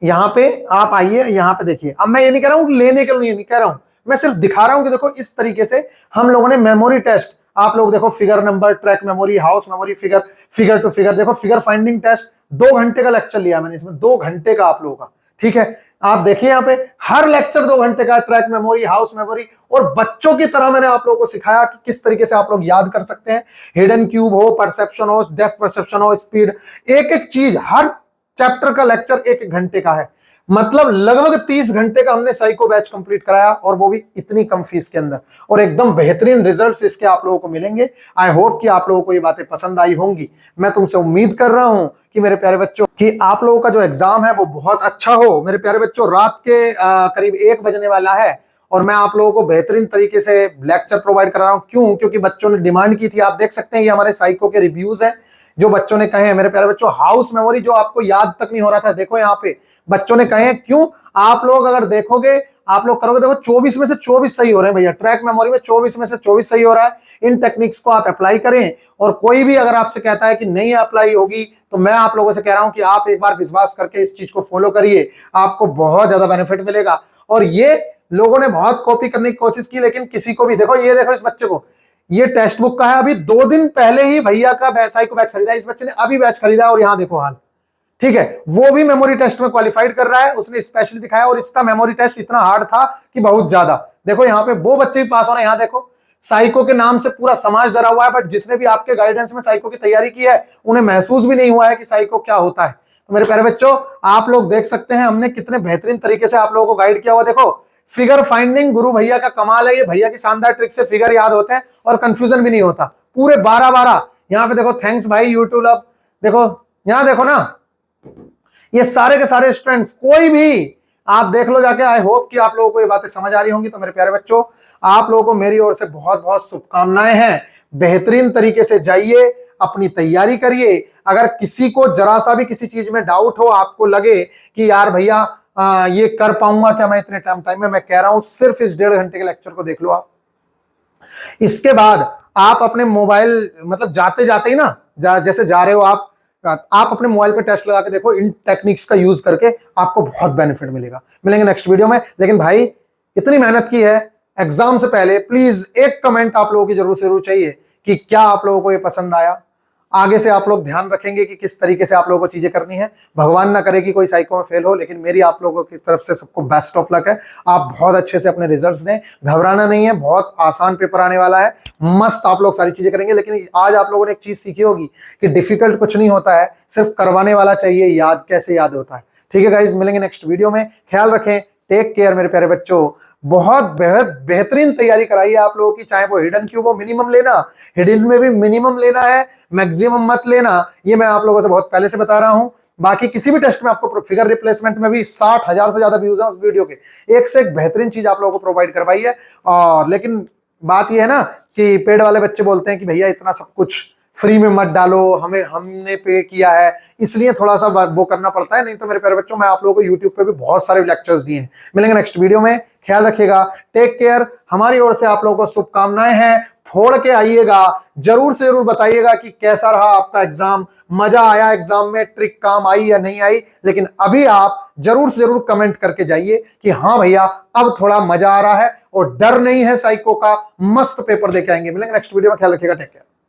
यहाँ पे आप आइए, यहाँ पे देखिए। अब मैं ये नहीं कह रहा हूँ लेने के लिए, नहीं कह रहा हूँ, मैं सिर्फ दिखा रहा हूं कि देखो इस तरीके से हम लोगों ने मेमोरी टेस्ट, आप लोग देखो, figure number, track memory, house memory, figure to figure, देखो फिगर फाइंडिंग टेस्ट, 2 घंटे का लेक्चर लिया मैंने इसमें, 2 घंटे का आप लोगों का, ठीक है। आप देखिए यहाँ पे हर लेक्चर 2 घंटे का, ट्रैक मेमोरी, हाउस मेमोरी, और बच्चों की तरह मैंने आप लोगों को सिखाया कि किस तरीके से आप लोग याद कर सकते हैं। हिडन क्यूब हो, परसेप्शन हो, डेप्थ परसेप्शन हो, स्पीड, एक एक चीज, हर चैप्टर का लेक्चर 1 घंटे का है। मतलब लगभग 30 घंटे का हमने साइको बैच कंप्लीट कराया, और वो भी इतनी कम फीस के अंदर, और एकदम बेहतरीन रिजल्ट्स इसके आप लोगों को मिलेंगे। आई होप कि आप लोगों को ये बातें पसंद आई होंगी। मैं तुमसे उम्मीद कर रहा हूं कि मेरे प्यारे बच्चों, कि आप लोगों का जो एग्जाम है वो बहुत अच्छा हो। मेरे प्यारे बच्चों, रात के करीब 1 बजने वाला है, और मैं आप लोगों को बेहतरीन तरीके से लेक्चर प्रोवाइड करा रहा हूं। क्यों? क्योंकि बच्चों ने डिमांड की थी। आप देख सकते हैं ये हमारे साइको के रिव्यूज हैं जो बच्चों ने कहे हैं। मेरे प्यारे बच्चों, हाउस मेमोरी जो आपको याद तक नहीं हो रहा था, देखो यहाँ पे बच्चों ने कहे हैं। क्यों? आप लोग अगर देखोगे, आप लोग करोगे, देखो 24 में से 24 सही हो रहे हैं भैया। ट्रैक मेमोरी में 24 में से 24 सही हो रहा है। इन टेक्निक्स को आप अप्लाई करें, और कोई भी अगर आपसे कहता है कि नहीं अप्लाई होगी, तो मैं आप लोगों से कह रहा हूं कि आप एक बार विश्वास करके इस चीज को फॉलो करिए, आपको बहुत ज्यादा बेनिफिट मिलेगा। और ये लोगों ने बहुत कॉपी करने की कोशिश की, लेकिन किसी को भी, देखो ये देखो इस बच्चे को, ये टेक्स्ट बुक का है, अभी 2 दिन पहले ही भैया का साइको बैच खरीदा, इस बच्चे ने अभी बैच खरीदा, और यहां देखो हाल। ठीक है, वो भी मेमोरी टेस्ट में क्वालिफाइड कर रहा है, उसने स्पेशली दिखाया, और इसका मेमोरी टेस्ट इतना हार्ड था कि बहुत ज्यादा। देखो यहाँ पे वो बच्चे भी पास हो रहे हैं। यहाँ देखो, साइको के नाम से पूरा समाज डरा हुआ है, बट जिसने भी आपके गाइडेंस में साइको की तैयारी की है, उन्हें महसूस भी नहीं हुआ है कि साइको क्या होता है। तो मेरे प्यारे बच्चों, आप लोग देख सकते हैं हमने कितने बेहतरीन तरीके से आप लोगों को गाइड किया हुआ। देखो, फिगर फाइंडिंग गुरु भैया का कमाल है। ये भैया की शानदार ट्रिक से फिगर याद होते हैं और कंफ्यूजन भी नहीं होता। पूरे 12-12 यहाँ पे देखो। थैंक्स भाई यूट्यूब अब देखो, यहाँ देखो ना, ये सारे के सारे स्टूडेंट्स, कोई भी आप देख लो जाके। आई होप कि आप लोगों को ये बातें समझ आ रही होंगी। तो मेरे प्यारे बच्चों, आप लोगों को मेरी ओर से बहुत बहुत शुभकामनाएं हैं। बेहतरीन तरीके से जाइए, अपनी तैयारी करिए। अगर किसी को जरा सा भी किसी चीज में डाउट हो, आपको लगे कि यार भैया ये कर पाऊंगा क्या मैं इतने टाइम में, मैं कह रहा हूं सिर्फ इस 1.5 घंटे के लेक्चर को देख लो आप। इसके बाद आप अपने मोबाइल, मतलब जाते जाते ही ना, जैसे जा रहे हो आप अपने मोबाइल पे टेस्ट लगा के देखो। इन टेक्निक्स का यूज करके आपको बहुत बेनिफिट मिलेगा। मिलेंगे नेक्स्ट वीडियो में। लेकिन भाई, इतनी मेहनत की है, एग्जाम से पहले प्लीज एक कमेंट आप लोगों की जरूर से जरूर चाहिए कि क्या आप लोगों को ये पसंद आया। आगे से आप लोग ध्यान रखेंगे कि किस तरीके से आप लोगों को चीजें करनी है। भगवान ना करे कि कोई साइको में फेल हो, लेकिन मेरी आप लोगों की तरफ से सबको बेस्ट ऑफ लक है। आप बहुत अच्छे से अपने रिजल्ट्स दें, घबराना नहीं है, बहुत आसान पेपर आने वाला है। मस्त आप लोग सारी चीजें करेंगे। लेकिन आज आप लोगों ने एक चीज सीखी होगी कि डिफिकल्ट कुछ नहीं होता है, सिर्फ करवाने वाला चाहिए। याद कैसे याद होता है। ठीक है गाइज, मिलेंगे नेक्स्ट वीडियो में। ख्याल रखें, टेक केयर मेरे प्यारे बच्चों। बहुत बेहतरीन तैयारी कराइए आप लोगों की, चाहे वो हिडन क्यूब हो, मिनिमम लेना, हिडन में भी मिनिमम लेना है, मैक्सिमम मत लेना। ये मैं आप लोगों से बहुत पहले से बता रहा हूं। बाकी किसी भी टेस्ट में आपको फिगर रिप्लेसमेंट में भी 60,000 से ज्यादा व्यूज हैं उस वीडियो के। एक से एक बेहतरीन चीज आप लोगों को प्रोवाइड करवाई है। और लेकिन बात यह है ना कि पेड वाले बच्चे बोलते हैं कि भैया इतना सब कुछ फ्री में मत डालो, हमने पे किया है, इसलिए थोड़ा सा वो करना पड़ता है। नहीं तो मेरे प्यारे बच्चों, मैं आप लोगों को यूट्यूब पे भी बहुत सारे लेक्चर्स दिए हैं। मिलेंगे नेक्स्ट वीडियो में। ख्याल रखिएगा, टेक केयर। हमारी ओर से आप लोगों को शुभकामनाएं हैं। फोड़ के आइएगा, जरूर से जरूर बताइएगा कि कैसा रहा आपका एग्जाम, मजा आया एग्जाम में, ट्रिक काम आई या नहीं आई। लेकिन अभी आप जरूर से जरूर कमेंट करके जाइए कि हाँ भैया अब थोड़ा मजा आ रहा है और डर नहीं है साइको का। मस्त पेपर देके आएंगे। मिलेंगे नेक्स्ट वीडियो में। ख्याल रखिएगा, टेक केयर।